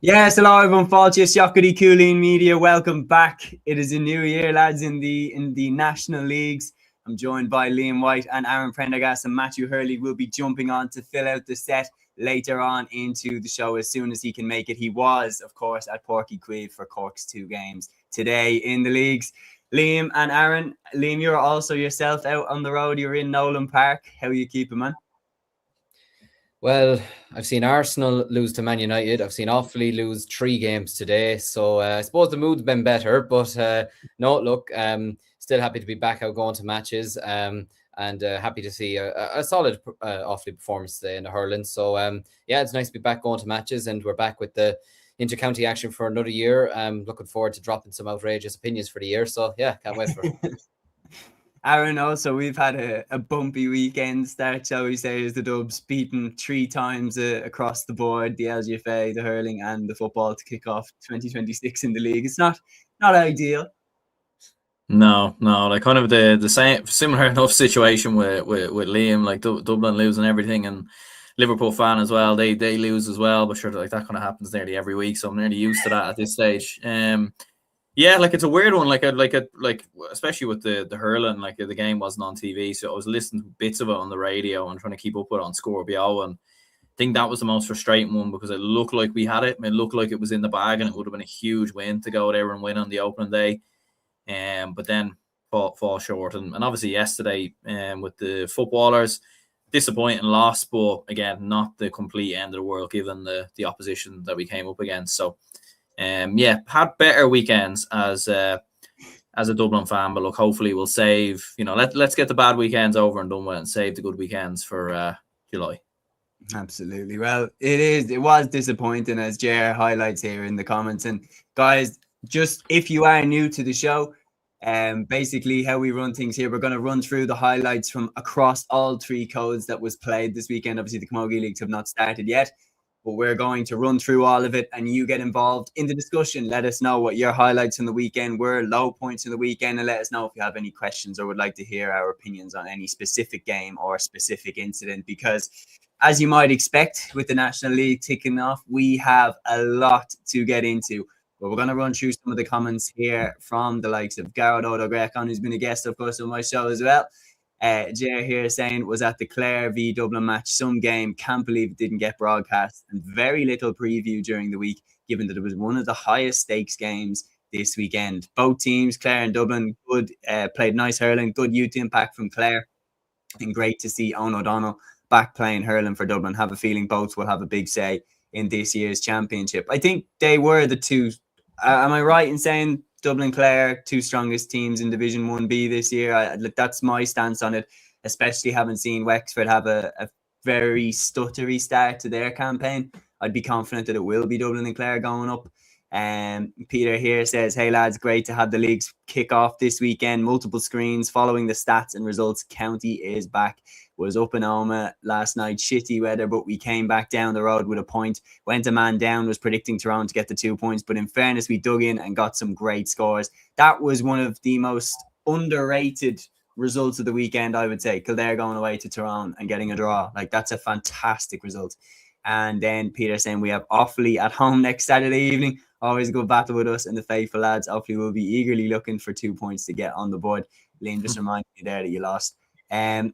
Yes, hello everyone. Falchius Yockety Cúilín Media. Welcome back. It is a new year, lads, in the national leagues. I'm joined by Liam White and Aaron Prendergast, and Matthew Hurley will be jumping on to fill out the set later on into the show as soon as he can make it. He was, of course, at Páirc for Cork's 2 games today in the leagues. Liam and Aaron, Liam, you're also yourself out on the road. You're in Nolan Park. How are you keeping, man? Well, I've seen Arsenal lose to Man United. I've seen Offaly lose 3 games today. So I suppose the mood's been better. But no, look, still happy to be back out going to matches and happy to see a solid Offaly performance today in the hurling. So, yeah, it's nice to be back going to matches, and we're back with the inter-county action for another year. Looking forward to dropping some outrageous opinions for the year. So, yeah, can't wait for it. Aaron, also, we've had a bumpy weekend start, shall we say, as the Dubs beaten 3 times across the board, the LGFA, the hurling and the football to kick off 2026 in the league. It's not ideal. No, like kind of the same similar enough situation with Liam, like Dublin losing everything, and Liverpool fan as well. They lose as well, but sure, like that kind of happens nearly every week, so I'm nearly used to that at this stage. Yeah, like it's a weird one, like especially with the hurling, like the game wasn't on TV, so I was listening to bits of it on the radio and trying to keep up with it on Scorpio, and I think that was the most frustrating one because it looked like we had it. It looked like it was in the bag, and it would have been a huge win to go there and win on the opening day. But then fall short, and obviously yesterday, with the footballers, disappointing loss, but again, not the complete end of the world given the opposition that we came up against. So, yeah, had better weekends as a Dublin fan, but look, hopefully we'll save. Let's get the bad weekends over and done with, and save the good weekends for July. Absolutely. Well, it was disappointing, as JR highlights here in the comments. And guys, just if you are new to the show, basically how we run things here, we're going to run through the highlights from across all 3 codes that was played this weekend. Obviously, the Camogie Leagues have not started yet, but we're going to run through all of it, and you get involved in the discussion. Let us know what your highlights in the weekend were, low points in the weekend, and let us know if you have any questions or would like to hear our opinions on any specific game or specific incident, because as you might expect with the National League ticking off, we have a lot to get into. But we're going to run through some of the comments here from the likes of Garrett O'Dogrecon, who's been a guest, of course, on my show as well. Jay here saying, was at the Clare v Dublin match, some game, can't believe it didn't get broadcast, and very little preview during the week, given that it was one of the highest stakes games this weekend. Both teams, Clare and Dublin, good, played nice hurling, good youth impact from Clare, and great to see Owen O'Donnell back playing hurling for Dublin. Have a feeling both will have a big say in this year's championship. I think they were the 2. Am I right in saying Dublin Clare, 2 strongest teams in Division 1B this year? That's my stance on it, especially having seen Wexford have a very stuttery start to their campaign. I'd be confident that it will be Dublin and Clare going up. Peter here says, hey lads, great to have the leagues kick off this weekend. Multiple screens following the stats and results. County is back. Was up in Armagh last night, shitty weather, but we came back down the road with a point. Went a man down, was predicting Tyrone to get the 2 points, but in fairness, we dug in and got some great scores. That was one of the most underrated results of the weekend, I would say. Kildare going away to Tyrone and getting a draw. Like, that's a fantastic result. And then Peter saying we have Offaly at home next Saturday evening. Always a good battle with us and the faithful lads. Offaly will be eagerly looking for 2 points to get on the board. Liam just reminded me there that you lost. Grand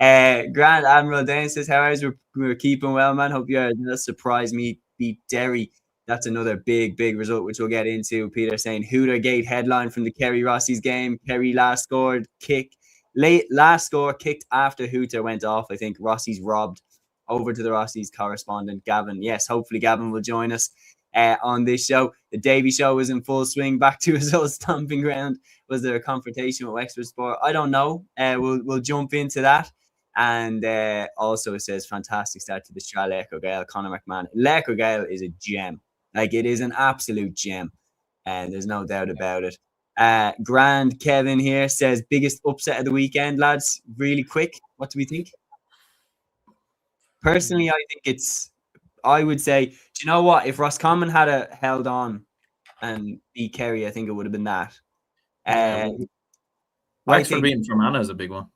Admiral Dane says, how are we're keeping well, man. Hope you are. That surprised me. Beat Derry. That's another big result, which we'll get into. Peter saying Hooter Gate headline from the Kerry Rossies game. Kerry last score kicked after Hooter went off. I think Rossies robbed. Over to the Rossies correspondent, Cavan. Yes, hopefully Cavan will join us on this show. The Davy show was in full swing, back to his old stomping ground. Was there a confrontation with Wexford Sport? I don't know. We'll jump into that. And also it says, fantastic start to the Stra Lecco Gale, Conor McMahon. Lecco Gale is a gem. Like, it is an absolute gem. And there's no doubt about it. Grand Kevin here says, biggest upset of the weekend, lads. Really quick. What do we think? Personally, I think I would say, do you know what? If Roscommon had held on and beat Kerry, I think it would have been that. Wexford beating Fermanagh is a big one.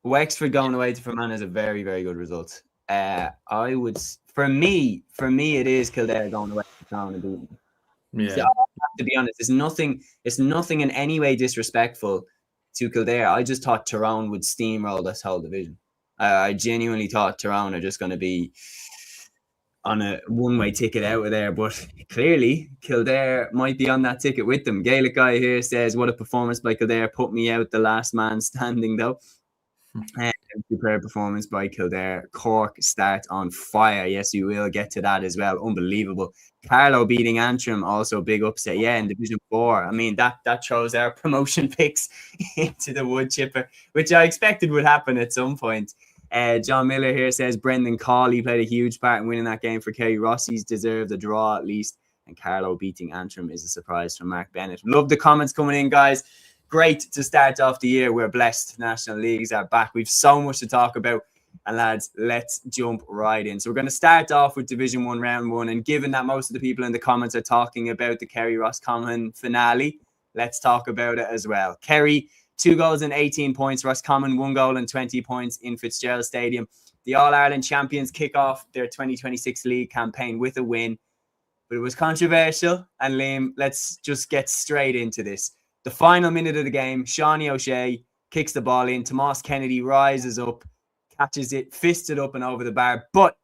Wexford going away to Fermanagh is a very, very good result. I would, for me, it is Kildare going away to town and beating them. Yeah. So, to be honest, it's nothing in any way disrespectful to Kildare. I just thought Tyrone would steamroll this whole division. I genuinely thought Tyrone are just going to be on a one-way ticket out of there, but clearly Kildare might be on that ticket with them. Gaelic guy here says, what a performance by Kildare, put me out the last man standing though. Superb performance by Kildare. Cork start on fire. Yes, you will get to that as well. Unbelievable. Carlow beating Antrim, also big upset. Yeah, in Division 4. I mean, that throws our promotion picks into the wood chipper, which I expected would happen at some point. John Miller here says Brendan Cawley played a huge part in winning that game for Kerry. Rossi's deserved a draw at least. And Carlow beating Antrim is a surprise from Mark Bennett. Love the comments coming in, guys. Great to start off the year. We're blessed. National Leagues are back. We've so much to talk about. And lads, let's jump right in. So we're going to start off with Division 1, Round 1. And given that most of the people in the comments are talking about the Kerry Roscommon finale, let's talk about it as well. Kerry, 2 goals and 18 points. Roscommon, 1 goal and 20 points in Fitzgerald Stadium. The All-Ireland champions kick off their 2026 league campaign with a win. But it was controversial. And Liam, let's just get straight into this. The final minute of the game, Shawnee O'Shea kicks the ball in. Tomas Kennedy rises up, catches it, fists it up and over the bar. But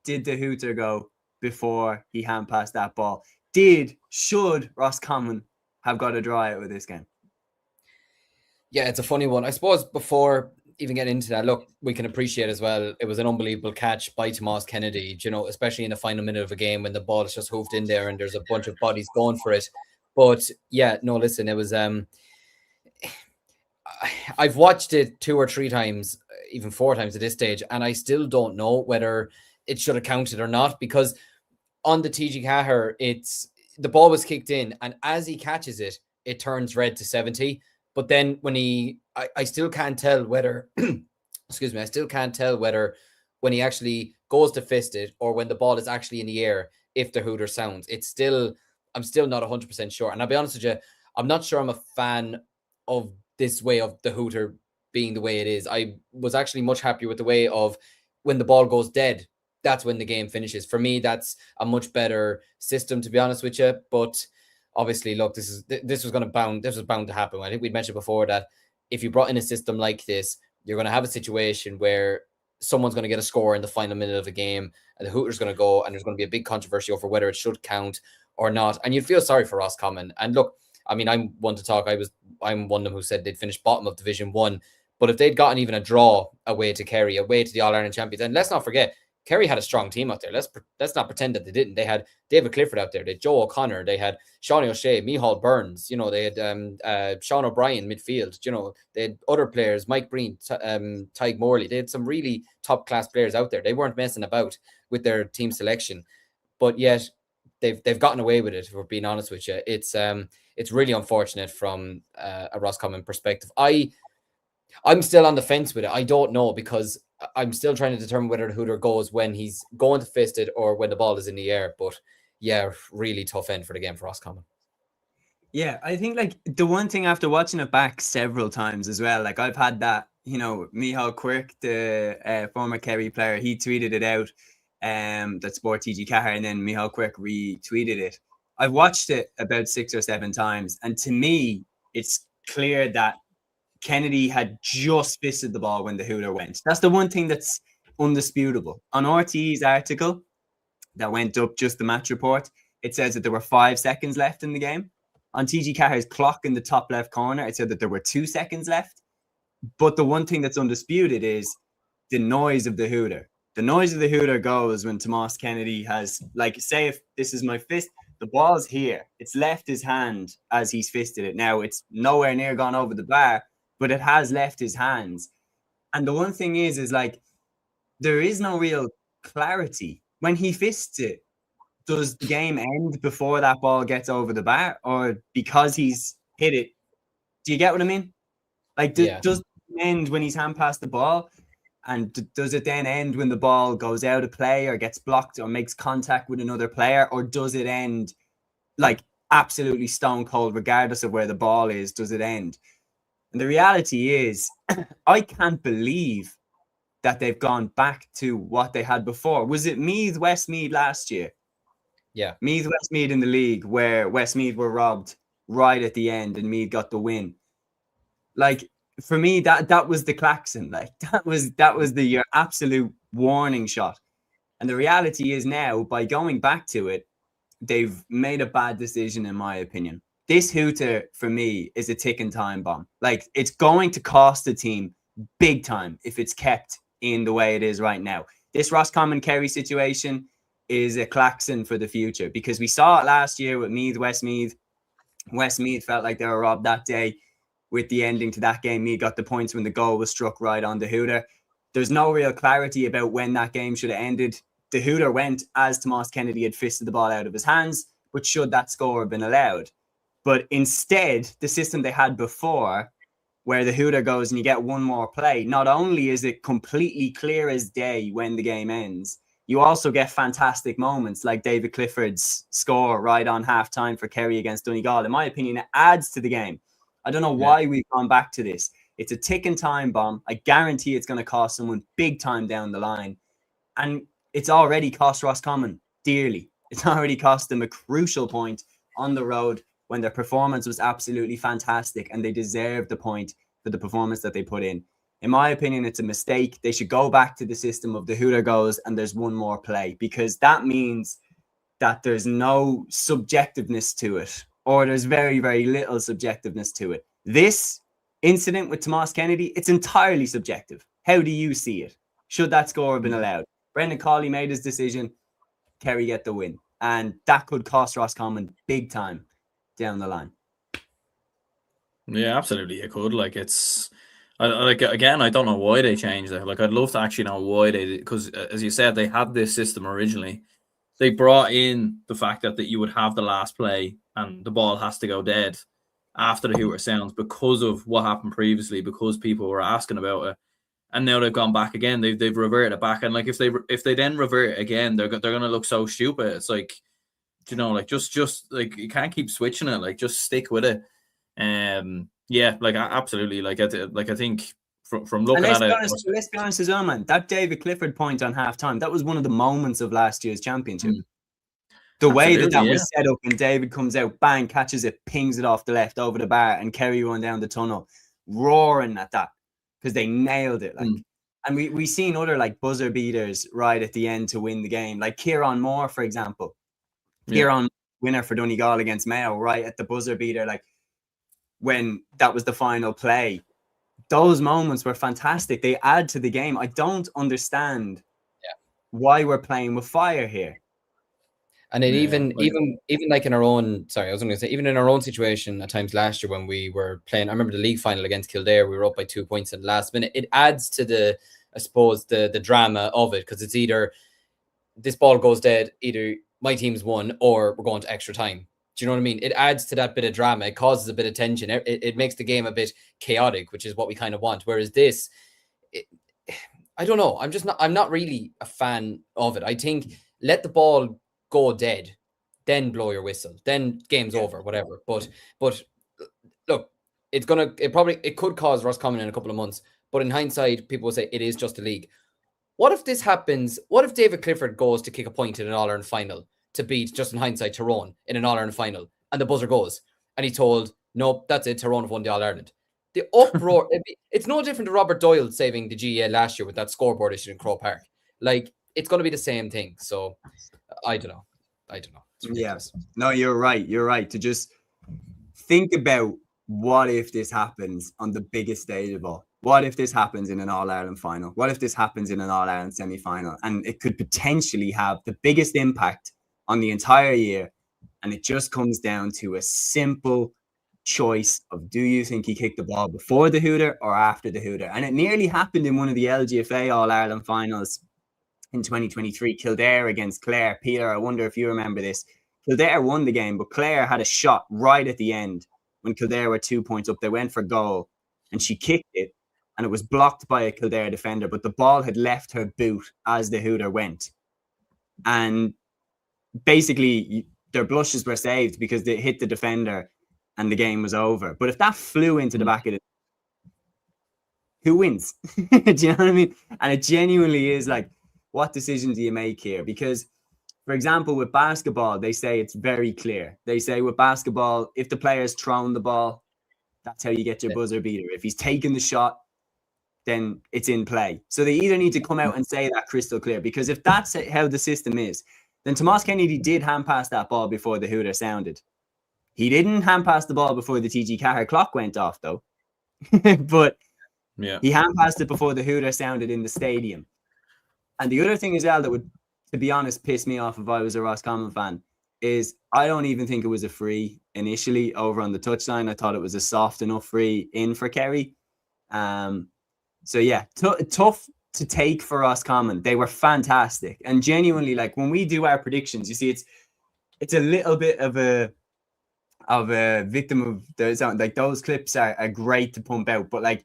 did the hooter go before he hand passed that ball? Should Roscommon have got a draw out of this game? Yeah, it's a funny one. I suppose before even getting into that, look, we can appreciate as well, it was an unbelievable catch by Tomas Kennedy, you know, especially in the final minute of a game when the ball is just hoofed in there and there's a bunch of bodies going for it. But yeah, no, listen, it was, I've watched it 2 or 3 times, even 4 times at this stage, and I still don't know whether it should have counted or not, because on the TG Caher, the ball was kicked in, and as he catches it, it turns red to 70. But then when I still can't tell whether, excuse me, I still can't tell whether when he actually goes to fist it or when the ball is actually in the air, if the hooter sounds. I'm still not 100% sure. And I'll be honest with you, I'm not sure I'm a fan of this way of the hooter being the way it is. I was actually much happier with the way of when the ball goes dead, that's when the game finishes. For me, that's a much better system, to be honest with you. But obviously, look, this was bound to happen. I think we'd mentioned before that if you brought in a system like this, you're going to have a situation where someone's going to get a score in the final minute of a game and the hooter's going to go and there's going to be a big controversy over whether it should count or not. And you'd feel sorry for Roscommon. And look, I mean, I'm one to talk. I'm one of them who said they'd finish bottom of Division 1. But if they'd gotten even a draw away to Kerry, away to the All-Ireland champions, and let's not forget, Kerry had a strong team out there. Let's not pretend that they didn't. They had David Clifford out there. They had Joe O'Connor. They had Shawnee O'Shea, Micheál Burns. You know, they had Sean O'Brien midfield. You know, they had other players, Mike Breen, Tyg Morley. They had some really top-class players out there. They weren't messing about with their team selection. But yet, they've gotten away with it, if we're being honest with you. It's really unfortunate from a Roscommon perspective. I'm still on the fence with it. I don't know, because I'm still trying to determine whether the hooter goes when he's going to fist it or when the ball is in the air. But yeah, really tough end for the game for Roscommon. Yeah, I think like the one thing after watching it back several times as well, like I've had that, you know, Micheál Quirk, the former Kerry player, he tweeted it out, that Sport TG Caher, and then Micheál Quirk retweeted it. I've watched it about 6 or 7 times, and to me, it's clear that Kennedy had just fisted the ball when the hooter went. That's the one thing that's undisputable. On RT's article that went up, just the match report, it says that there were 5 seconds left in the game. On TG Caher's clock in the top left corner, it said that there were 2 seconds left. But the one thing that's undisputed is the noise of the hooter. The noise of the hooter goes when Tomas Kennedy has, like, say if this is my fist, the ball's here. It's left his hand as he's fisted it. Now, it's nowhere near gone over the bar, but it has left his hands. And the one thing is like, there is no real clarity. When he fists it, does the game end before that ball gets over the bar, or because he's hit it? Do you get what I mean? Like, does it end when he's hand passed the ball? And does it then end when the ball goes out of play or gets blocked or makes contact with another player? Or does it end like absolutely stone cold, regardless of where the ball is? Does it end? And the reality is, I can't believe that they've gone back to what they had before. Was it Meath, Westmeath last year? Yeah. Meath, Westmeath in the league, where Westmeath were robbed right at the end and Meath got the win. Like, for me, that was the klaxon. Like, that was your absolute warning shot. And the reality is now, by going back to it, they've made a bad decision, in my opinion. This hooter, for me, is a ticking time bomb. Like, it's going to cost the team big time if it's kept in the way it is right now. This Roscommon Kerry situation is a klaxon for the future, because we saw it last year with Meath, Westmeath. Westmeath felt like they were robbed that day with the ending to that game. Meath got the points when the goal was struck right on the hooter. There's no real clarity about when that game should have ended. The hooter went as Tomas Kennedy had fisted the ball out of his hands, but should that score have been allowed? But instead, the system they had before, where the hooter goes and you get one more play, not only is it completely clear as day when the game ends, you also get fantastic moments like David Clifford's score right on half-time for Kerry against Donegal. In my opinion, it adds to the game. I don't know why we've gone back to this. It's a ticking time bomb. I guarantee it's going to cost someone big time down the line. And it's already cost Roscommon dearly. It's already cost them a crucial point on the road when their performance was absolutely fantastic and they deserved the point for the performance that they put in. In my opinion, it's a mistake. They should go back to the system of the hooter goes and there's one more play, because that means that there's no subjectiveness to it, or there's very, very little subjectiveness to it. This incident with Tomas Kennedy, it's entirely subjective. How do you see it? Should that score have been allowed? Brendan Cawley made his decision. Kerry get the win. And that could cost Roscommon big time down the line. Yeah, absolutely, it could. Like, it's... like, again, I don't know why they changed it. Like, I'd love to actually know why they did, because as you said, they had this system originally. They brought in the fact that you would have the last play and the ball has to go dead after the hooter sounds because of what happened previously, because people were asking about it. And now they've gone back again. They've reverted it back. And like, if they then revert it again, they're gonna look so stupid. It's like, you know, like just like, you can't keep switching it. Like, just stick with it. Yeah, like, absolutely. Like, I think from looking at it, let's be honest as well, man. That David Clifford point on halftime, that was one of the moments of last year's championship. The way that was set up, and David comes out, bang, catches it, pings it off the left over the bar, and Kerry run down the tunnel, roaring at that because they nailed it. Like, and we seen other like buzzer beaters right at the end to win the game, like Kieran Moore, for example. Kieran, winner for Donegal against Mayo, right at the buzzer beater, like when that was the final play. Those moments were fantastic. They add to the game. I don't understand why we're playing with fire here. And it even like in our own, even in our own situation at times last year when we were playing, I remember the league final against Kildare, we were up by 2 points at the last minute. It adds to the, I suppose, the drama of it, because it's either this ball goes dead, either my team's won or we're going to extra time. Do you know what I mean? It adds to that bit of drama. It causes a bit of tension. It makes the game a bit chaotic, which is what we kind of want. Whereas this, I don't know. I'm not really a fan of it. I think let the ball go dead, then blow your whistle, then game's over, whatever. But look, it could cause Roscommon in a couple of months. But in hindsight, people will say it is just a league. What if this happens? What if David Clifford goes to kick a point in an All-Ireland final to beat, just in hindsight, Tyrone in an All-Ireland final, and the buzzer goes, and he told, nope, that's it, Tyrone have won the All-Ireland. The uproar, it's no different to Robert Doyle saving the GAA last year with that scoreboard issue in Croke Park. Like, it's going to be the same thing. So, I don't know. Yeah. No, you're right. You're right. To just think about what if this happens on the biggest stage of all. What if this happens in an All-Ireland final? What if this happens in an All-Ireland semi-final? And it could potentially have the biggest impact on the entire year. And it just comes down to a simple choice of, do you think he kicked the ball before the hooter or after the hooter? And it nearly happened in one of the LGFA All-Ireland finals in 2023, Kildare against Clare. Peter, I wonder if you remember this. Kildare won the game, but Clare had a shot right at the end when Kildare were 2 points up. They went for goal and she kicked it, and it was blocked by a Kildare defender, but the ball had left her boot as the hooter went. And basically, their blushes were saved because they hit the defender and the game was over. But if that flew into the back of the... who wins? Do you know what I mean? And it genuinely is like, what decision do you make here? Because, for example, with basketball, they say it's very clear. They say with basketball, if the player's thrown the ball, that's how you get your buzzer beater. If he's taken the shot, then it's in play. So they either need to come out and say that crystal clear, because if that's how the system is, then Tomas Kennedy did hand pass that ball before the hooter sounded. He didn't hand pass the ball before the TG Cahir clock went off, though. But he hand passed it before the hooter sounded in the stadium. And the other thing as well that would, to be honest, piss me off if I was a Roscommon fan is I don't even think it was a free initially over on the touchline. I thought it was a soft enough free in for Kerry. So yeah, tough to take for Roscommon. They were fantastic. And genuinely, like when we do our predictions, you see it's a little bit of a victim of the sound. Like those clips are great to pump out, but like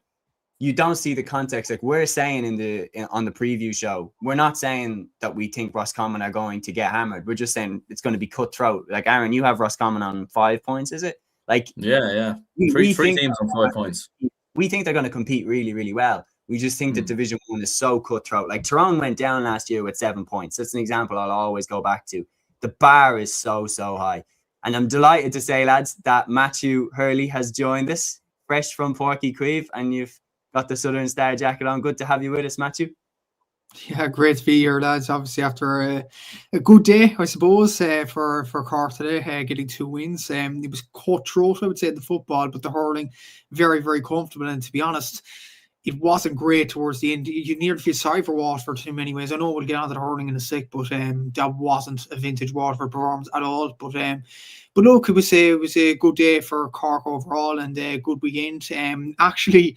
you don't see the context. Like we're saying on the preview show, we're not saying that we think Roscommon are going to get hammered. We're just saying it's going to be cutthroat. Like Aaron, you have Roscommon on 5 points, is it? Like three teams on 5 points. We think they're going to compete really, really well. We just think that Division 1 is so cutthroat. Like Tyrone went down last year with 7 points. That's an example I'll always go back to. The bar is so high. And I'm delighted to say, lads, that Matthew Hurley has joined us, fresh from Páirc Caoimh, and you've got the Southern Star jacket on. Good to have you with us, Matthew. Yeah, great to be here, lads. Obviously, after a good day, I suppose, for Cork today, getting 2 wins. It was cutthroat, I would say, the football, but the hurling, very, very comfortable. And to be honest, it wasn't great towards the end. You nearly feel sorry for Waterford in many ways. I know we'll get on to the hurling in a sec, but that wasn't a vintage Waterford performance at all. But look, it was a good day for Cork overall and a good weekend. I'm actually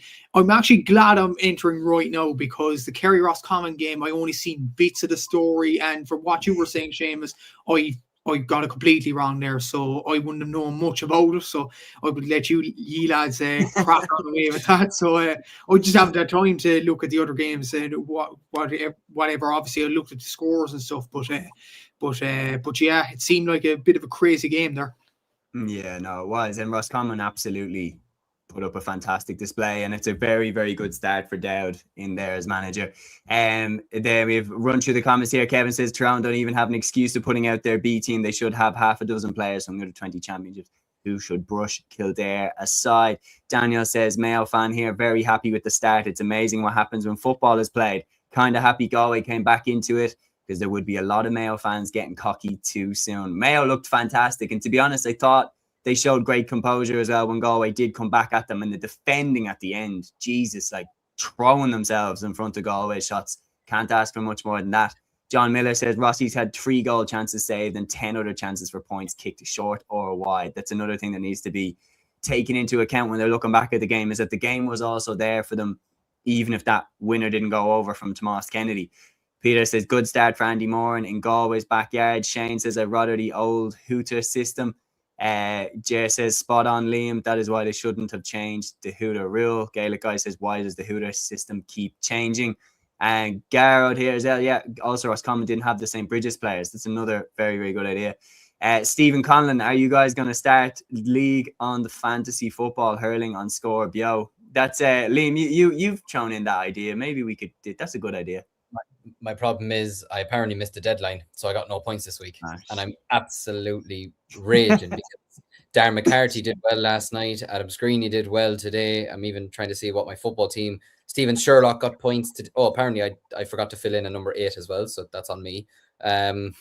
glad I'm entering right now because the Kerry Roscommon game, I only seen bits of the story, and from what you were saying, Séamus, I got it completely wrong there, so I wouldn't have known much about it. So I would let you lads crack on away with that. So I just haven't had time to look at the other games and whatever. Obviously, I looked at the scores and stuff, but yeah, it seemed like a bit of a crazy game there. Yeah, no, it was, and Roscommon absolutely put up a fantastic display, and it's a very, very good start for Dowd in there as manager. There we've run through the comments here. Kevin says Tyrone don't even have an excuse to putting out their B team. They should have half a dozen players from the 20 championships who should brush Kildare aside. Daniel says Mayo fan here, very happy with the start. It's amazing what happens when football is played. Kind of happy Galway came back into it, because there would be a lot of Mayo fans getting cocky too soon. Mayo looked fantastic, and to be honest, I thought they showed great composure as well when Galway did come back at them, and the defending at the end, Jesus, like throwing themselves in front of Galway shots. Can't ask for much more than that. John Miller says Rossi's had 3 goal chances saved and 10 other chances for points kicked short or wide. That's another thing that needs to be taken into account when they're looking back at the game, is that the game was also there for them, even if that winner didn't go over from Tomas Kennedy. Peter says good start for Andy Moore in Galway's backyard. Shane says I'd rather the old hooter system. Jay says spot on, Liam. That is why they shouldn't have changed the hooter rule. Gaelic guy says why does the hooter system keep changing? And Garrod here as well. Yeah, also Roscommon didn't have the St. Bridges players. That's another very, very good idea. Stephen Conlon, are you guys going to start league on the fantasy football hurling on Score Bio? That's Liam. You've thrown in that idea. Maybe we could. That's a good idea. My problem is I apparently missed the deadline, so I got no points this week. And I'm absolutely raging because Darren McCarthy did well last night. Adam Screeney did well today. I'm even trying to see what my football team. Stephen Sherlock got points. Apparently I forgot to fill in a number 8 as well, so that's on me. And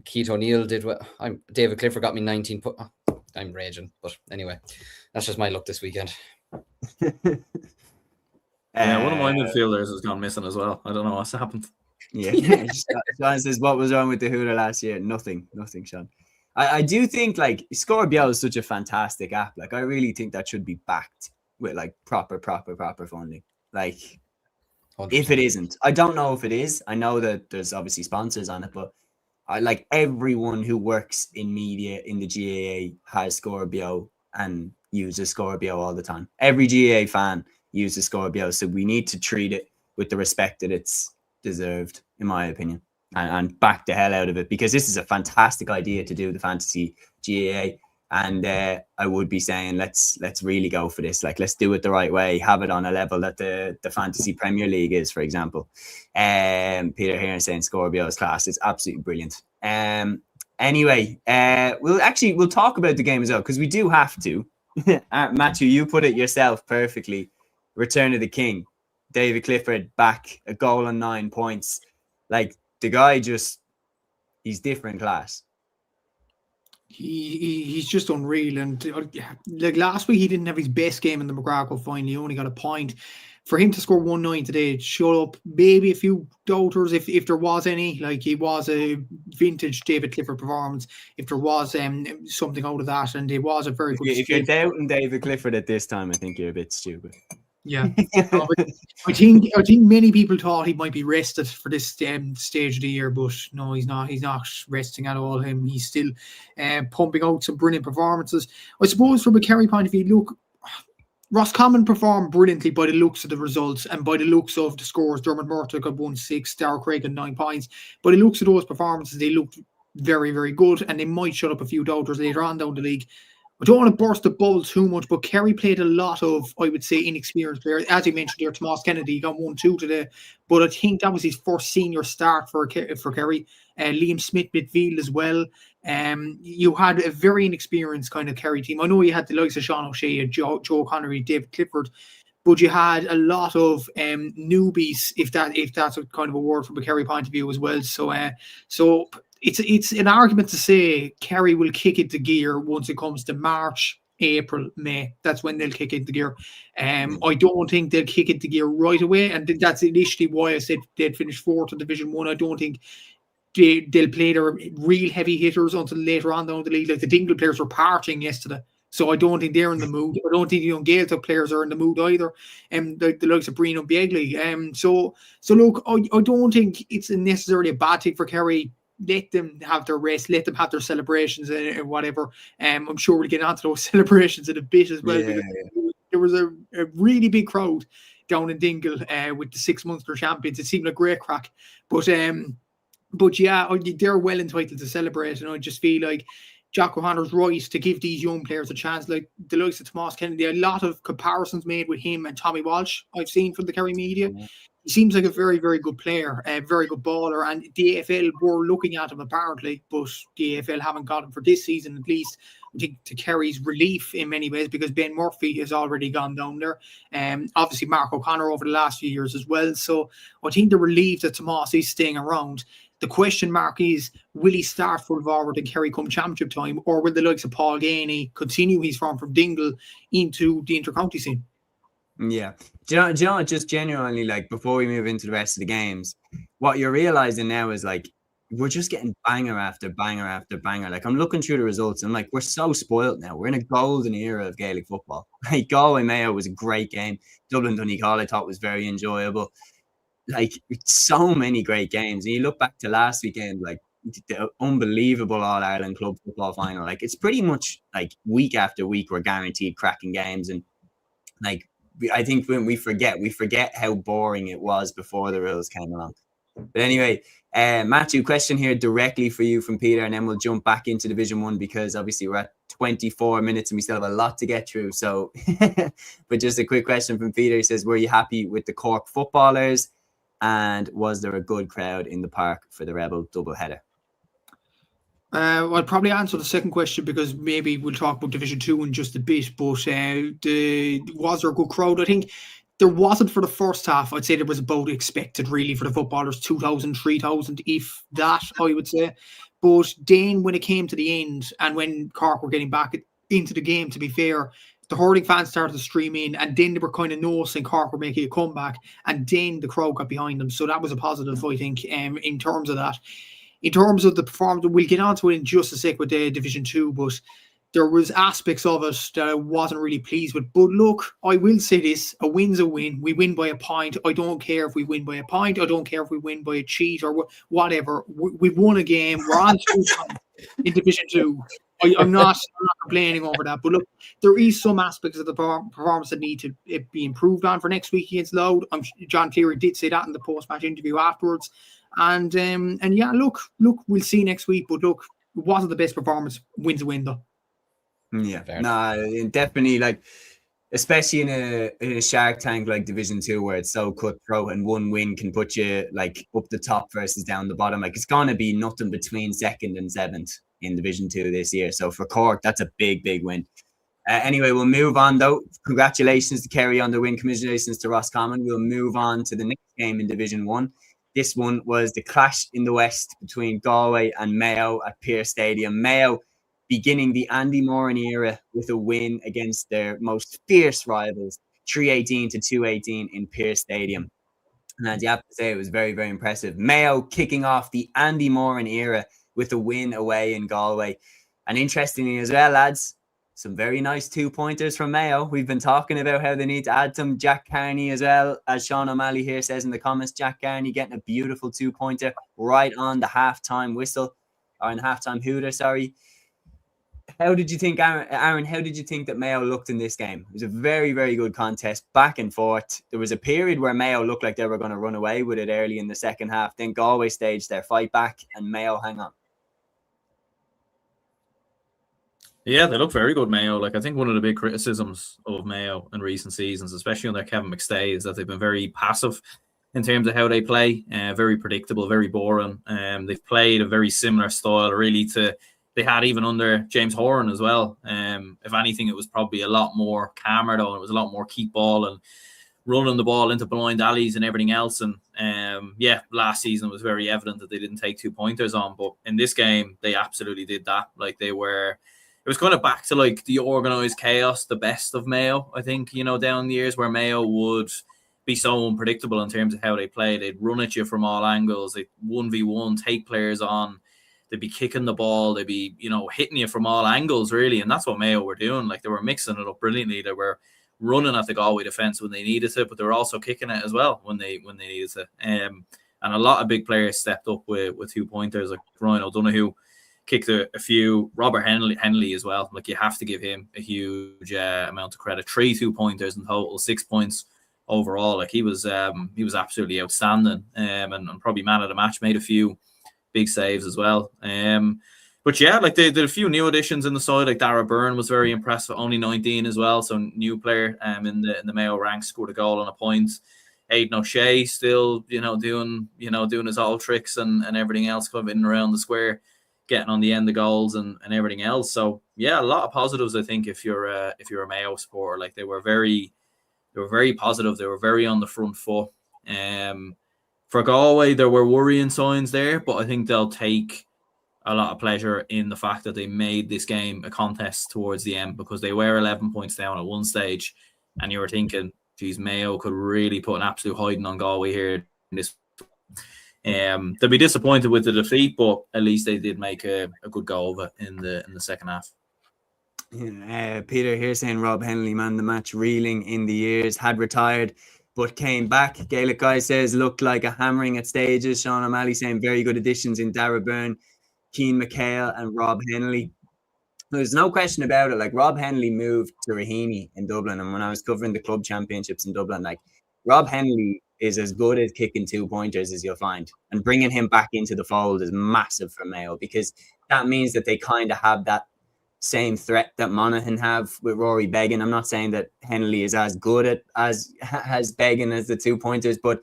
Keith O'Neill did well. David Clifford got me 19 points. I'm raging, but anyway, that's just my luck this weekend. Yeah, one of my midfielders has gone missing as well. I don't know what's happened. Yeah. Sean says, what was wrong with the hooter last year? Nothing, Sean. I do think like Score Bio is such a fantastic app. Like I really think that should be backed with like proper funding. Like 100%. If it isn't, I don't know if it is. I know that there's obviously sponsors on it, but I like everyone who works in media in the GAA has Score Bio and uses Score Bio all the time. Every GAA fan uses Score Bio, so we need to treat it with the respect that it's deserved, in my opinion, and back the hell out of it, because this is a fantastic idea to do the fantasy GAA. And I would be saying, let's really go for this. Like, let's do it the right way. Have it on a level that the Fantasy Premier League is, for example. Peter here saying Scorpio's class. It's absolutely brilliant. Anyway, we'll talk about the game as well, because we do have to. Matthew, you put it yourself perfectly. Return of the King. David Clifford back, a goal and 9 points. Like, the guy he's different class. He's just unreal, and like last week he didn't have his best game in the McGrath Cup final. He only got a point. For him to score 1-9 today, shut up maybe a few doubters if there was any. Like, he was a vintage David Clifford performance, if there was something out of that, and it was a very good. If you're doubting David Clifford at this time, I think you're a bit stupid. Yeah, I think many people thought he might be rested for this stage of the year, but no, he's not. He's not resting at all. He's still pumping out some brilliant performances. I suppose from a Kerry point of view, look, Roscommon performed brilliantly by the looks of the results and by the looks of the scores. Dermot Murtagh got 1-6, Darragh Craig got 9 points. By the looks of those performances, they looked very, very good, and they might shut up a few doubters later on down the league. I don't want to burst the bubble too much, but Kerry played a lot of, I would say, inexperienced players. As you mentioned there, Tomas Kennedy got 1-2 today, but I think that was his first senior start for Kerry. Liam Smith midfield as well. You had a very inexperienced kind of Kerry team. I know you had the likes of Sean O'Shea, Joe Connery, David Clifford, but you had a lot of newbies, if that's a kind of a word from a Kerry point of view as well. So it's an argument to say Kerry will kick into gear once it comes to March, April, May. That's when they'll kick into gear. I don't think they'll kick into gear right away, and that's initially why I said they'd finish 4th in Division 1. I don't think they'll play their real heavy hitters until later on down the league. Like, the Dingle players were partying yesterday, so I don't think they're in the mood. I don't think the young Gaeltacht players are in the mood either. The likes of Brino Biegley. So look, I don't think it's necessarily a bad thing for Kerry. Let them have their rest, let them have their celebrations and whatever. I'm sure we'll get onto those celebrations in a bit as well. Yeah. There was a really big crowd down in Dingle with the 6 Munster champions. It seemed like great crack. But yeah, they're well entitled to celebrate, and I just feel like Jack O'Hanner's right to give these young players a chance. Like the likes of Tomas Kennedy, a lot of comparisons made with him and Tommy Walsh I've seen from the Kerry media. Yeah. He seems like a very, very good player, a very good baller, and the AFL were looking at him apparently, but the AFL haven't got him for this season, at least. I think to Kerry's relief in many ways, because Ben Murphy has already gone down there. Obviously Mark O'Connor over the last few years as well. So I think they're relieved that Tomas is staying around. The question mark is, will he start full forward in Kerry come championship time, or will the likes of Paul Gainey continue his form from Dingle into the inter-county scene? Yeah. Do you know, just genuinely, like, before we move into the rest of the games, what you're realizing now is, like, we're just getting banger after banger after banger. Like, I'm looking through the results and, like, we're so spoiled now. We're in a golden era of Gaelic football. Like, Galway Mayo was a great game. Dublin Donegal, I thought, was very enjoyable. Like, so many great games. And you look back to last weekend, like, the unbelievable All-Ireland club football final. Like, it's pretty much, like, week after week, we're guaranteed cracking games. And, like, I think when we forget how boring it was before the rules came along. But anyway, Matthew, question here directly for you from Peter, and then we'll jump back into Division 1 because obviously we're at 24 minutes and we still have a lot to get through. So, but just a quick question from Peter. He says, were you happy with the Cork footballers, and was there a good crowd in the park for the Rebel doubleheader? I'll probably answer the second question because maybe we'll talk about Division 2 in just a bit, but was there a good crowd? I think there wasn't for the first half. I'd say there was about expected really for the footballers, 2,000, 3,000, if that, I would say. But then when it came to the end and when Cork were getting back into the game, to be fair, the hurling fans started to stream in, and then they were kind of noticing Cork were making a comeback, and then the crowd got behind them. So that was a positive, I think, in terms of that. In terms of the performance, we'll get on to it in just a sec with the Division 2, but there was aspects of it that I wasn't really pleased with. But look, I will say this, a win's a win. We win by a point. I don't care if we win by a point. I don't care if we win by a cheat or whatever. We've won a game. We're on 2 points in Division 2. I'm not complaining over that. But look, there is some aspects of the performance that need to be improved on for next week against Louth. John Cleary did say that in the post-match interview afterwards. And yeah, look, we'll see next week. But look, it wasn't the best performance. Win's a win, though. Yeah, Fair no, definitely, like, especially in a Shark Tank like Division 2 where it's so cutthroat and one win can put you like up the top versus down the bottom. Like, it's gonna be nothing between second and seventh in Division 2 this year. So for Cork, that's a big win. Anyway, we'll move on though. Congratulations to Kerry on the win. Congratulations to Roscommon. We'll move on to the next game in Division 1. This one was the clash in the West between Galway and Mayo at Pearse Stadium. Mayo beginning the Andy Moran era with a win against their most fierce rivals, 318 to 218 in Pearse Stadium. And you have to say it was very impressive. Mayo kicking off the Andy Moran era with a win away in Galway. And interestingly as well, lads, some very nice 2-pointers from Mayo. We've been talking about how they need to add some. Jack Carney as well, as Sean O'Malley here says in the comments. Jack Carney getting a beautiful 2-pointer right on the halftime whistle, or in halftime hooter, sorry. How did you think, Aaron, how did you think that Mayo looked in this game? It was a very good contest, back and forth. There was a period where Mayo looked like they were going to run away with it early in the second half. Then Galway staged their fight back and Mayo hang on. Yeah, they look very good, Mayo. Like, I think one of the big criticisms of Mayo in recent seasons, especially under Kevin McStay, is that they've been very passive in terms of how they play. Very predictable, very boring. They've played a very similar style, really, to they had even under James Horan as well. If anything, it was probably a lot more calmer, though, and it was a lot more keep ball and running the ball into blind alleys and everything else. And yeah, last season was very evident that they didn't take 2-pointers on, but in this game, they absolutely did that. Like, they were... It was kind of back to like the organised chaos, the best of Mayo, I think, you know, down the years where Mayo would be so unpredictable in terms of how they play. They'd run at you from all angles. They'd 1v1, take players on. They'd be kicking the ball. They'd be, you know, hitting you from all angles, really. And that's what Mayo were doing. Like, they were mixing it up brilliantly. They were running at the Galway defence when they needed to, but they were also kicking it as well when they needed to. And a lot of big players stepped up with 2-pointers, like Ryan O'Donoghue kicked a few. Robert Henley as well. Like, you have to give him a huge amount of credit. 3 2-pointers in total, 6 points overall. Like, he was absolutely outstanding, and probably man of the match. Made a few big saves as well. But yeah, like, they did a few new additions in the side. Like, Dara Byrne was very impressive, only 19 as well, so new player in the Mayo ranks, scored a goal and a point. Aidan O'Shea still, doing his all tricks and everything else, kind of in and around the square, getting on the end of goals and everything else. So yeah, a lot of positives, I think, if you're a Mayo supporter. Like, they were very positive. They were very on the front foot. For Galway, there were worrying signs there, but I think they'll take a lot of pleasure in the fact that they made this game a contest towards the end, because they were 11 points down at one stage, and you were thinking, geez, Mayo could really put an absolute hiding on Galway here in this. They'll be disappointed with the defeat, but at least they did make a good go of it in the second half. Peter here saying Rob Henley, man, the match, reeling in the years, had retired but came back. Gaelic Guy says looked like a hammering at stages. Sean O'Malley saying very good additions in Dara Byrne, Keane McHale and Rob Henley. There's no question about it. Like, Rob Henley moved to Raheny in Dublin, and when I was covering the club championships in Dublin, like, Rob Henley is as good at kicking 2-pointers as you'll find. And bringing him back into the fold is massive for Mayo, because that means that they kind of have that same threat that Monaghan have with Rory Beggan. I'm not saying that Henley is as good at as Beggan as the 2-pointers, but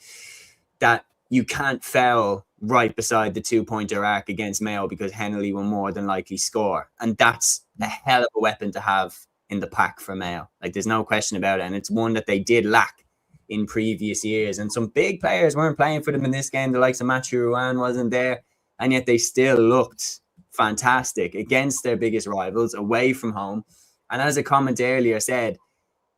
that you can't foul right beside the 2-pointer arc against Mayo, because Henley will more than likely score. And that's a hell of a weapon to have in the pack for Mayo. Like, there's no question about it. And it's one that they did lack in previous years. And some big players weren't playing for them in this game. The likes of Matthew Ruan wasn't there. And yet they still looked fantastic against their biggest rivals away from home. And as a comment earlier said,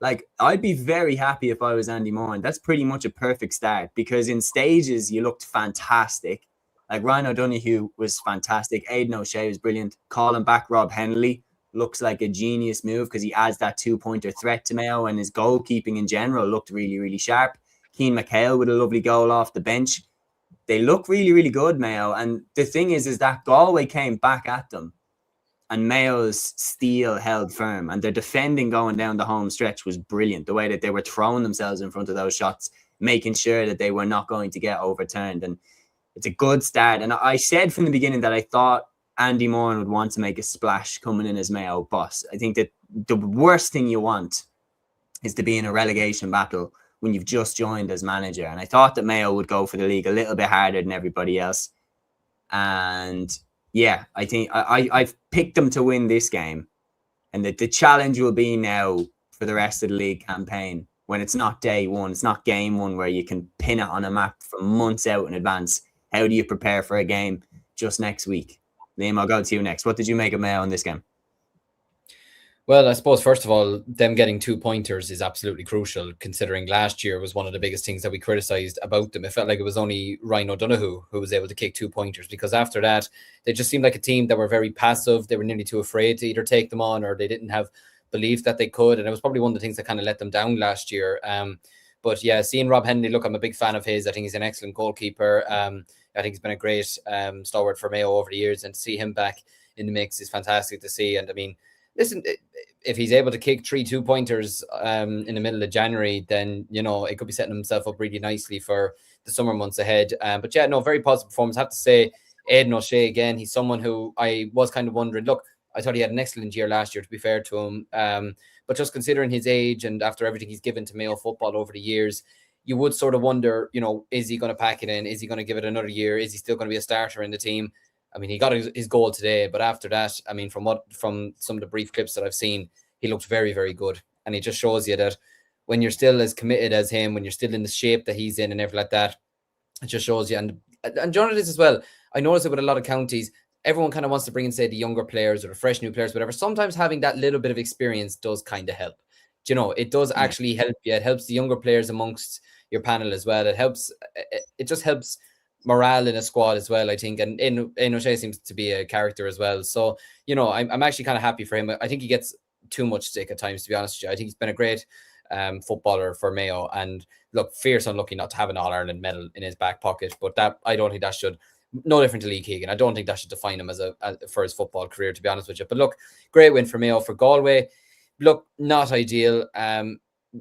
like, I'd be very happy if I was Andy Moran. That's pretty much a perfect start, because in stages you looked fantastic. Like, Ryan O'Donoghue was fantastic. Aidan O'Shea was brilliant. Calling back Rob Henley looks like a genius move, because he adds that 2-pointer threat to Mayo, and his goalkeeping in general looked really sharp. Keane McHale with a lovely goal off the bench. They look really good, Mayo. And the thing is that Galway came back at them, and Mayo's steel held firm, and their defending going down the home stretch was brilliant. The way that they were throwing themselves in front of those shots, making sure that they were not going to get overturned. And it's a good start. And I said from the beginning that I thought Andy Moran would want to make a splash coming in as Mayo boss. I think that the worst thing you want is to be in a relegation battle when you've just joined as manager. And I thought that Mayo would go for the league a little bit harder than everybody else. And yeah, I think I've picked them to win this game. And that the challenge will be now for the rest of the league campaign, when it's not day one, it's not game one where you can pin it on a map from months out in advance. How do you prepare for a game just next week? Liam, I'll go to you next. What did you make of Mayo in this game? Well, I suppose, first of all, them getting 2 pointers is absolutely crucial, considering last year was one of the biggest things that we criticised about them. It felt like it was only Ryan O'Donoghue who was able to kick 2 pointers, because after that, they just seemed like a team that were very passive. They were nearly too afraid to either take them on, or they didn't have belief that they could. And it was probably one of the things that kind of let them down last year. But yeah, seeing Rob Henley, look, I'm a big fan of his. I think he's an excellent goalkeeper. I think he's been a great stalwart for Mayo over the years, and to see him back in the mix is fantastic to see. And I mean, listen, if he's able to kick 3 2-pointers in the middle of January, then, you know, it could be setting himself up really nicely for the summer months ahead. But yeah, no, very positive performance. I have to say, Aidan O'Shea, again, he's someone who I was kind of wondering, look, I thought he had an excellent year last year, to be fair to him. But just considering his age and after everything he's given to Mayo football over the years, you would sort of wonder, you know, is he going to pack it in? Is he going to give it another year? Is he still going to be a starter in the team? I mean, he got his goal today, but after that, I mean, from some of the brief clips that I've seen, he looked very, very good. And it just shows you that when you're still as committed as him, when you're still in the shape that he's in and everything like that, it just shows you. And journalists as well, I notice it with a lot of counties, everyone kind of wants to bring in, say, the younger players or the fresh new players, whatever. Sometimes having that little bit of experience does kind of help. Do you know, it does actually help you. It helps the younger players amongst your panel as well. It just helps morale in a squad as well, I think. And O'Shea seems to be a character as well. So, you know, I'm actually kind of happy for him. I think he gets too much stick at times, to be honest with you. I think he's been a great footballer for Mayo. And look, fierce unlucky not to have an All-Ireland medal in his back pocket. But that, I don't think that should, no different to Lee Keegan, I don't think that should define him for his football career, to be honest with you. But look, great win for Mayo. For Galway, look, not ideal.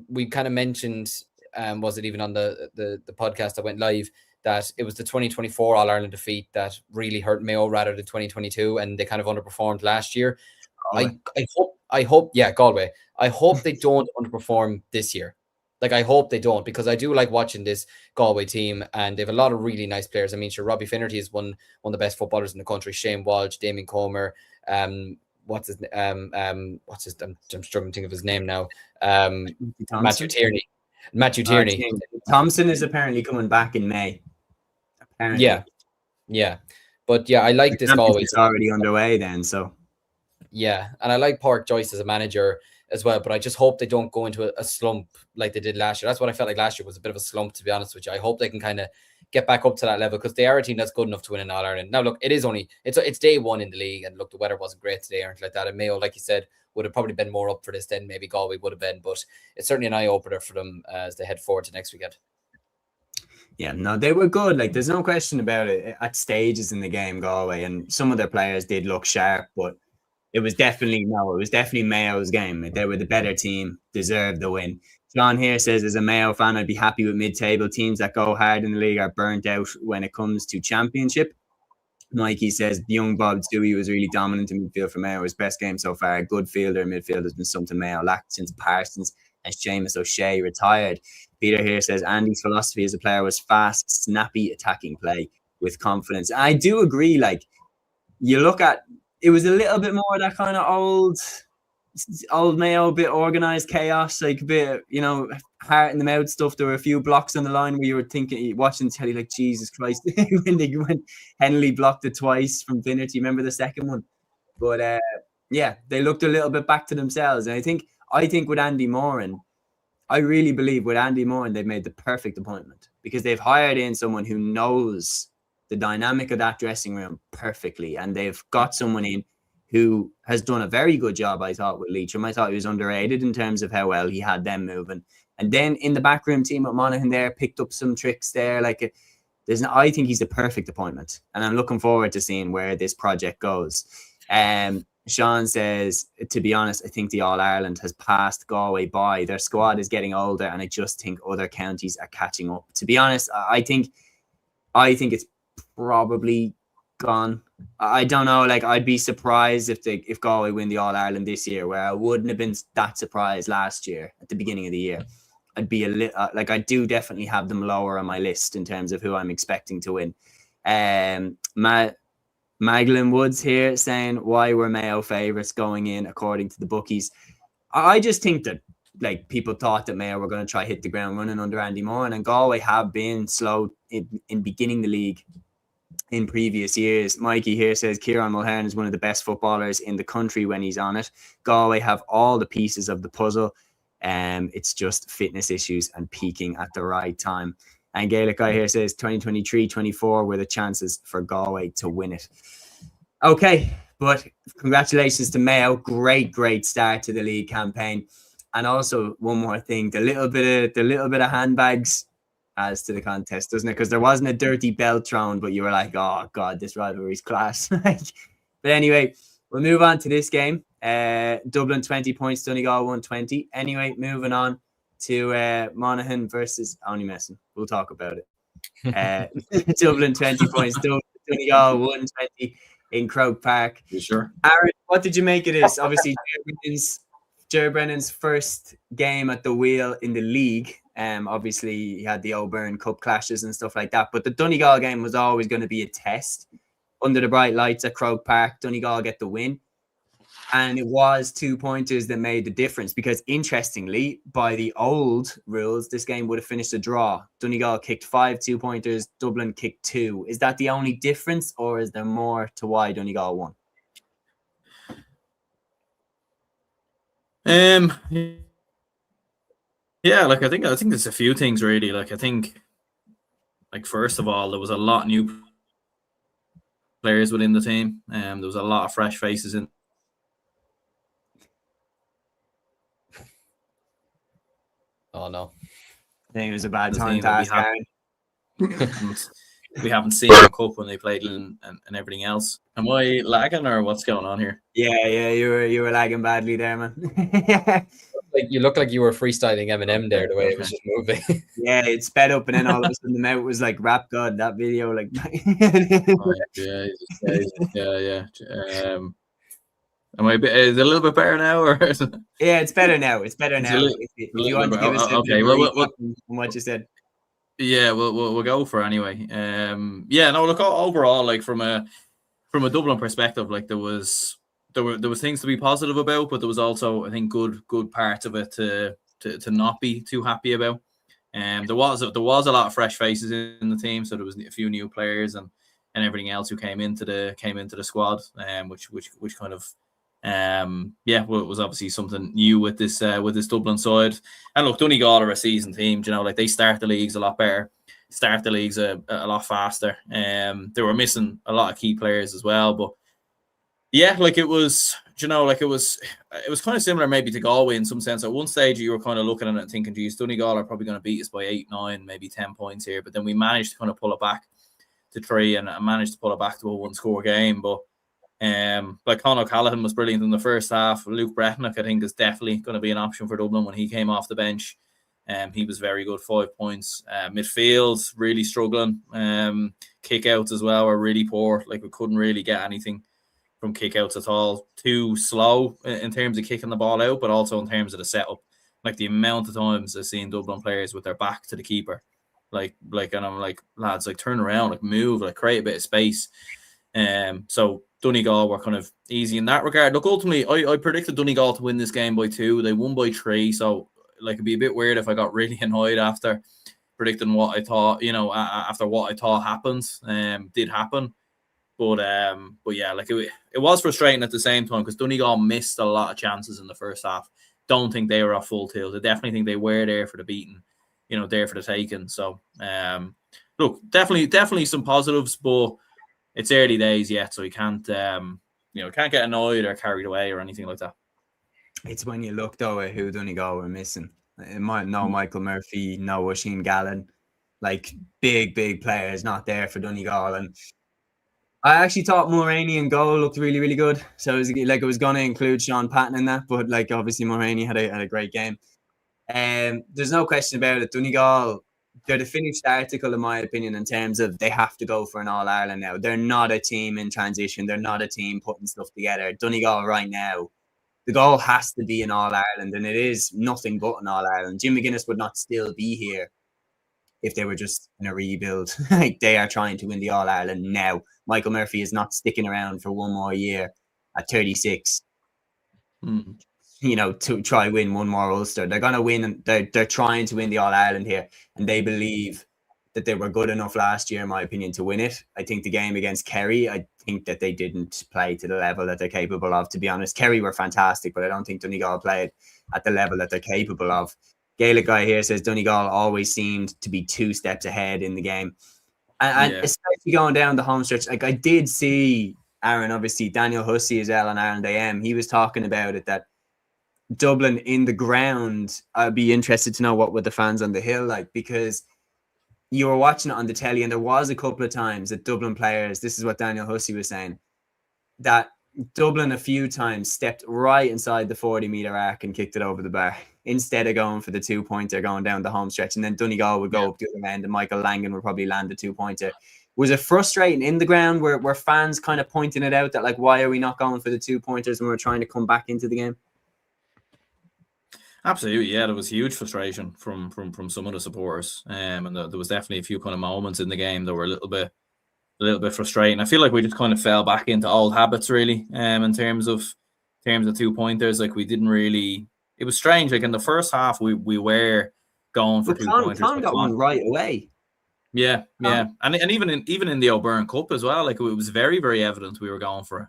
We kind of mentioned, was it even on the podcast that went live, that it was the 2024 All-Ireland defeat that really hurt Mayo rather than 2022, and they kind of underperformed last year. I hope, yeah, Galway. I hope they don't underperform this year. Like, I hope they don't, because I do like watching this Galway team, and they have a lot of really nice players. I mean, sure, Robbie Finnerty is one of the best footballers in the country. Shane Walsh, Damien Comer, I'm struggling to think of his name now. Matthew Tierney. Thompson is apparently coming back in May. Apparently. Yeah. But yeah, I like this Galway. It's already underway then, so. Yeah, and I like Páirc Joyce as a manager as well, but I just hope they don't go into a slump like they did last year. That's what I felt like last year was a bit of a slump, to be honest with you. I hope they can kind of get back up to that level, because they are a team that's good enough to win an All-Ireland. Now, look, it's day one in the league, and look, the weather wasn't great today or anything like that. And Mayo, like you said, would have probably been more up for this than maybe Galway would have been, but it's certainly an eye-opener for them as they head forward to next weekend. Yeah, no, they were good. Like, there's no question about it. At stages in the game, Galway, and some of their players did look sharp, but it was definitely Mayo's game. They were the better team, deserved the win. John here says, as a Mayo fan, I'd be happy with mid-table teams that go hard in the league are burnt out when it comes to championship. Mikey says, young Bob Dewey was really dominant in midfield for Mayo. His best game so far. A good fielder in midfield has been something Mayo lacked since Parsons and Séamus O'Shea retired. Peter here says, Andy's philosophy as a player was fast, snappy attacking play with confidence. And I do agree, like, you look at, it was a little bit more that kind of old Mayo, a bit organised chaos, like a bit, you know, heart in the mouth stuff. There were a few blocks on the line where you were thinking, watching telly, like, Jesus Christ, when Henley blocked it twice from Finnerty. Remember the second one? But yeah, they looked a little bit back to themselves. And I think with Andy Moran, I really believe with Andy Moran, they've made the perfect appointment, because they've hired in someone who knows the dynamic of that dressing room perfectly, and they've got someone in who has done a very good job, I thought, with Leitrim. I thought he was underrated in terms of how well he had them moving. And then in the backroom team at Monaghan there, picked up some tricks there. Like, I think he's the perfect appointment, and I'm looking forward to seeing where this project goes. Sean says, to be honest, I think the All-Ireland has passed Galway by. Their squad is getting older, and I just think other counties are catching up. To be honest, I think it's probably gone. I don't know. Like, I'd be surprised if Galway win the All Ireland this year, where I wouldn't have been that surprised last year at the beginning of the year. I'd be I do definitely have them lower on my list in terms of who I'm expecting to win. Magdalene Woods here saying, why were Mayo favourites going in according to the bookies? I just think that like people thought that Mayo were going to try hit the ground running under Andy Moran, and Galway have been slow in beginning the league in previous years. Mikey here says Kieran Mulhern is one of the best footballers in the country when he's on it. Galway have all the pieces of the puzzle. It's just fitness issues and peaking at the right time. And Gaelic guy here says 2023-24 were the chances for Galway to win it. Okay, but congratulations to Mayo. Great start to the league campaign. And also one more thing, the little bit of handbags adds to the contest, doesn't it? Because there wasn't a dirty belt thrown, but you were like, oh God, this rivalry's class. But anyway, we'll move on to this game. Dublin 20 points, Donegal 120. Anyway, moving on to Monaghan versus, only messing, we'll talk about it. Dublin 20 points, Donegal 120 in Croke Park. You sure? Aaron, what did you make of this? Obviously, Jerry Brennan's first game at the wheel in the league. Obviously, he had the O'Byrne Cup clashes and stuff like that. But the Donegal game was always going to be a test. Under the bright lights at Croke Park, Donegal get the win. And it was 2 pointers that made the difference, because interestingly, by the old rules, this game would have finished a draw. Donegal kicked 5 2-pointers, Dublin kicked 2. Is that the only difference, or is there more to why Donegal won? Yeah, like I think there's a few things really. Like I think, like first of all, there was a lot of new players within the team. There was a lot of fresh faces in. Oh no! I think it was a bad time to ask Aaron. We haven't seen the cup when they played and everything else. Am I lagging or what's going on here? Yeah, you were lagging badly there, man. Like you look like you were freestyling Eminem there, the way it was just moving. Yeah, it sped up, and then all of a sudden the mouth was like Rap God. That video, like. Yeah. Am I? Is it a little bit better now, or? Yeah, it's better now. It's better now. If you want to give us what you said. Yeah, we'll go for it anyway. Yeah, no, look, overall, like from a Dublin perspective, like there was things to be positive about, but there was also, I think, good parts of it to not be too happy about. There was a lot of fresh faces in the team, so there was a few new players and everything else who came into the squad, which kind of was obviously something new with this Dublin side. And look, Donegal are a seasoned team, you know, like they start the leagues a lot better, start the leagues a lot faster. They were missing a lot of key players as well, but yeah, like it was, you know, like it was kind of similar maybe to Galway in some sense. At one stage you were kind of looking at it and thinking, geez, Donegal are probably going to beat us by 8, 9, maybe 10 points here, but then we managed to kind of pull it back to 3 and managed to pull it back to a 1-score game. But like Conor O'Callaghan was brilliant in the first half. Luke Bretnock, I think, is definitely going to be an option for Dublin when he came off the bench. He was very good, 5 points. Midfield, really struggling. Kickouts as well were really poor. Like we couldn't really get anything from kickouts at all. Too slow in terms of kicking the ball out, but also in terms of the setup. Like the amount of times I've seen Dublin players with their back to the keeper. Like, and I'm like, lads, like turn around, like move, like create a bit of space. So Donegal were kind of easy in that regard. Look, ultimately, I predicted Donegal to win this game by 2. They won by 3. So, like, it'd be a bit weird if I got really annoyed after predicting what I thought, you know, after what I thought happened, did happen. But yeah, like it was frustrating at the same time because Donegal missed a lot of chances in the first half. Don't think they were at full tilt. I definitely think they were there for the beating, you know, there for the taking. So, look, definitely some positives, but it's early days yet, so you can't get annoyed or carried away or anything like that. It's when you look though at who Donegal were missing. No Michael Murphy, no Oisin Gallen, like big players not there for Donegal. And I actually thought Mulroney in goal looked really, really good. So it was going to include Sean Patton in that, but like obviously Mulroney had a great game. There's no question about it. Donegal they're the finished article, in my opinion, in terms of they have to go for an All-Ireland now. They're not a team in transition. They're not a team putting stuff together. Donegal right now, the goal has to be an All-Ireland, and it is nothing but an All-Ireland. Jim McGuinness would not still be here if they were just in a rebuild. Like, they are trying to win the All-Ireland now. Michael Murphy is not sticking around for one more year at 36. You know, to try win one more Ulster. They're gonna win, and they're trying to win the All-Ireland here, and they believe that they were good enough last year, in my opinion, to win it. I think the game against Kerry, I think that they didn't play to the level that they're capable of, to be honest. Kerry were fantastic, but I don't think Donegal played at the level that they're capable of. Gaelic guy here says Donegal always seemed to be 2 steps ahead in the game. And especially going down the home stretch, like I did see Aaron, obviously Daniel Hussey as well on Ireland AM. He was talking about it, that Dublin in the ground, I'd be interested to know what were the fans on the hill like, because you were watching it on the telly and there was a couple of times that Dublin players, this is what Daniel Hussey was saying, that Dublin a few times stepped right inside the 40-metre arc and kicked it over the bar instead of going for the 2-pointer going down the home stretch. And then Donegal would go up the other end and Michael Langan would probably land the 2-pointer. Was it frustrating in the ground where fans kind of pointing it out that, like, why are we not going for the 2-pointers when we're trying to come back into the game? Absolutely, yeah. There was huge frustration from some of the supporters, and there was definitely a few kind of moments in the game that were a little bit frustrating. I feel like we just kind of fell back into old habits, really, in terms of 2-pointers. Like, we didn't really. It was strange. Like, in the first half, we were going for 2-pointers. Con got one right away. Yeah, and even in the O'Byrne Cup as well. Like, it was very, very evident we were going for it.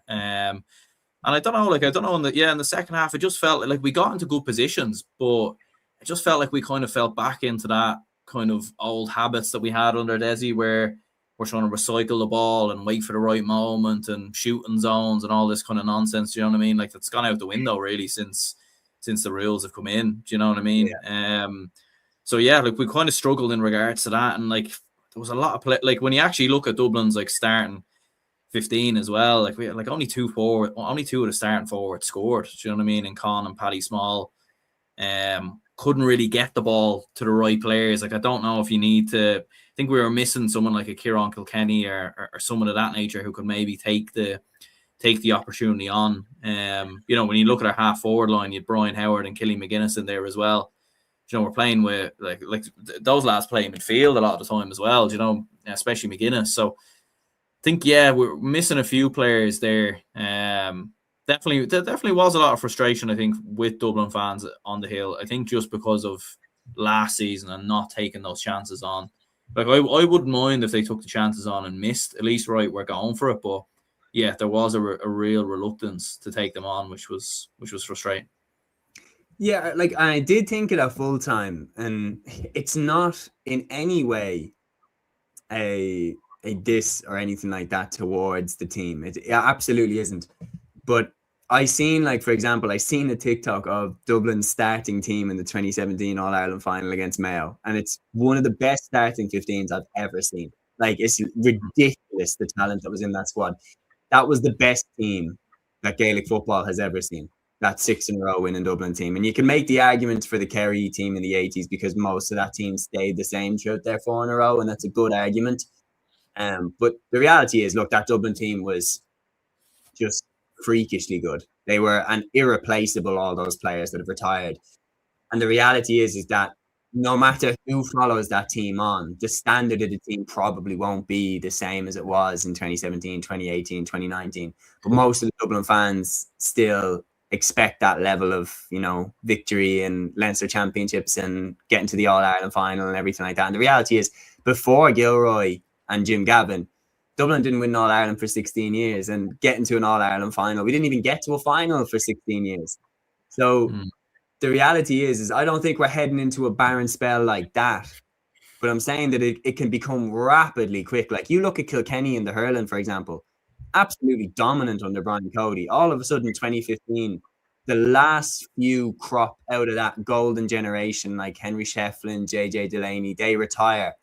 And I don't know, in the second half, it just felt like we got into good positions, but it just felt like we kind of fell back into that kind of old habits that we had under Desi, where we're trying to recycle the ball and wait for the right moment and shooting zones and all this kind of nonsense. You know what I mean? Like, that's gone out the window really since the rules have come in. Do you know what I mean? Yeah. So yeah, like, we kind of struggled in regards to that, and like there was a lot of play. Like, when you actually look at Dublin's like starting 15 as well, like we had like only two of the starting forwards scored. Do you know what I mean? And Con and Paddy Small couldn't really get the ball to the right players. Like, I don't know if you need to. I think we were missing someone like a Kieran Kilkenny or someone of that nature who could maybe take the opportunity on. You know, when you look at our half forward line, you had Brian Howard and Killy McGuinness in there as well. You know, we're playing with like those lads play midfield a lot of the time as well. You know, especially McGuinness. So I think, yeah, we're missing a few players there. Definitely was a lot of frustration, I think, with Dublin fans on the hill. I think just because of last season and not taking those chances on. Like, I wouldn't mind if they took the chances on and missed. At least, right, we're going for it. But yeah, there was a real reluctance to take them on, which was frustrating. Yeah, like, I did think it at full time, and it's not in any way a diss or anything like that towards the team. It absolutely isn't. But I seen, like, for example, I seen a TikTok of Dublin's starting team in the 2017 All-Ireland final against Mayo, and it's one of the best starting 15s I've ever seen. Like, it's ridiculous, the talent that was in that squad. That was the best team that Gaelic football has ever seen. That 6 in a row winning Dublin team. And you can make the argument for the Kerry team in the 80s because most of that team stayed the same throughout their 4 in a row, and that's a good argument. But the reality is, look, that Dublin team was just freakishly good. They were an irreplaceable, all those players that have retired. And the reality is that no matter who follows that team on, the standard of the team probably won't be the same as it was in 2017, 2018, 2019. But most of the Dublin fans still expect that level of, you know, victory and Leinster championships and getting to the All-Ireland final and everything like that. And the reality is, before Gilroy and Jim Gavin, Dublin didn't win All-Ireland for 16 years, and getting to an All-Ireland final, we didn't even get to a final for 16 years. So the reality is I don't think we're heading into a barren spell like that. But I'm saying that it can become rapidly quick. Like, you look at Kilkenny and the hurling, for example, absolutely dominant under Brian Cody. All of a sudden, 2015, the last few crop out of that golden generation, like Henry Shefflin, JJ Delaney, they retire.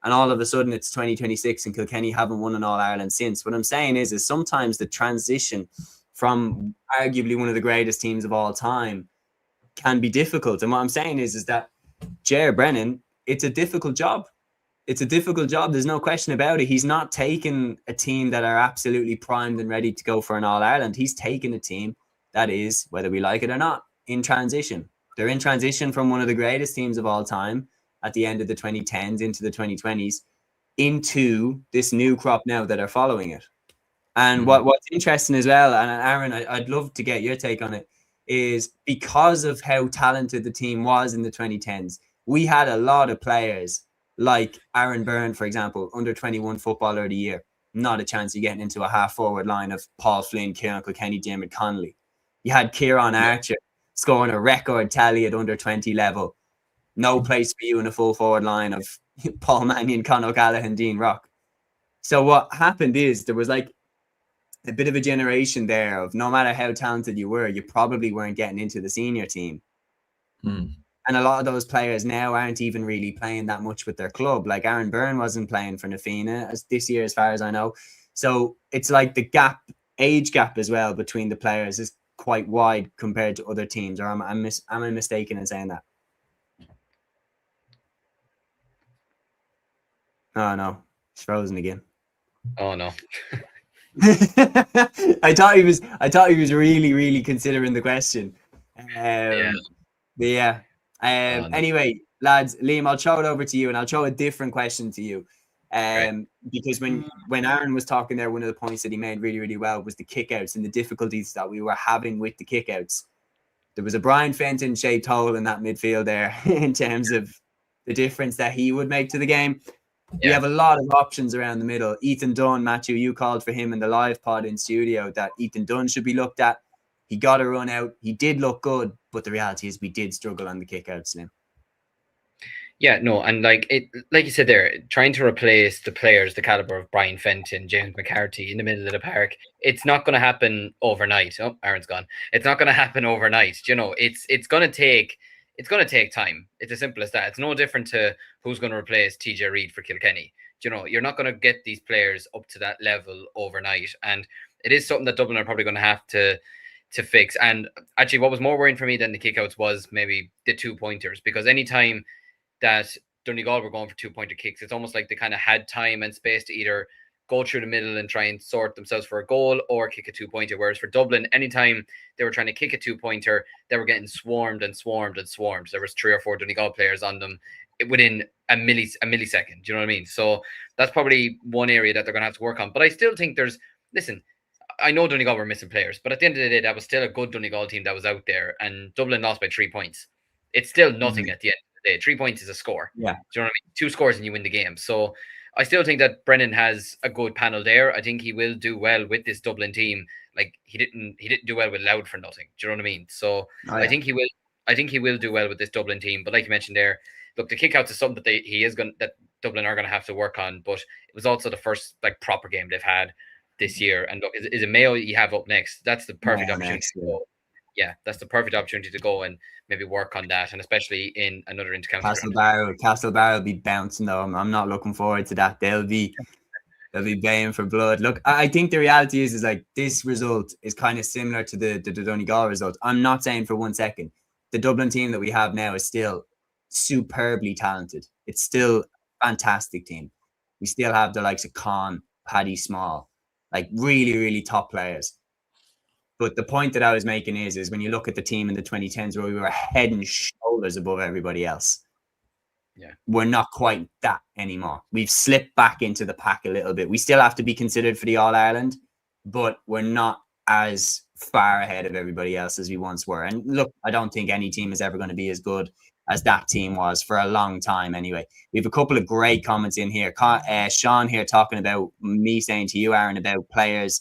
And all of a sudden, it's 2026 and Kilkenny haven't won an All-Ireland since. What I'm saying is sometimes the transition from arguably one of the greatest teams of all time can be difficult. And what I'm saying is that Ger Brennan it's a difficult job. It's a difficult job. There's no question about it. He's not taking a team that are absolutely primed and ready to go for an All-Ireland. He's taking a team that is, whether we like it or not, in transition. They're in transition from one of the greatest teams of all time at the end of the 2010s into the 2020s into this new crop now that are following it. And what's interesting as well, and Aaron, I'd love to get your take on it, is because of how talented the team was in the 2010s, we had a lot of players like Aaron Byrne, for example, under 21 footballer of the year. Not a chance of getting into a half forward line of Paul Flynn, Kieran Kilkenny, Diarmuid Connolly. You had Kieran Archer scoring a record tally at under 20 level. No place for you in a full forward line of Paul Mannion, Conor O'Callaghan, Dean Rock. So what happened is there was like a bit of a generation there of no matter how talented you were, you probably weren't getting into the senior team. And a lot of those players now aren't even really playing that much with their club. Like Aaron Byrne wasn't playing for Nafina this year, as far as I know. So it's like the age gap as well between the players is quite wide compared to other teams. Or am I mistaken in saying that? Oh no, it's frozen again. Oh no. I thought he was really, really considering the question. Anyway, lads, Liam, I'll throw it over to you, and I'll throw a different question to you. Because when Aaron was talking there, one of the points that he made really, really well was the kickouts and the difficulties that we were having with the kickouts. There was a Brian Fenton shaped hole in that midfield there in terms of the difference that he would make to the game. We have a lot of options around the middle. Ethan Dunn, Matthew, you called for him in the live pod in studio that Ethan Dunn should be looked at. He got a run out. He did look good, but the reality is we did struggle on the kick-outs, Slim. Yeah, no, and like you said there, trying to replace the players the caliber of Brian Fenton, James McCarthy in the middle of the park, it's not going to happen overnight. Oh, Aaron's gone. It's not going to happen overnight. You know, it's going to take time. It's as simple as that. It's no different to who's going to replace TJ Reid for Kilkenny. You know, you're not going to get these players up to that level overnight, and it is something that Dublin are probably going to have to fix. And actually, what was more worrying for me than the kickouts was maybe the 2-pointers, because anytime that Donegal were going for 2-pointer kicks, it's almost like they kind of had time and space to either go through the middle and try and sort themselves for a goal or kick a 2-pointer. Whereas for Dublin, anytime they were trying to kick a 2-pointer, they were getting swarmed and swarmed and swarmed. There was 3 or 4 Donegal players on them within a millisecond. Do you know what I mean? So that's probably one area that they're going to have to work on. But I still think listen, I know Donegal were missing players, but at the end of the day, that was still a good Donegal team that was out there, and Dublin lost by 3 points. It's still nothing at the end of the day. 3 points is a score. Yeah. Do you know what I mean? 2 scores and you win the game. So I still think that Brennan has a good panel there. I think he will do well with this Dublin team. Like he didn't do well with Louth for nothing. Do you know what I mean? So I think he will do well with this Dublin team. But like you mentioned there, look, the kickouts is something that Dublin are going to have to work on. But it was also the first like proper game they've had this year. And look, is it Mayo you have up next? That's the perfect opportunity to go. Yeah, that's the perfect opportunity to go and maybe work on that, and especially in another intercounty. Castlebar will be bouncing though. I'm not looking forward to that. They'll be baying for blood. Look, I think the reality is like this result is kind of similar to the Donegal result. I'm not saying for 1 second the Dublin team that we have now is still superbly talented. It's still a fantastic team. We still have the likes of Con, Paddy Small, like really, really top players. But the point that I was making is when you look at the team in the 2010s where we were head and shoulders above everybody else, we're not quite that anymore. We've slipped back into the pack a little bit. We still have to be considered for the All-Ireland, but we're not as far ahead of everybody else as we once were. And look, I don't think any team is ever going to be as good as that team was for a long time anyway. We have a couple of great comments in here. Sean here talking about me saying to you, Aaron, about players,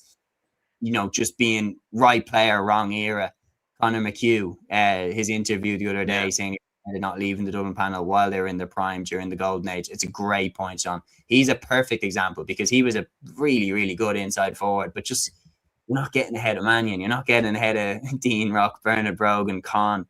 you know, just being right player, wrong era. Conor McHugh, his interview the other day saying they're not leaving the Dublin panel while they're in their prime during the golden age. It's a great point, Sean. He's a perfect example because he was a really, really good inside forward, but just you're not getting ahead of Mannion. You're not getting ahead of Dean Rock, Bernard Brogan, Con,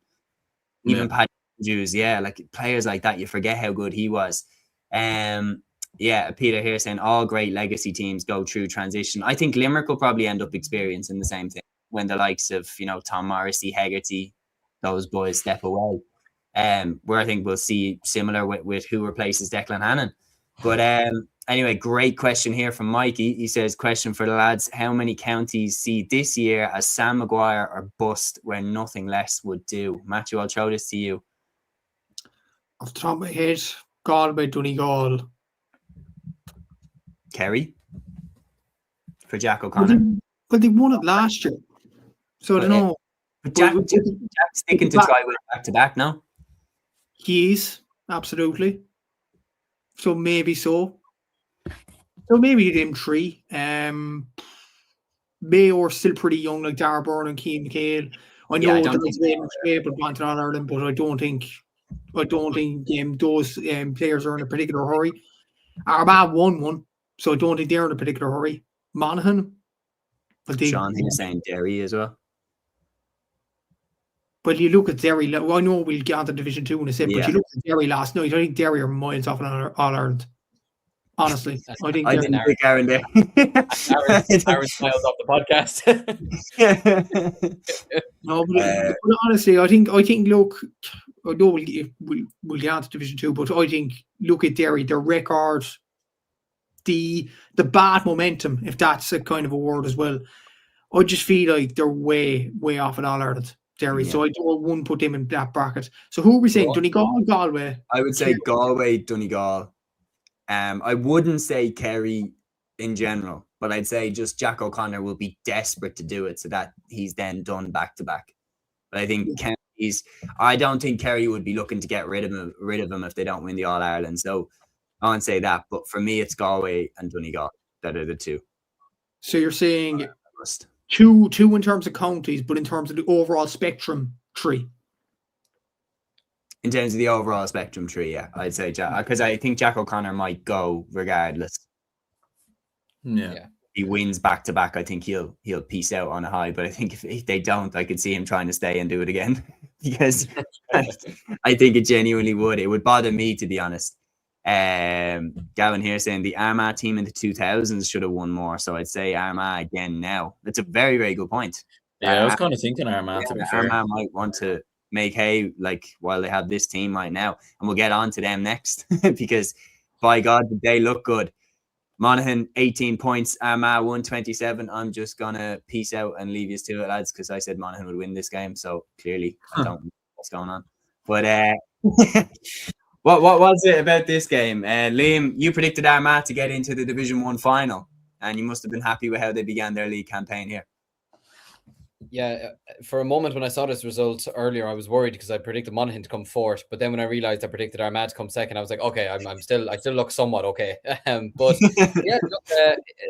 even Paddy Jews. Yeah, like players like that, you forget how good he was. Peter here saying all great legacy teams go through transition. I think Limerick will probably end up experiencing the same thing when the likes of, you know, Tom Morrissey, Hegarty, those boys step away. where I think we'll see similar with who replaces Declan Hannon. But anyway, great question here from Mikey. He says, question for the lads, how many counties see this year as Sam Maguire or bust where nothing less would do? Matthew, I'll throw this to you. Off the top of my head, Galway, Donegal. Kerry? For Jack O'Connor? Well, they won it last year. So I don't know. But Jack's sticking to try with back-to-back now. He is, absolutely. So maybe so. So maybe them 3. Mayo are still pretty young, like Dara Byrne and Cian McHale. I know there's Raymond Staples wanted on Ireland, but I don't think those players are in a particular hurry. Armagh won one, so I don't think they're in a particular hurry. Monaghan. Sean here saying Derry as well. But you look at Derry, I know we'll get on to Division 2 in a second, but you look at Derry last night, I think Derry are miles off All-Ireland. Honestly. I think Aaron there. Aaron smiles off the podcast. No, but honestly, I think look, I know we'll get on to Division 2, but I think look at Derry, their record, the bad momentum, if that's a kind of a word as well. I just feel like they're way, way off at All-Ireland. Derry, so I wouldn't put them in that bracket. So who are we saying? Donegal, Galway? I would say Galway, Donegal. I wouldn't say Kerry in general, but I'd say just Jack O'Connor will be desperate to do it so that he's then done back to back. But I think I don't think Kerry would be looking to get rid of him if they don't win the All Ireland. So I won't say that, but for me, it's Galway and Donegal that are the 2. So you're saying two in terms of counties, but in terms of the overall spectrum, 3. In terms of the overall spectrum tree, yeah, I'd say Jack, because I think Jack O'Connor might go regardless. Yeah. He wins back to back. I think he'll peace out on a high. But I think if they don't, I could see him trying to stay and do it again because I think it genuinely would. It would bother me, to be honest. Gavin here saying the Armagh team in the 2000s should have won more. So I'd say Armagh again now. That's a very, very good point. Yeah, I was kind of thinking Armagh, to be fair. Armagh might want to make hay while they have this team right now, and we'll get on to them next because by God, they look good. Monaghan 18 points, Armagh 127. I'm just gonna peace out and leave you to it, lads, because I said Monaghan would win this game, so clearly I don't know what's going on. But what was it about this game? Liam, you predicted Armagh to get into the Division 1 final, and you must have been happy with how they began their league campaign here. Yeah, for a moment when I saw this result earlier, I was worried because I predicted Monaghan to come fourth. But then when I realized I predicted Armagh to come second, I was like, okay, I still look somewhat okay. But yeah, look,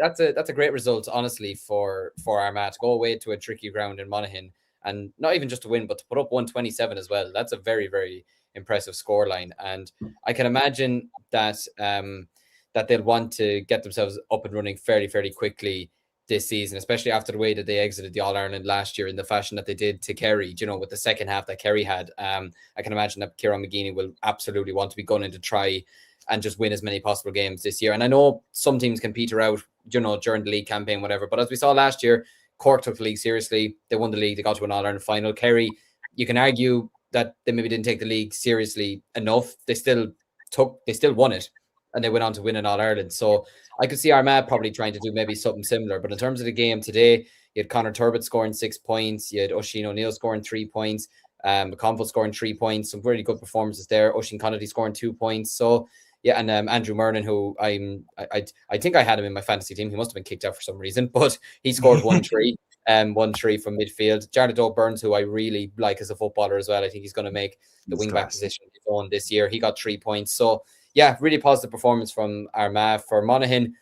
that's a great result, honestly, for Armagh to go away to a tricky ground in Monaghan and not even just to win, but to put up 127 as well. That's a very, very impressive scoreline, and I can imagine that that they'll want to get themselves up and running fairly quickly this season, especially after the way that they exited the All-Ireland last year in the fashion that they did to Kerry, with the second half that Kerry had. I can imagine that Kieran McGeeney will absolutely want to be gunning to try and just win as many possible games this year. And I know some teams can peter out, during the league campaign, whatever. But as we saw last year, Cork took the league seriously. They won the league. They got to an All-Ireland final. Kerry, you can argue that they maybe didn't take the league seriously enough. They still won it, and they went on to win an All-Ireland. So I could see Armagh probably trying to do maybe something similar. But in terms of the game today, you had Conor Turbot scoring 6 points. You had Oisin O'Neill scoring 3 points. McConville scoring 3 points. Some really good performances there. Oisin Connolly scoring 2 points. So yeah, and Andrew Murnan, who I think I had him in my fantasy team. He must have been kicked out for some reason, but he scored 1-3. 1-3 from midfield. Jared O'Burns, who I really like as a footballer as well. I think he's going to make the wing-back position his own this year. He got 3 points. So yeah, really positive performance from Armagh. For Monaghan,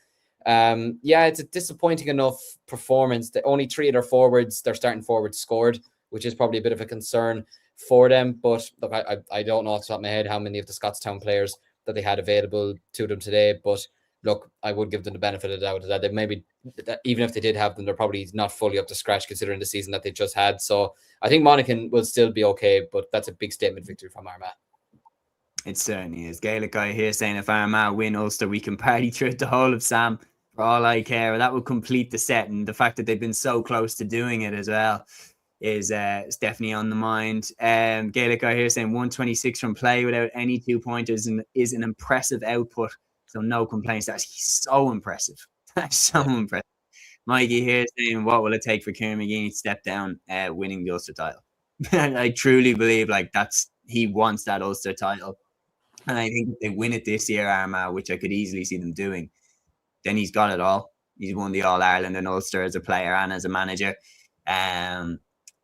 it's a disappointing enough performance. The only 3 of their forwards, their starting forwards, scored, which is probably a bit of a concern for them. But look, I don't know off the top of my head how many of the Scottstown players that they had available to them today. But look, I would give them the benefit of the doubt that they maybe, even if they did have them, they're probably not fully up to scratch considering the season that they just had. So I think Monaghan will still be okay, but that's a big statement victory from Armagh. It certainly is. Gaelic guy here saying if Armagh win Ulster, we can party through the whole of Sam for all I care. That would complete the set, and the fact that they've been so close to doing it as well. is definitely on the mind. Gaelic guy here saying 126 from play without any 2-pointers is an impressive output. So no complaints. That's so impressive. That's so impressive. Mikey here saying, what will it take for Kieran McGeady to step down winning the Ulster title? I truly believe he wants that Ulster title. And I think if they win it this year, Armagh, which I could easily see them doing, then he's got it all. He's won the All-Ireland and Ulster as a player and as a manager.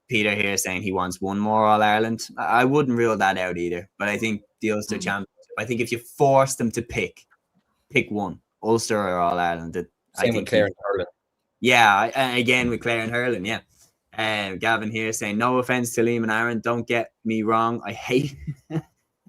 Peter here saying he wants one more All-Ireland. I wouldn't rule that out either. But I think the Ulster Championship, I think if you force them to pick one, Ulster or All-Ireland. Same with Clare and Hurling. Yeah, again with Clare and Hurling, yeah. Gavin here saying, no offense to Liam and Aaron, don't get me wrong. I hate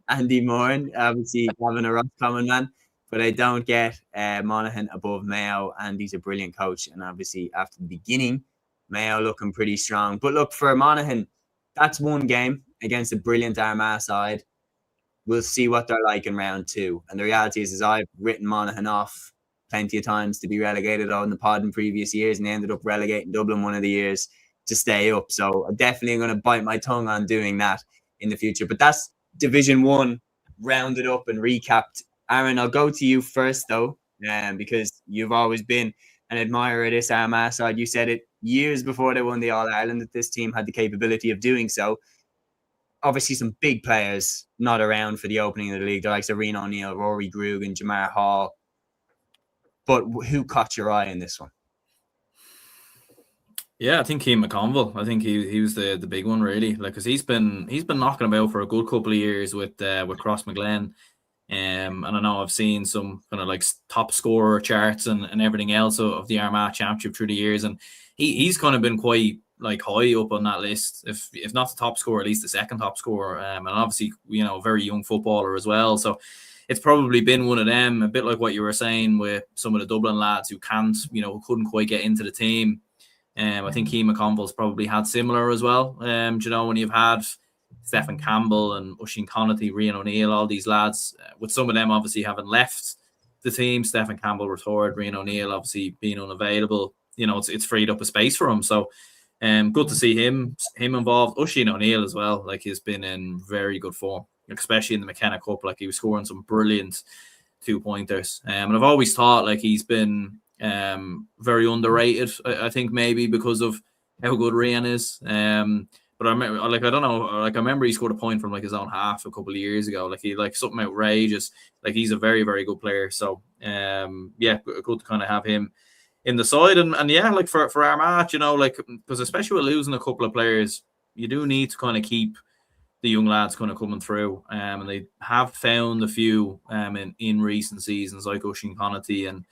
Andy Moran, obviously having a Roscommon man, but I don't get Monaghan above Mayo, and he's a brilliant coach. And obviously after the beginning, Mayo looking pretty strong. But look, for Monaghan, that's one game against a brilliant Armagh side. We'll see what they're like in round 2. And the reality is I've written Monaghan off plenty of times to be relegated on the pod in previous years, and they ended up relegating Dublin one of the years to stay up. So I'm definitely going to bite my tongue on doing that in the future. But that's Division 1 rounded up and recapped. Aaron, I'll go to you first though, because you've always been an admirer of this Armagh side. You said it years before they won the All-Ireland that this team had the capability of doing so. Obviously some big players not around for the opening of the league, the likes of Rian O'Neill, Rory Grug and Jamar Hall. But who caught your eye in this one? Yeah, I think Cian McConville. I think he was the big one really, like, because he's been knocking about for a good couple of years with Crossmaglen, and I know I've seen some kind of like top scorer charts and everything else of the Armagh Championship through the years, and he's kind of been quite like high up on that list, if not the top scorer, at least the second top scorer, and obviously a very young footballer as well. So it's probably been one of them, a bit like what you were saying with some of the Dublin lads who couldn't quite get into the team. I think Cian McConville's probably had similar as well. When you've had Stephen Campbell and Oisin Connaughty, Rian O'Neill, all these lads, with some of them obviously having left the team, Stephen Campbell retired, Rian O'Neill obviously being unavailable, it's freed up a space for him. So good to see him involved. Oisin O'Neill as well, like, he's been in very good form, especially in the McKenna Cup. Like, he was scoring some brilliant 2-pointers. And I've always thought like he's been very underrated. I think maybe because of how good Rian is. But I remember he scored a point from like his own half a couple of years ago. Like, he something outrageous. Like, he's a very, very good player. So good to kind of have him in the side. And yeah, like for Armagh, because especially with losing a couple of players, you do need to kind of keep the young lads kind of coming through, and they have found a few in recent seasons, like Oisin Connaughty and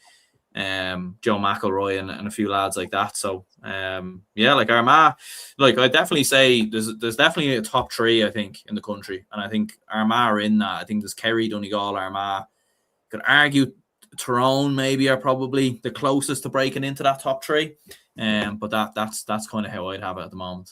Joe McElroy and a few lads like that. So like Armagh, like, I definitely say there's definitely a top 3, I think, in the country, and I think Armagh are in that. I think there's Kerry, Donegal, Armagh. Could argue Tyrone maybe are probably the closest to breaking into that top 3, but that's kind of how I'd have it at the moment.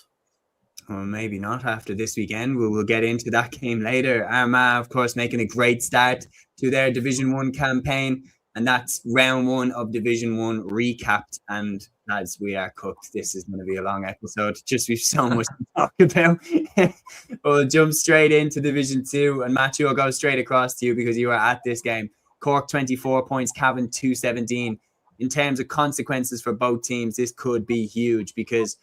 Well, maybe not after this weekend. We'll get into that game later. Armagh, of course, making a great start to their Division 1 campaign. And that's round 1 of Division 1 recapped. And lads, we are cooked. This is going to be a long episode. Just we've so much to talk about. We'll jump straight into Division 2. And Matthew, I'll go straight across to you because you are at this game. Cork 24 points, Cavan 217. In terms of consequences for both teams, this could be huge because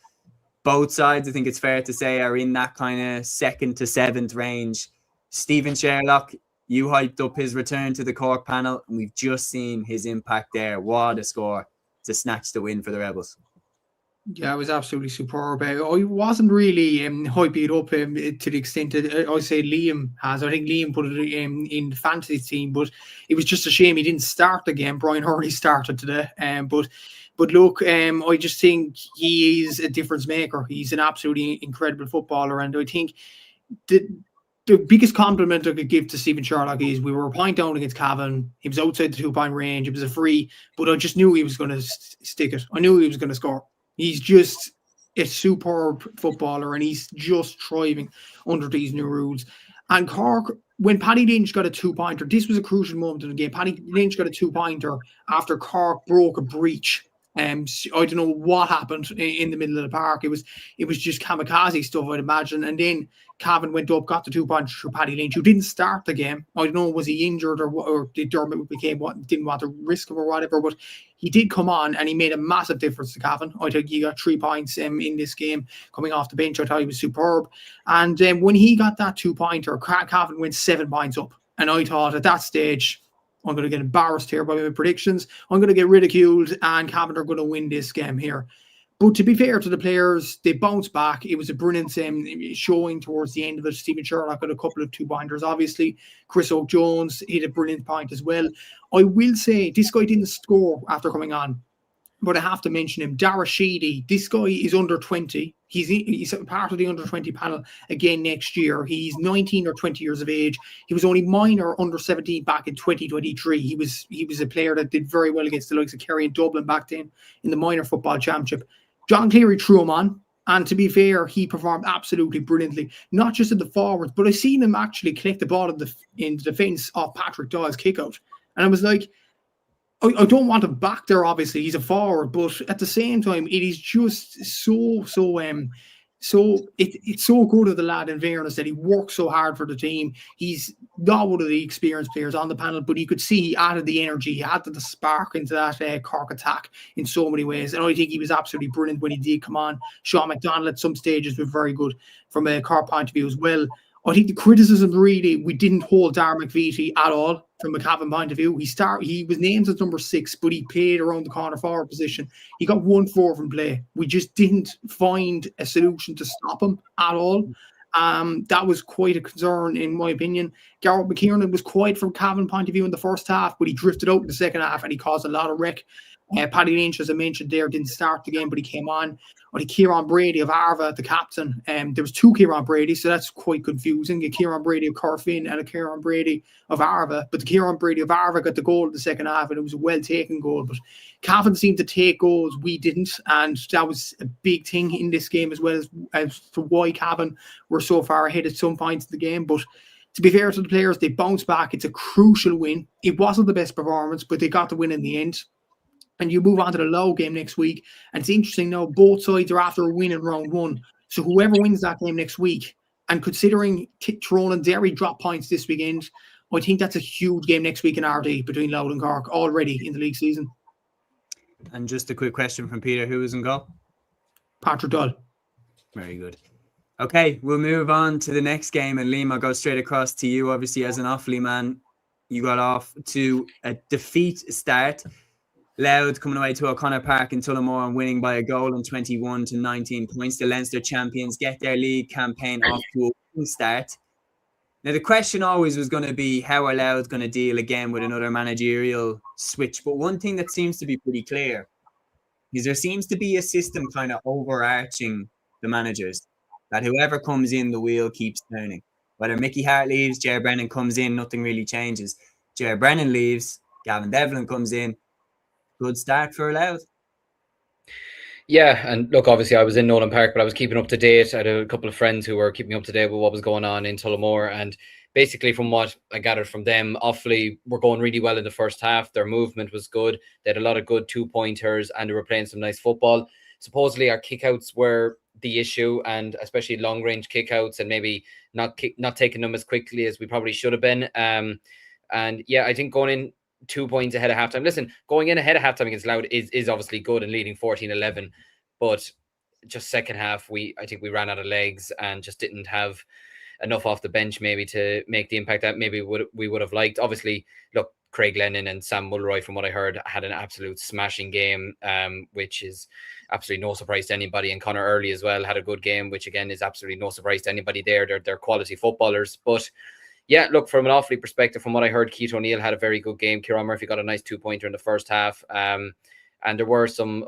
both sides, I think it's fair to say, are in that kind of 2nd to 7th range. Stephen Sherlock, you hyped up his return to the Cork panel, and we've just seen his impact there. What a score to snatch the win for the Rebels. Yeah, it was absolutely superb. I wasn't really hyping it up to the extent that I say Liam has. I think Liam put it in the fantasy team, but it was just a shame he didn't start the game. Brian Hurley started today. But look, I just think he is a difference maker. He's an absolutely incredible footballer, and I think the biggest compliment I could give to Stephen Sherlock is we were a point down against Cavan. He was outside the 2-point range. It was a free, but I just knew he was going to stick it. I knew he was going to score. He's just a superb footballer, and he's just thriving under these new rules. And Cork, when Paddy Lynch got a 2-pointer, this was a crucial moment in the game. Paddy Lynch got a 2-pointer after Cork broke a breach I don't know what happened in the middle of the park. It was just kamikaze stuff, I'd imagine. And then Cavan went up, got the 2 points through Paddy Lynch, who didn't start the game. I don't know, was he injured or did Dermot didn't want to risk him or whatever, but he did come on and he made a massive difference to Cavan. I think he got 3 points in this game coming off the bench. I thought he was superb. And when he got that 2-pointer, Cavan went 7 points up. And I thought at that stage, I'm going to get embarrassed here by my predictions. I'm going to get ridiculed and Cavan are going to win this game here. But to be fair to the players, they bounced back. It was a brilliant showing towards the end of it. Stephen Sherlock got a couple of 2-pointers, obviously. Chris Oak-Jones hit a brilliant point as well. I will say, this guy didn't score after coming on, but I have to mention him. Dara Sheedy, this guy is under 20. He's part of the under 20 panel again next year. He's 19 or 20 years of age. He was only minor under 17 back in 2023. He was a player that did very well against the likes of Kerry and Dublin back then in the minor football championship. John Cleary threw him on, and to be fair, he performed absolutely brilliantly, not just in the forwards, but I seen him actually collect the ball in the defence of Patrick Doyle's kickout. And I was like, I don't want him back there, obviously. He's a forward, but at the same time, it is just it's so good of the lad, in fairness, that he works so hard for the team. He's not one of the experienced players on the panel, but you could see he added the energy, he added the spark into that Cork attack in so many ways. And I think he was absolutely brilliant when he did come on. Sean McDonald at some stages was very good from a Cork point of view as well. I think the criticism really, we didn't hold Darragh McVitie at all from a Cavan point of view. He was named as number 6, but he played around the corner forward position. He got 1-4 from play. We just didn't find a solution to stop him at all. That was quite a concern, in my opinion. Garrett McKiernan was quiet from Cavan point of view in the first half, but he drifted out in the second half and he caused a lot of wreck. Paddy Lynch, as I mentioned there, didn't start the game, but he came on. I think Kieran Brady of Armagh, the captain. There was 2 Kieran Brady, so that's quite confusing. A Kieran Brady of Corfin and a Kieran Brady of Armagh. But the Kieran Brady of Armagh got the goal in the second half, and it was a well-taken goal. But Cavan seemed to take goals, we didn't, and that was a big thing in this game as well as to why Cavan were so far ahead at some points in the game. But to be fair to the players, they bounced back. It's a crucial win. It wasn't the best performance, but they got the win in the end. And you move on to the Low game next week. And it's interesting now, both sides are after a win in round 1. So whoever wins that game next week, and considering Tyrone and Derry drop points this weekend, I think that's a huge game next week in RD between Louth and Cork already in the league season. And just a quick question from Peter, who was in goal? Patrick Doyle. Very good. Okay, we'll move on to the next game. And Liam, I'll go straight across to you. Obviously, as an Offaly man, you got off to a defeat start. Louth coming away to O'Connor Park in Tullamore and winning by a goal in 21 to 19 points. The Leinster champions get their league campaign off to a winning start. Now, the question always was going to be, how are Louth going to deal again with another managerial switch? But one thing that seems to be pretty clear is there seems to be a system kind of overarching the managers, that whoever comes in, the wheel keeps turning. Whether Mickey Hart leaves, Ger Brennan comes in, nothing really changes. Ger Brennan leaves, Gavin Devlin comes in. Good start for Louth. Yeah, and look, obviously I was in Nolan Park, but I was keeping up to date. I had a couple of friends who were keeping up to date with what was going on in Tullamore, and basically from what I gathered from them, Offaly were going really well in the first half. Their movement was good. They had a lot of good 2-pointers, and they were playing some nice football. Supposedly our kickouts were the issue, and especially long-range kickouts, and maybe not taking them as quickly as we probably should have been. And yeah, I think going in 2 points ahead of halftime. Listen, going in ahead of halftime against Louth is obviously good and leading 14-11, but just second half, I think we ran out of legs and just didn't have enough off the bench maybe to make the impact that maybe we would have liked. Obviously, look, Craig Lennon and Sam Mulroy, from what I heard, had an absolute smashing game, which is absolutely no surprise to anybody. And Conor Early as well had a good game, which again is absolutely no surprise to anybody there. They're quality footballers. But yeah, look, from an Offaly perspective, from what I heard, Keith O'Neill had a very good game. Kieran Murphy got a nice 2-pointer in the first half. And there were some,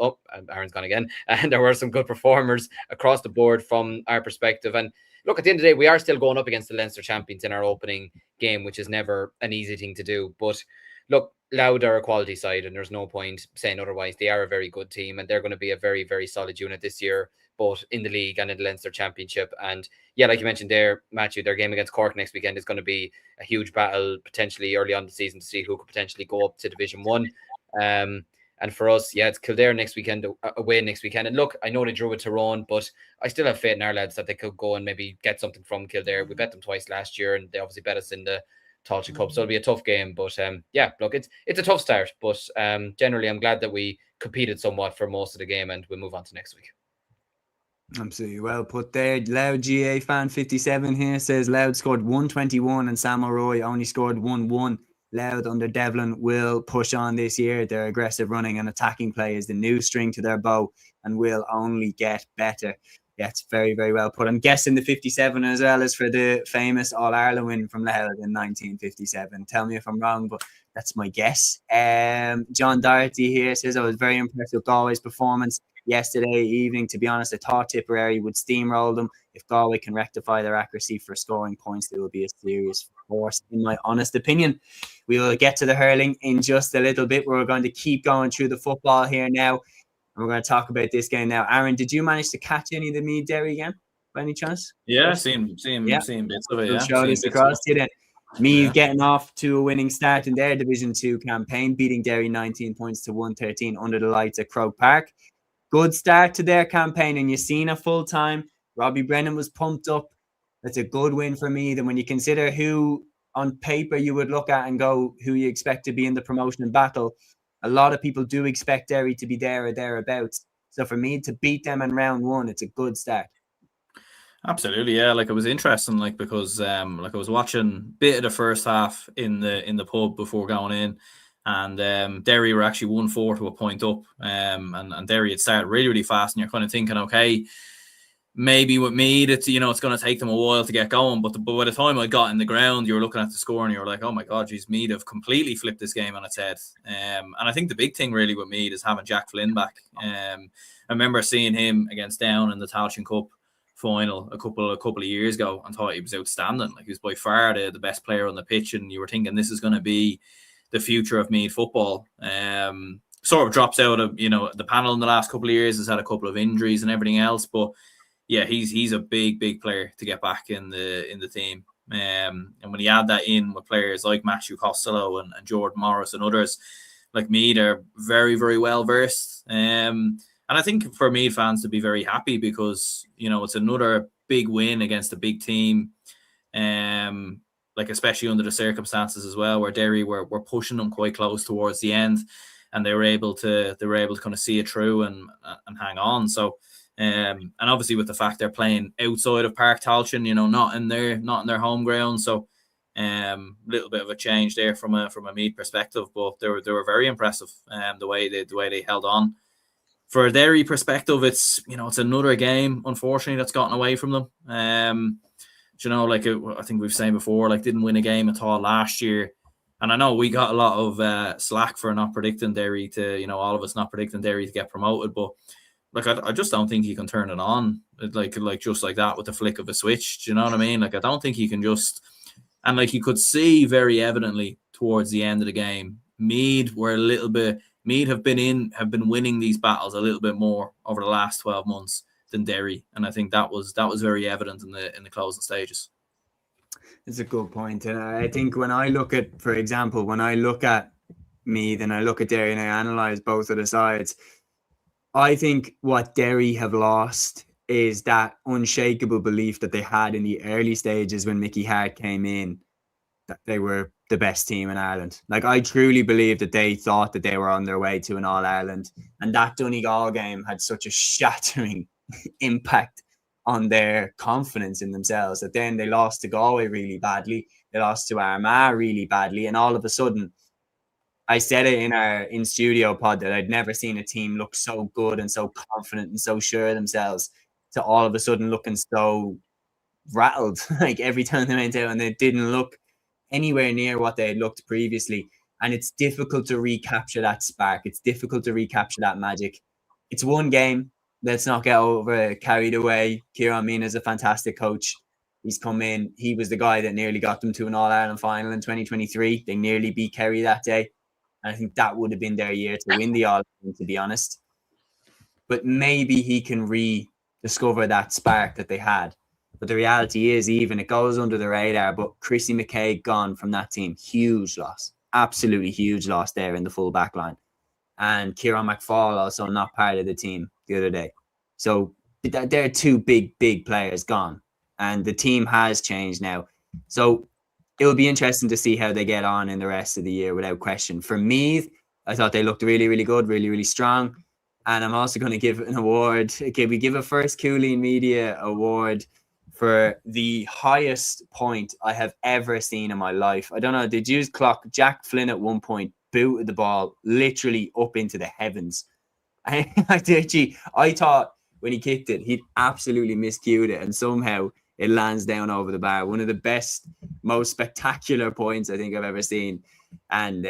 Aaron's gone again. And there were some good performers across the board from our perspective. And look, at the end of the day, we are still going up against the Leinster champions in our opening game, which is never an easy thing to do. But look, Louth are a quality side, and there's no point saying otherwise. They are a very good team, and they're going to be a very, very solid unit this year, both in the league and in the Leinster Championship. And yeah, like you mentioned there, Matthew, their game against Cork next weekend is going to be a huge battle, potentially early on the season, to see who could potentially go up to Division 1. And for us, yeah, it's Kildare next weekend, away next weekend. And look, I know they drew with Tyrone, but I still have faith in our lads that they could go and maybe get something from Kildare. We bet them twice last year, and they obviously bet us in the Tailteann Cup, so it'll be a tough game. But yeah, look, it's a tough start. But generally, I'm glad that we competed somewhat for most of the game, and we'll move on to next week. Absolutely well put there. Loud GA fan 57 here says Loud scored 121 and Sam O'Roy only scored 1-1. Loud under Devlin will push on this year. Their aggressive running and attacking play is the new string to their bow and will only get better. Yeah, it's very, very well put. I'm guessing the 57 as well as for the famous All-Ireland win from Loud in 1957. Tell me if I'm wrong, but that's my guess. John Doherty here says, I was very impressed with Galway's performance yesterday evening. To be honest, I thought Tipperary would steamroll them. If Galway can rectify their accuracy for scoring points, they will be a serious force, in my honest opinion. We will get to the hurling in just a little bit. We're going to keep going through the football here now, and we're going to talk about this game now. Aaron, did you manage to catch any of the Meath Derry game by any chance? Yeah, seen bits of it. We'll show this across to you then. Meath getting off to a winning start in their Division 2 campaign, beating Derry 19 points to 113 under the lights at Croke Park. Good start to their campaign, and you've seen a full time. Robbie Brennan was pumped up. That's a good win for me. Then when you consider who on paper you would look at and go who you expect to be in the promotion battle, a lot of people do expect Derry to be there or thereabouts. So for me to beat them in round one, it's a good start. Absolutely, yeah. Like, it was interesting, like, because like I was watching a bit of the first half in the pub before going in. And Derry were actually 1-4 to a point up, and Derry had started really, really fast. And you're kind of thinking, okay, maybe with Meath, it's going to take them a while to get going. But by the time I got in the ground, you were looking at the score and you were like, oh my God, geez, Meath have completely flipped this game on its head. And I think the big thing really with Meath is having Jack Flynn back. I remember seeing him against Down in the Tailteann Cup final a couple of years ago and thought he was outstanding. Like, he was by far the best player on the pitch, and you were thinking this is going to be the future of Meath football. Sort of drops out of the panel in the last couple of years, has had a couple of injuries and everything else, but yeah, he's a big player to get back in the team. And when you add that in with players like Matthew Costello and Jordan Morris and others, like Meath are very, very well versed. And I think for Meath fans to be very happy, because it's another big win against a big team. Like, especially under the circumstances as well, where Derry were pushing them quite close towards the end, and they were able to kind of see it through and hang on. So, and obviously with the fact they're playing outside of Páirc Tailteann, not in their home ground. So, little bit of a change there from a Meath perspective, but they were very impressive. The way they held on. For a Derry perspective, it's another game, unfortunately, that's gotten away from them. Like, I think we've said before, like, didn't win a game at all last year. And I know we got a lot of slack for not predicting Derry to, all of us not predicting Derry to get promoted. But, like, I just don't think you can turn it on, like just like that with the flick of a switch. Do you know what I mean? Like, I don't think you can just... And, like, you could see very evidently towards the end of the game, Meath have been winning these battles a little bit more over the last 12 months than Derry, and I think that was very evident in the closing stages. It's a good point, and I think when I look at Meath and I look at Derry and I analyse both of the sides, I think what Derry have lost is that unshakable belief that they had in the early stages when Mickey Hart came in, that they were the best team in Ireland. Like, I truly believe that they thought that they were on their way to an All-Ireland, and that Donegal game had such a shattering impact on their confidence in themselves that then they lost to Galway really badly, they lost to Armagh really badly, and all of a sudden, I said it in our in-studio pod that I'd never seen a team look so good and so confident and so sure of themselves, to all of a sudden looking so rattled, like, every time they went out, and they didn't look anywhere near what they had looked previously. And it's difficult to recapture that spark. It's difficult to recapture that magic. It's one game. Let's not get carried away. Kieran Mean is a fantastic coach. He's come in. He was the guy that nearly got them to an All-Ireland final in 2023. They nearly beat Kerry that day. And I think that would have been their year to win the All-Ireland, to be honest. But maybe he can rediscover that spark that they had. But the reality is, even it goes under the radar, but Chrissy McKay gone from that team. Huge loss. Absolutely huge loss there in the full back line. and Kieran McFall also not part of the team the other day. So they're two big players gone, and the team has changed now. So it will be interesting to see how they get on in the rest of the year, without question. For Meath, I thought they looked really good, really strong. And I'm also going to give an award. Okay, we give a first Cúilín Media award for the highest point I have ever seen in my life. I don't know, did you clock Jack Flynn at one point booted the ball literally up into the heavens? I thought when he kicked it, he'd absolutely miscued it, and somehow it lands down over the bar. One of the best, most spectacular points I think I've ever seen. And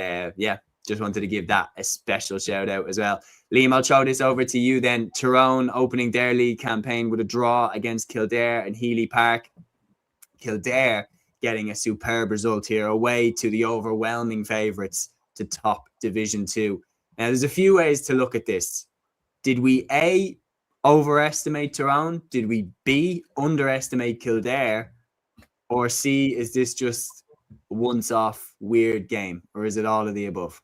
just wanted to give that a special shout out as well. Liam, I'll throw this over to you then. Tyrone opening their league campaign with a draw against Kildare and Healy Park. Kildare getting a superb result here, away to the overwhelming favourites to top Division 2. Now, there's a few ways to look at this. Did we A, overestimate Tyrone? Did we B, underestimate Kildare? Or C, is this just a once-off weird game? Or is it all of the above?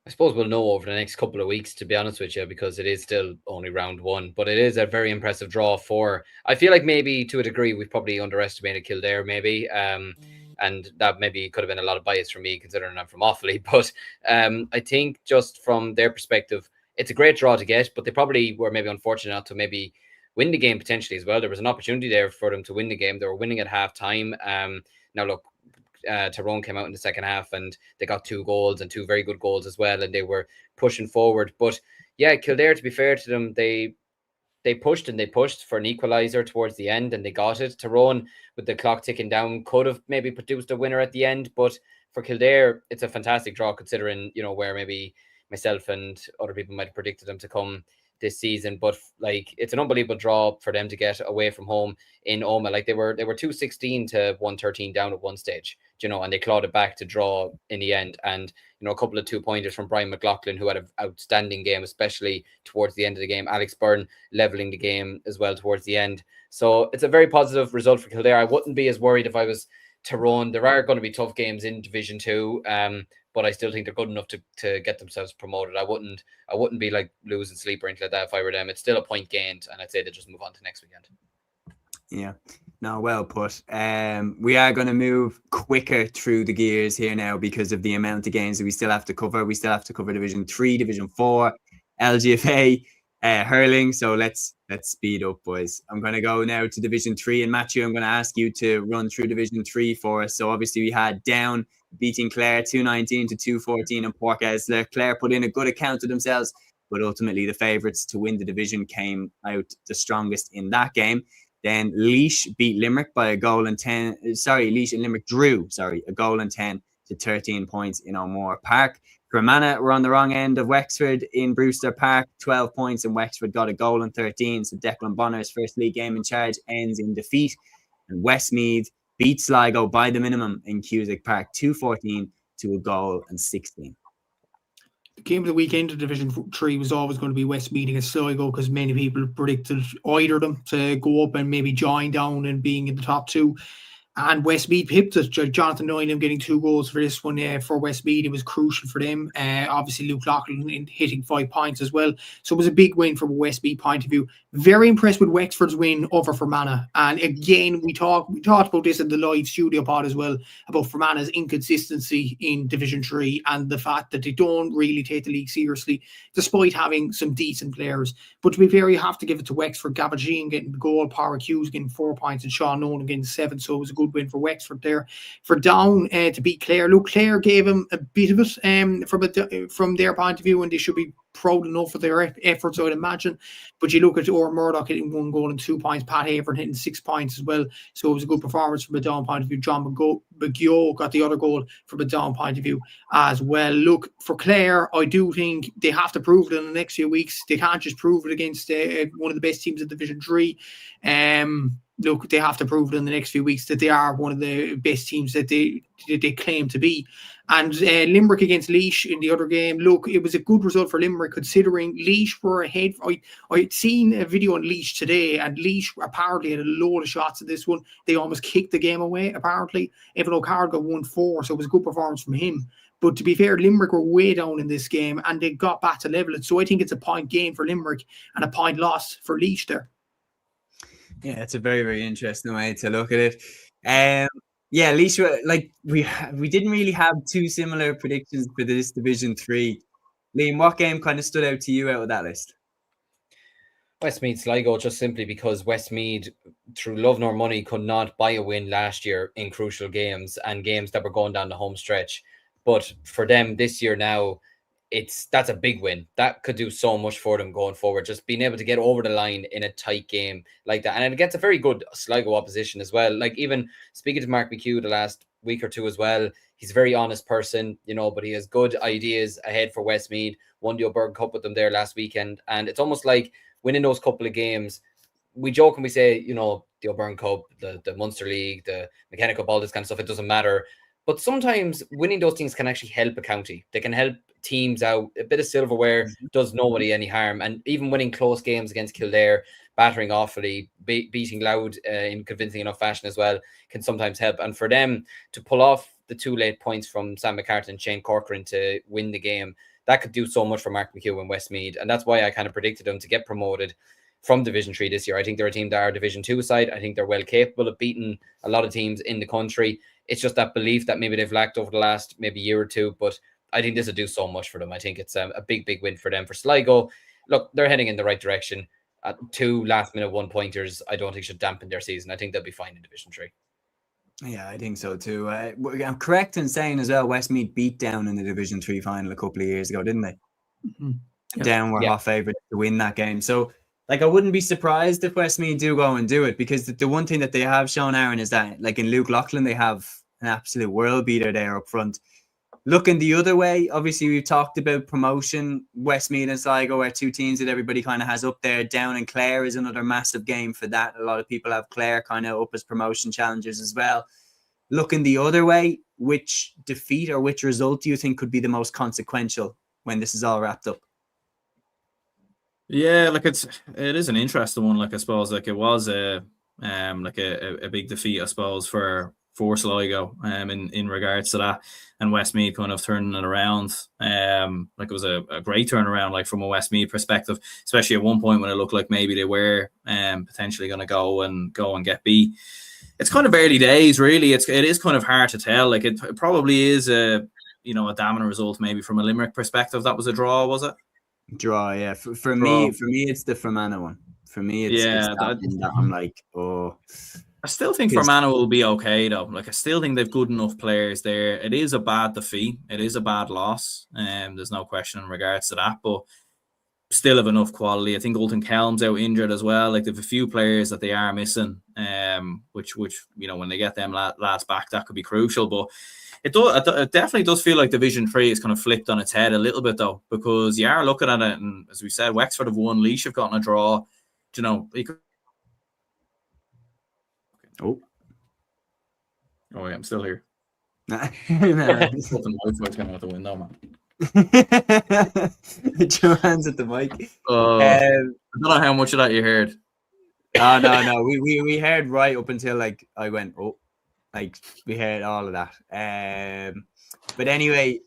I suppose we'll know over the next couple of weeks, to be honest with you, because it is still only round one. But it is a very impressive draw for... I feel like maybe to a degree we've probably underestimated Kildare, maybe. And that maybe could have been a lot of bias for me, considering I'm from Offaly. But I think just from their perspective, it's a great draw to get, but they probably were maybe unfortunate not to maybe win the game potentially as well. There was an opportunity there for them to win the game. They were winning at half time. Now, look, Tyrone came out in the second half and they got 2 goals and 2 very good goals as well, and they were pushing forward. But yeah, Kildare, to be fair to them, they pushed and they pushed for an equaliser towards the end, and they got it. Tyrone, with the clock ticking down, could have maybe produced a winner at the end, but for Kildare, it's a fantastic draw, considering, you know, where maybe myself and other people might have predicted them to come this season. But like, it's an unbelievable draw for them to get away from home in Omagh. Like, they were 2-16 to 1-13 down at one stage, you know, and they clawed it back to draw in the end. And, you know, a couple of 2-pointers from Brian McLaughlin, who had an outstanding game, especially towards the end of the game. Alex Byrne leveling the game as well towards the end. So it's a very positive result for Kildare. I wouldn't be as worried if I was Tyrone. There are going to be tough games in Division 2, but I still think they're good enough to get themselves promoted. I wouldn't be like losing sleep or anything like that if I were them. It's still a point gained, and I'd say they just move on to next weekend. Yeah, no, well put. We are going to move quicker through the gears here now because of the amount of games that we still have to cover. We still have to cover Division 3, Division 4, LGFA, hurling. So let's speed up, boys. I'm going to go now to Division 3, and Matthew, I'm going to ask you to run through Division 3 for us. So obviously we had Down beating Clare 219 to 214 in Páirc Esler. Clare put in a good account of themselves, but ultimately the favourites to win the division came out the strongest in that game. Then Laois beat Limerick by a goal and 10. Sorry, Laois and Limerick drew, a goal and 10 to 13 points in O'Moore Park. Fermanagh were on the wrong end of Wexford in Brewster Park, 12 points, and Wexford got a goal and 13. So Declan Bonner's first league game in charge ends in defeat. And Westmeath beat Sligo by the minimum in Cusack Park, 2-14 to a goal and 16. The game of the weekend of Division 3 was always going to be Westmeath against Sligo, because many people predicted either of them to go up and maybe join Down and being in the top 2. And Westmeath pipped it. Jonathan Noynham getting 2 goals for this one for Westmeath. It was crucial for them. Obviously, Luke Loughlin hitting 5 points as well. So it was a big win from a Westmeath point of view. Very impressed with Wexford's win over Fermanagh. And again, we talked about this in the live studio pod as well, about Fermanagh's inconsistency in Division 3 and the fact that they don't really take the league seriously, despite having some decent players. But to be fair, you have to give it to Wexford. Gavin Jean getting the goal, Páirc Hughes getting 4 points, and Sean Nolan getting 7. So it was a good win for Wexford there. For Down to beat Clare, look, Clare gave him a bit of it from their point of view, and they should be proud enough of their efforts, I would imagine. But you look at Orr Murdoch hitting 1 goal and 2 points, Pat Havern hitting 6 points as well. So it was a good performance from a Down point of view. John McGeoch got the other goal from a Down point of view as well. Look, for Clare, I do think they have to prove it in the next few weeks. They can't just prove it against one of the best teams in Division 3. Look, they have to prove it in the next few weeks that they are one of the best teams that they claim to be. And Limerick against Laois in the other game, look, it was a good result for Limerick, considering Laois were ahead. I'd seen a video on Laois today, and Laois apparently had a load of shots in this one. They almost kicked the game away, apparently. Evan O'Carroll got 1-4, so it was a good performance from him. But to be fair, Limerick were way down in this game and they got back to level it. So I think it's a point gain for Limerick and a point loss for Laois there. Yeah, it's a very, very interesting way to look at it. Yeah, Laois, like we didn't really have two similar predictions for this Division 3. Liam, what game kind of stood out to you out of that list? Westmeath Sligo, just simply because Westmeath, through love nor money, could not buy a win last year in crucial games and games that were going down the home stretch. But for them this year now, that's a big win. That could do so much for them going forward. Just being able to get over the line in a tight game like that. And it gets a very good Sligo opposition as well. Like even speaking to Mark McHugh the last week or two as well, he's a very honest person, but he has good ideas ahead for Westmeath. Won the O'Byrne Cup with them there last weekend. And it's almost like winning those couple of games, we joke and we say, the O'Byrne Cup, the Munster League, the McKenna Cup, all this kind of stuff, it doesn't matter. But sometimes winning those things can actually help a county. They can help teams out. A bit of silverware does nobody any harm. And even winning close games against Kildare, battering Offaly, beating Louth in convincing enough fashion as well, can sometimes help. And for them to pull off the 2 late points from Sam McCartan and Shane Corcoran to win the game, that could do so much for Mark McHugh and Westmeath. And that's why I kind of predicted them to get promoted from Division 3 this year. I think they're a team that are Division 2 side. I think they're well capable of beating a lot of teams in the country. It's just that belief that maybe they've lacked over the last maybe year or two. But I think this will do so much for them. I think it's a big, big win for them. For Sligo, look, they're heading in the right direction. 2 last-minute 1-pointers, I don't think should dampen their season. I think they'll be fine in Division 3. Yeah, I think so too. I'm correct in saying as well, Westmeath beat Down in the Division 3 final a couple of years ago, didn't they? Mm-hmm. Yeah. Down were hot favourites to win that game. So, I wouldn't be surprised if Westmeath do go and do it, because the one thing that they have shown, Aaron, is that, in Luke Loughlin, they have an absolute world beater there up front. Looking the other way, obviously, we've talked about promotion. Westmeath and Sligo are 2 teams that everybody kind of has up there. Down and Clare is another massive game for that. A lot of people have Clare kind of up as promotion challengers as well. Looking the other way, which defeat or which result do you think could be the most consequential when this is all wrapped up? Yeah, it is an interesting one. I suppose it was a big defeat, I suppose, for Sligo in regards to that, and Westmeath kind of turning it around. It was a great turnaround, from a Westmeath perspective, especially at one point when it looked like maybe they were potentially going to go and get beat. It's kind of early days, really. It is kind of hard to tell. It probably is a damning result maybe from a Limerick perspective. That was a draw, was it? Draw, yeah. For me, it's the Fermanagh one. For me, it's that I'm like, oh. I still think Fermanagh will be okay, though. I still think they've good enough players there. It is a bad defeat. It is a bad loss. There's no question in regards to that, but still have enough quality. I think Ulton Kelm's out injured as well. They have a few players that they are missing, which when they get them lads back, that could be crucial. But it definitely does feel like Division 3 is kind of flipped on its head a little bit, though, because you are looking at it, and as we said, Wexford have won, Laois have gotten a draw. Oh yeah, I'm still here. Something Wi-Fi's going out the window, man. Your hands at the mic. I don't know how much of that you heard. Oh no. We heard right up until I went, oh, we heard all of that. But anyway,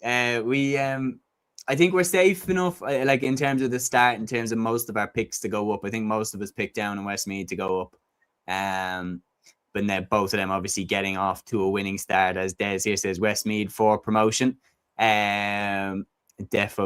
I think we're safe enough, in terms of the start, in terms of most of our picks to go up. I think most of us picked Down and Westmeath to go up. But now both of them obviously getting off to a winning start, as Des here says, Westmeath for promotion. Defo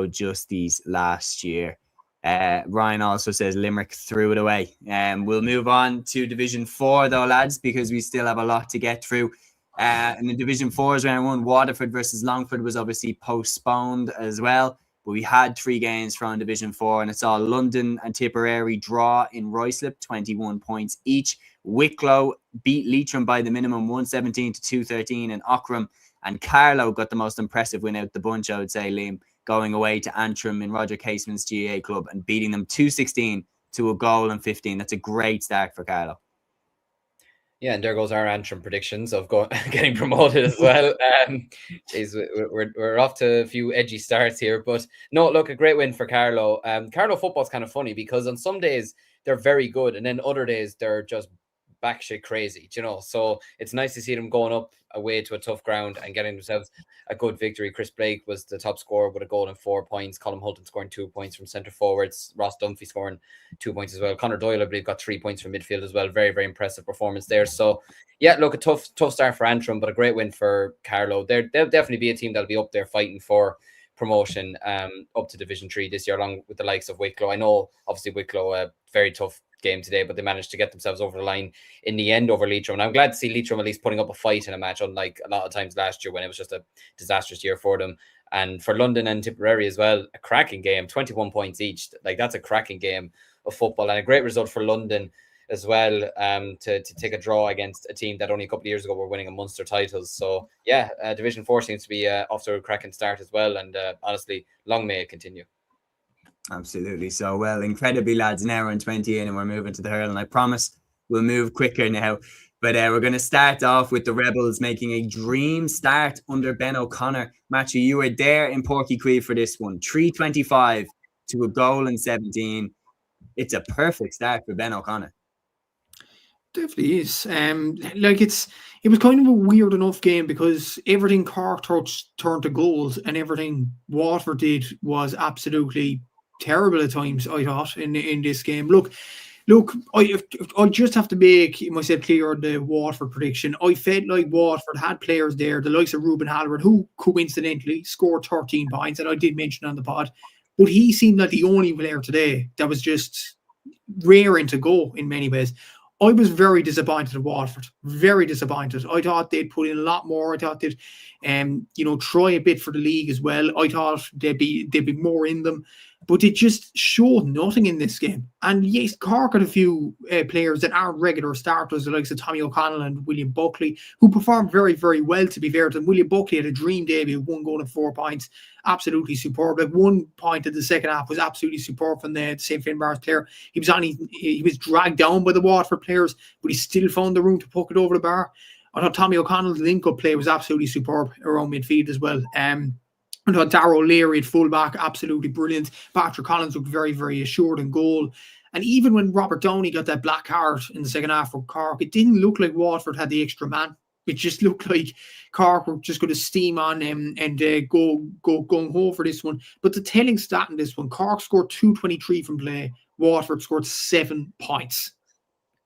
Justice last year. Ryan also says Limerick threw it away. We'll move on to Division 4 though, lads, because we still have a lot to get through. In the Division 4's round 1, Waterford versus Longford was obviously postponed as well. But we had 3 games from Division 4, and it's all London and Tipperary draw in Ruislip, 21 points each. Wicklow beat Leitrim by the minimum, 117 to 213, and Ockram and Carlow got the most impressive win out the bunch, I would say, Liam, going away to Antrim in Roger Caseman's GAA club and beating them 216 to a goal and 15. That's a great start for Carlow. Yeah, and there goes our Antrim predictions of getting promoted as well. We're off to a few edgy starts here, but no, look, a great win for Carlow. Carlow football's kind of funny because on some days they're very good, and then other days they're just batshit crazy, you know. So it's nice to see them going up away to a tough ground and getting themselves a good victory. Chris Blake was the top scorer with a goal and 4 points. Colm Hulton scoring 2 points from centre forwards. Ross Dunphy scoring 2 points as well. Conor Doyle, I believe, got 3 points from midfield as well. Very, very impressive performance there. So yeah, look, a tough start for Antrim, but a great win for Carlow. They'll definitely be a team that'll be up there fighting for promotion up to Division 3 this year, along with the likes of Wicklow. I know, obviously, Wicklow, a very tough game today, but they managed to get themselves over the line in the end over Leitrim. And I'm glad to see Leitrim at least putting up a fight in a match, unlike a lot of times last year when it was just a disastrous year for them. And for London and Tipperary as well, a cracking game, 21 points each. Like, that's a cracking game of football, and a great result for London as well, to take a draw against a team that only a couple of years ago were winning a Munster titles. So yeah, Division 4 seems to be off to a cracking start as well, and honestly, long may it continue. Absolutely. So, well, incredibly, lads, an hour and 20 in and we're moving to the hurl, and I promise we'll move quicker now. But we're going to start off with the Rebels making a dream start under Ben O'Connor. Matthew, you were there in Páirc Uí Chaoimh for this one. 325 to a goal in 17. It's a perfect start for Ben O'Connor. Definitely is. It was kind of a weird enough game because everything Cork turned to goals and everything Waterford did was absolutely terrible at times, I thought, in this game. Look, I just have to make myself clear on the Waterford prediction. I felt like Waterford had players there, the likes of Ruben Halvard, who coincidentally scored 13 points, and I did mention on the pod, but he seemed like the only player today that was just raring to go in many ways. I was very disappointed at Waterford. Very disappointed. I thought they'd put in a lot more. I thought they'd, try a bit for the league as well. I thought there'd be more in them, but they just showed nothing in this game. And yes, Cork had a few players that aren't regular starters, the likes of Tommy O'Connell and William Buckley, who performed very, very well, to be fair to them. William Buckley had a dream debut, 1 goal and 4 points. Absolutely superb. Like, 1 point in the second half was absolutely superb from the St. Finbarr's player. He was dragged down by the Waterford players, but he still found the room to poke it over the bar. I thought Tommy O'Connell's link-up play was absolutely superb around midfield as well. I thought Darragh O'Leary at fullback, absolutely brilliant. Patrick Collins looked very, very assured in goal. And even when Robert Downey got that black card in the second half for Cork, it didn't look like Waterford had the extra man. It just looked like Cork were just going to steam on him and go home for this one. But the telling stat in this one, Cork scored 223 from play. Waterford scored 7 points.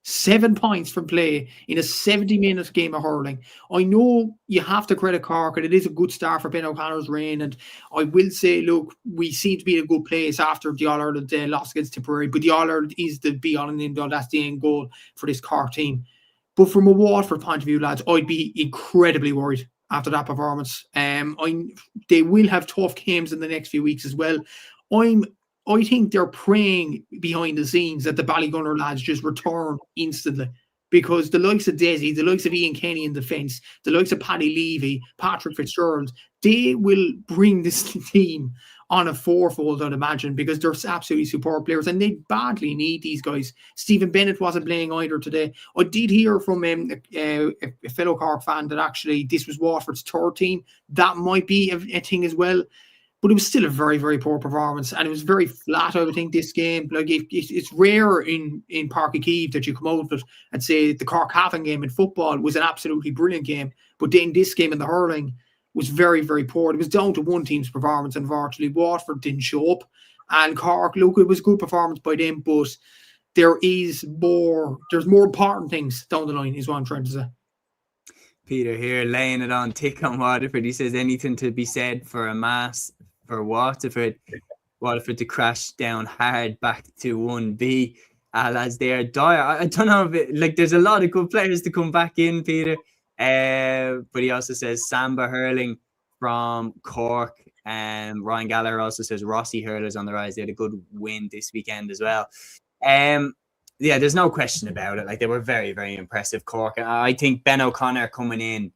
7 points from play in a 70-minute game of hurling. I know you have to credit Cork, and it is a good start for Ben O'Connor's reign. And I will say, look, we seem to be in a good place after the All-Ireland loss against Tipperary. But the All-Ireland is the be-all and end-all. That's the end goal for this Cork team. But from a Waterford point of view, lads, I'd be incredibly worried after that performance. They will have tough games in the next few weeks as well. I think they're praying behind the scenes that the Ballygunner lads just return instantly, because the likes of Desi, the likes of Ian Kenny in defence, the likes of Paddy Levy, Patrick Fitzgerald, they will bring this team on a fourfold, I'd imagine, because they're absolutely superb players and they badly need these guys. Stephen Bennett wasn't playing either today. I did hear from a fellow Cork fan that actually this was Waterford's third team. That might be a thing as well. But it was still a very, very poor performance, and it was very flat, I would think, this game. Like, it's rare in Páirc Uí Chaoimh that you come out with and say the Cork Cavan game in football was an absolutely brilliant game, but then this game in the hurling was very, very poor. It was down to one team's performance, and unfortunately Waterford didn't show up. And Cork, look, it was a good performance by them, but there's more important things down the line, is what I'm trying to say. Peter here laying it on thick on Waterford. He says anything to be said for a mass for Waterford to crash down hard back to 1B. Lads, they are dire. I don't know if it, there's a lot of good players to come back in, Peter. But he also says Samba hurling from Cork. Ryan Gallagher also says Rossi hurlers on the rise. They had a good win this weekend as well. Yeah, there's no question about it. They were very, very impressive, Cork. I think Ben O'Connor coming in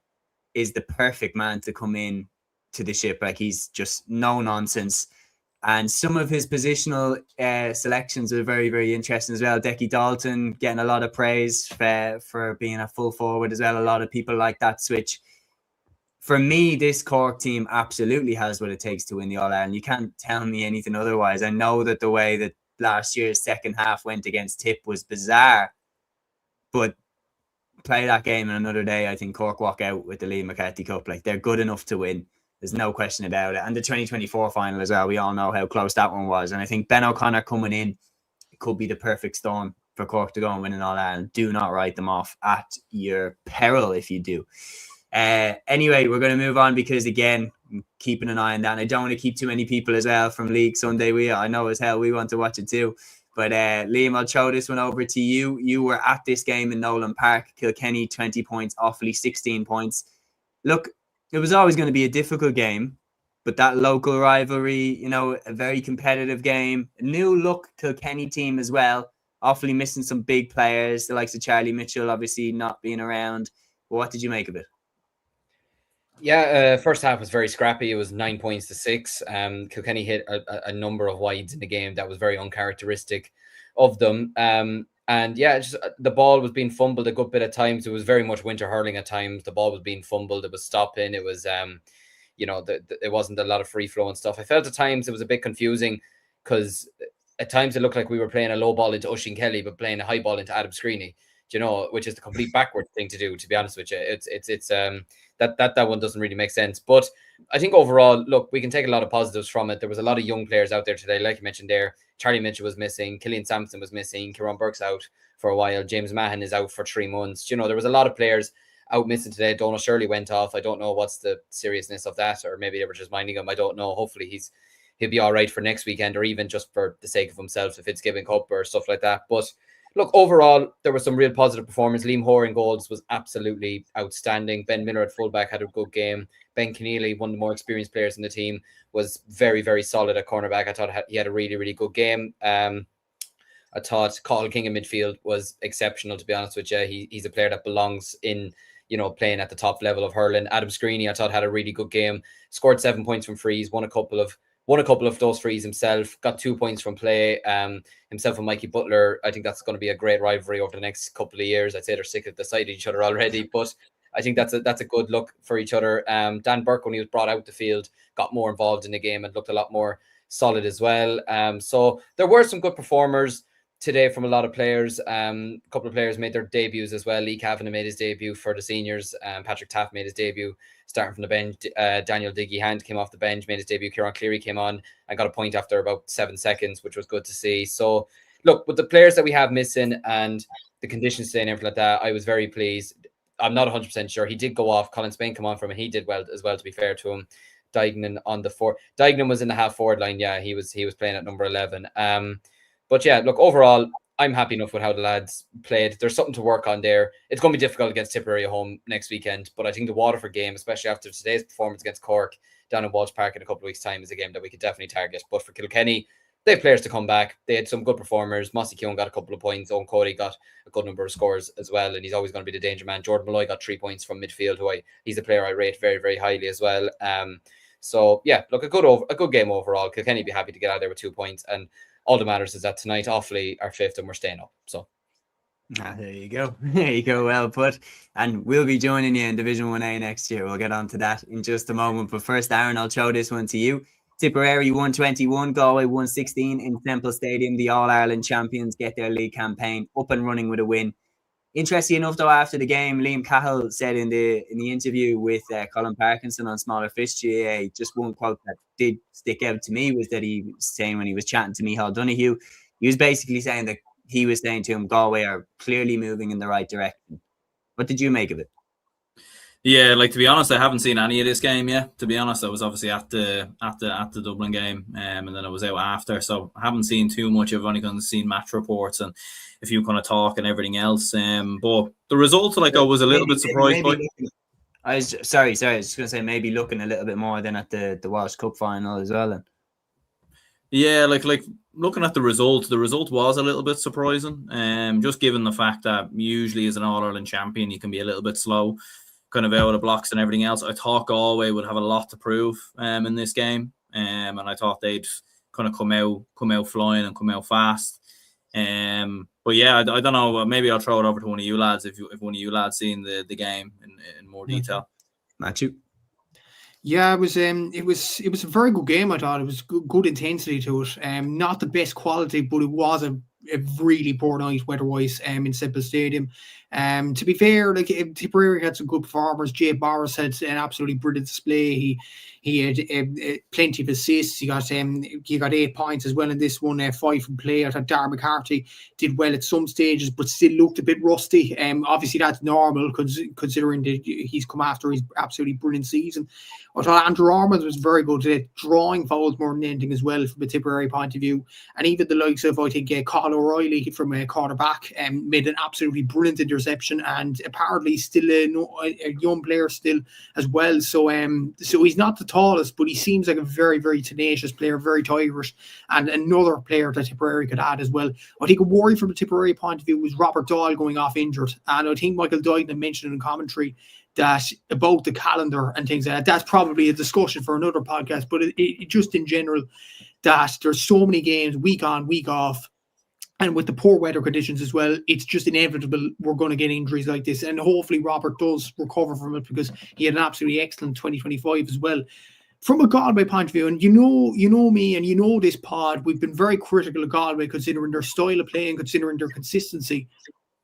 is the perfect man to come in to the ship. He's just no nonsense. And some of his positional selections are very, very interesting as well. Decky Dalton getting a lot of praise for being a full forward as well. A lot of people like that switch. For me, this Cork team absolutely has what it takes to win the All-Ireland. You can't tell me anything otherwise. I know that the way that last year's second half went against Tip was bizarre, but play that game in another day, I think Cork walk out with the Liam McCarthy Cup. Like, they're good enough to win. There's no question about it. And the 2024 final as well, we all know how close that one was. And I think Ben O'Connor coming in could be the perfect storm for Cork to go and win in All Ireland. Do not write them off at your peril if you do. Anyway, we're going to move on because, again, I'm keeping an eye on that. And I don't want to keep too many people as well from League Sunday. I know as hell we want to watch it too. But Liam, I'll throw this one over to you. You were at this game in Nolan Park. Kilkenny 20 points, Offaly 16 points. Look, it was always going to be a difficult game, but that local rivalry, a very competitive game. A new look Kilkenny team as well. Offaly missing some big players, the likes of Charlie Mitchell obviously not being around. What did you make of it? Yeah, first half was very scrappy. It was 9 points to 6. Kilkenny hit a number of wides in the game that was very uncharacteristic of them. And yeah, just the ball was being fumbled a good bit of times. It was very much winter hurling at times. The ball was being fumbled. It was stopping. It was, it wasn't a lot of free flow and stuff. I felt at times it was a bit confusing because at times it looked like we were playing a low ball into Oisin Kelly, but playing a high ball into Adam Screeney. Which is the complete backward thing to do, to be honest with you. It's that one doesn't really make sense. But I think overall, look, we can take a lot of positives from it. There was a lot of young players out there today, like you mentioned there. Charlie Mitchell was missing, Cillian Sampson was missing, Kieran Burke's out for a while, James Mahan is out for 3 months. There was a lot of players out missing today. Donald Shirley went off. I don't know what's the seriousness of that, or maybe they were just minding him. I don't know. Hopefully he'll be all right for next weekend, or even just for the sake of himself, if it's Fitzgibbon Cup or stuff like that. But look, overall, there was some real positive performance. Liam Hoare in goals was absolutely outstanding. Ben Miller at fullback had a good game. Ben Keneally, one of the more experienced players in the team, was very, very solid at cornerback. I thought he had a really, really good game. I thought Cathal King in midfield was exceptional, to be honest with you. He's a player that belongs in, playing at the top level of hurling. Adam Screeney, I thought, had a really good game. Scored 7 points from frees, won a couple of those frees himself, got 2 points from play. Himself and Mikey Butler, I think that's going to be a great rivalry over the next couple of years. I'd say they're sick of the sight of each other already, but I think that's a good look for each other. Dan Burke, when he was brought out the field, got more involved in the game and looked a lot more solid as well. So there were some good performers today from a lot of players. A couple of players made their debuts as well. Lee Cavan made his debut for the seniors. Patrick Taft made his debut starting from the bench. Daniel Diggy-Hand came off the bench, made his debut. Kieran Cleary came on and got a point after about 7 seconds, which was good to see. So look, with the players that we have missing and the conditions today and everything like that, I was very pleased. I'm not 100% sure. He did go off. Colin Spain come on from him, and he did well as well, to be fair to him. Dignan on the 4. Dignan was in the half forward line. Yeah, he was playing at number 11. But yeah, look, overall, I'm happy enough with how the lads played. There's something to work on there. It's going to be difficult against Tipperary at home next weekend, but I think the Waterford game, especially after today's performance against Cork down in Walsh Park in a couple of weeks' time, is a game that we could definitely target. But for Kilkenny, they have players to come back. They had some good performers. Mossy Keown got a couple of points. Owen Cody got a good number of scores as well, and he's always going to be the danger man. Jordan Malloy got 3 points from midfield, he's a player I rate very, very highly as well. So yeah, look, a good game overall. Kilkenny be happy to get out there with 2 points, and all that matters is that tonight, Offaly are 5th and we're staying up. So there you go. There you go. Well put. And we'll be joining you in Division 1A next year. We'll get on to that in just a moment. But first, Aaron, I'll throw this one to you. Tipperary 121, Galway 116 in Temple Stadium. The All-Ireland champions get their league campaign up and running with a win. Interesting enough, though, after the game, Liam Cahill said in the interview with Colin Parkinson on Smaller Fish GAA, just one quote that did stick out to me was that he was saying when he was chatting to Micheál Donoghue, he was basically saying that he was saying to him, Galway are clearly moving in the right direction. What did you make of it? Yeah, like, to be honest, I haven't seen any of this game yet. To be honest, I was obviously at the Dublin game, and then I was out after, so I haven't seen too much. I've only kind of seen match reports and a few kind of talk and everything else. But the result, like, I was a little bit surprised by. I was sorry. I was just going to say maybe looking a little bit more than at the Walsh Cup final as well. Then. Yeah, like looking at the result was a little bit surprising. Just given the fact that usually as an All-Ireland champion, you can be a little bit slow, kind of out of the blocks and everything else. I thought Galway would have a lot to prove in this game, and I thought they'd kind of come out flying and come out fast. But yeah, I don't know. Maybe I'll throw it over to one of you lads if one of you lads seen the game in more detail. Matthew. Yeah, it was a very good game. I thought it was good intensity to it. Not the best quality, but it was a a really poor night weather-wise in Semple Stadium. To be fair, like Tipperary had some good performers. Jay Barris had an absolutely brilliant display. He had plenty of assists. He got 8 points as well in this one, 5 from play. I thought Darren McCarthy did well at some stages, but still looked a bit rusty. Obviously, that's normal considering that he's come after his absolutely brilliant season. I thought Andrew Ormond was very good at drawing fouls more than anything as well from a Tipperary point of view. And even the likes of, I think, Colin O'Reilly from a quarterback made an absolutely brilliant interception, and apparently still a young player still as well. So he's not the tallest, but he seems like a very, very tenacious player, very Irish, and another player that Tipperary could add as well. I think a worry from a Tipperary point of view was Robert Doyle going off injured. And I think Michael Duggan mentioned in commentary that about the calendar and things like that. That's probably a discussion for another podcast, but it just in general, that there's so many games week on, week off, and with the poor weather conditions as well, it's just inevitable we're going to get injuries like this. And hopefully Robert does recover from it, because he had an absolutely excellent 2025 as well. From a Galway point of view, and you know me and you know this pod, we've been very critical of Galway considering their style of play and considering their consistency.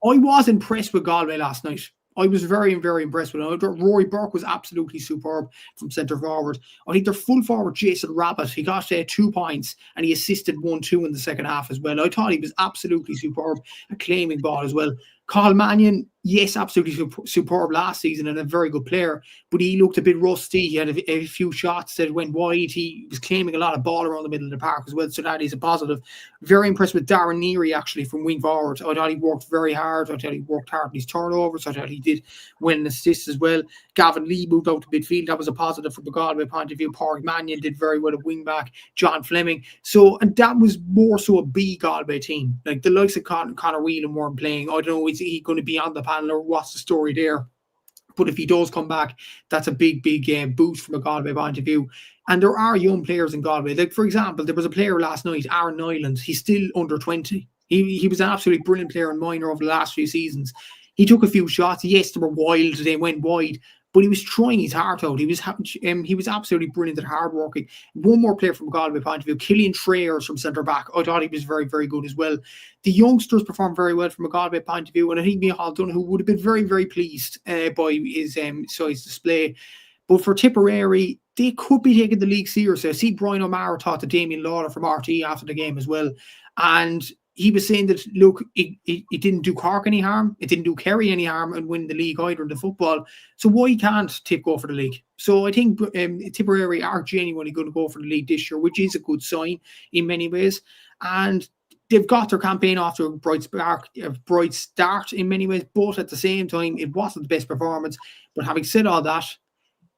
I was impressed with Galway last night. I was very, very impressed with him. Rory Burke was absolutely superb from centre forward. I think their full forward, Jason Rabbit, he got 2 points and he assisted 1-2 in the second half as well. I thought he was absolutely superb at claiming ball as well. Carl Mannion, yes, absolutely superb last season and a very good player, but he looked a bit rusty. He had a few shots that went wide. He was claiming a lot of ball around the middle of the park as well, so that is a positive. Very impressed with Darren Neary, actually, from wing forward. I thought he worked very hard. I thought he worked hard in his turnovers. I thought he did well in assists as well. Gavin Lee moved out to midfield. That was a positive from the Galway point of view. Páirc Mannion did very well at wing back. John Fleming. And that was more so a B Galway team. Like the likes of Conor Whelan weren't playing. I don't know, is he going to be on the panel or what's the story there? But if he does come back, that's a big boost from a Galway point of view. And there are young players in Galway. Like, for example, there was a player last night, Aaron Nyland. He's still under 20. He was an absolutely brilliant player in minor over the last few seasons. He took a few shots. Yes, they were wild. They went wide. But he was trying his heart out. He was absolutely brilliant at hard working. One more player from a Galway point of view, Killian Trayers from centre back. I thought he was very, very good as well. The youngsters performed very well from a Galway point of view, and I think Micheál Donoghue would have been very, very pleased by his size display. But for Tipperary, they could be taking the league seriously. I see Brian O'Mara talked to Damien Lawler from RT after the game as well, and he was saying that, look, it didn't do Cork any harm. It didn't do Kerry any harm and win the league either in the football. So why can't Tip go for the league? So I think Tipperary are genuinely going to go for the league this year, which is a good sign in many ways. And they've got their campaign off to a bright start in many ways. But at the same time, it wasn't the best performance. But having said all that,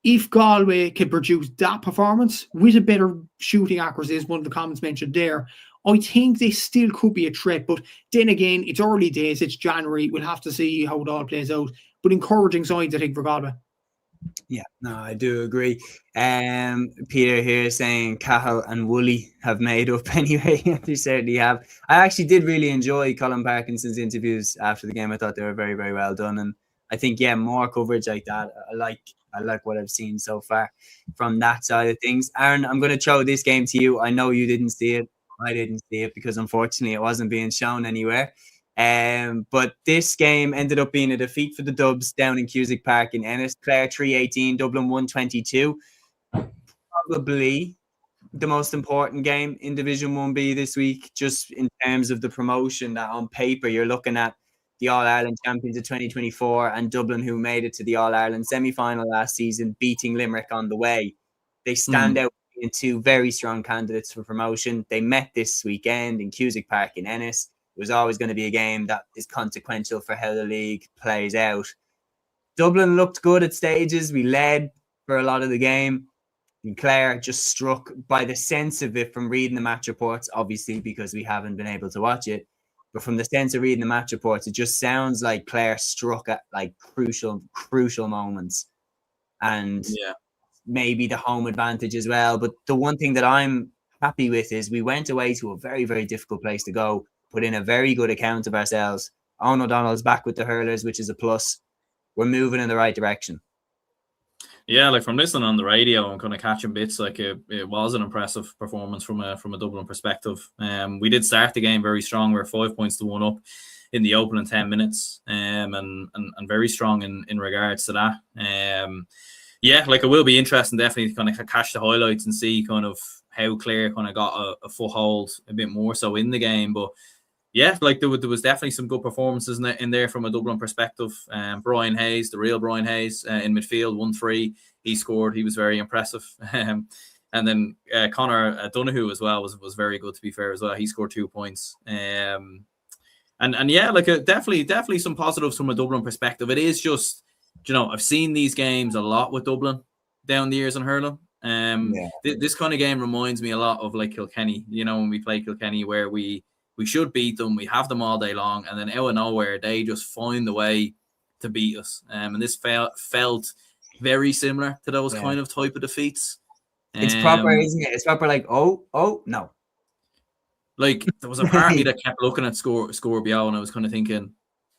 if Galway can produce that performance with a better shooting accuracy, as one of the comments mentioned there, I think they still could be a threat. But then again, it's early days. It's January. We'll have to see how it all plays out. But encouraging signs, I think, for Galway. Yeah, no, I do agree. Peter here saying Cahill and Woolley have made up anyway. They certainly have. I actually did really enjoy Colin Parkinson's interviews after the game. I thought they were very, very well done. And I think, yeah, more coverage like that. I like what I've seen so far from that side of things. Aaron, I'm going to throw this game to you. I know you didn't see it. I didn't see it because unfortunately it wasn't being shown anywhere. But this game ended up being a defeat for the Dubs down in Cusack Park in Ennis. Clare 3-18, Dublin 1-22. Probably the most important game in Division 1B this week, just in terms of the promotion that on paper you're looking at the All-Ireland champions of 2024 and Dublin, who made it to the All-Ireland semi-final last season, beating Limerick on the way. They stand out in two very strong candidates for promotion. They met this weekend in Cusack Park in Ennis. It was always going to be a game that is consequential for how the league plays out. Dublin looked good at stages. We led for a lot of the game. And Clare just struck, by the sense of it from reading the match reports, obviously because we haven't been able to watch it, but from the sense of reading the match reports, it just sounds like Clare struck at like crucial moments. And maybe the home advantage as well. But the one thing that I'm happy with is we went away to a very, very difficult place to go, put in a very good account of ourselves. Owen O'Donnell's back with the hurlers, which is a plus. We're moving in the right direction. Yeah, like from listening on the radio and kind of catching bits, like it was an impressive performance from a Dublin perspective. We did start the game very strong. We were 5 points to 1 up in the opening 10 minutes, and very strong in regards to that. Yeah, like it will be interesting definitely to kind of catch the highlights and see kind of how Clare kind of got a foothold a bit more so in the game. But yeah, like there was definitely some good performances in there from a Dublin perspective. Brian Hayes, the real Brian Hayes, in midfield, 1-3. He scored. He was very impressive. And then Conor Donoghue as well was very good, to be fair, as well. He scored 2 points. And yeah, like definitely some positives from a Dublin perspective. It is just, I've seen these games a lot with Dublin down the years in hurling. This kind of game reminds me a lot of like Kilkenny, when we play Kilkenny, where we should beat them. We have them all day long. And then out of nowhere, they just find the way to beat us. And this felt very similar to those kind of type of defeats. It's proper, isn't it? It's proper like, oh, no. Like, there was a part of me that kept looking at score BO, and I was kind of thinking,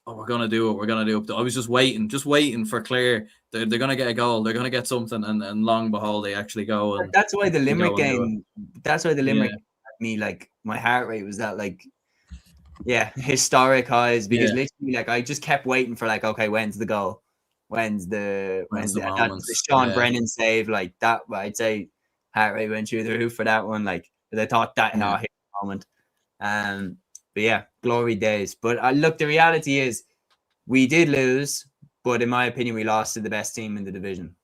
oh, we're going to do it. I was just waiting for Clare. They're going to get a goal. They're going to get something. And long behold, they actually go. And that's why the Limerick game, me, like, my heart rate was that, like, historic highs, because literally, like, I just kept waiting for, like, okay, when's the goal? When's the Sean Brennan save? Like that, I'd say heart rate went through the roof for that one. Like, I thought that hit the moment. But yeah, glory days. But look, the reality is we did lose, but in my opinion, we lost to the best team in the division.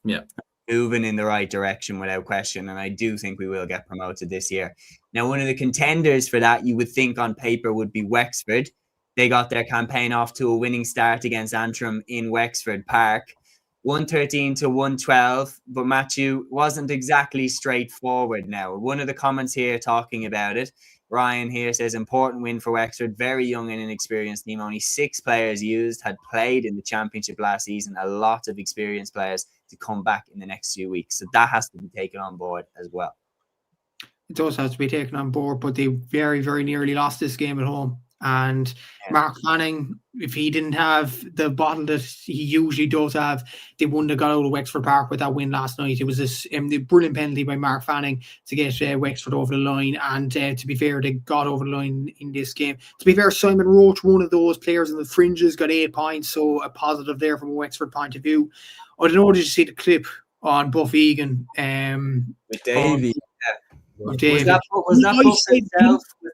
Yeah. Moving in the right direction without question, and I do think we will get promoted this year. Now, one of the contenders for that, you would think on paper, would be Wexford. They got their campaign off to a winning start against Antrim in Wexford Park, 113 to 112. But Matthew, wasn't exactly straightforward. Now, one of the comments here talking about it, Ryan here says, important win for Wexford, very young and inexperienced team. Only 6 players used had played in the championship last season. A lot of experienced players to come back in the next few weeks. So that has to be taken on board as well. It does have to be taken on board, but they very, very nearly lost this game at home. And Mark Fanning, if he didn't have the bottle that he usually does have, they wouldn't have got out of Wexford Park with that win last night. It was this brilliant penalty by Mark Fanning to get Wexford over the line. And to be fair, they got over the line in this game. To be fair, Simon Roach, one of those players in the fringes, got 8 points. So a positive there from a Wexford point of view. I don't know, did you see the clip on Buff Egan? With Davey. Was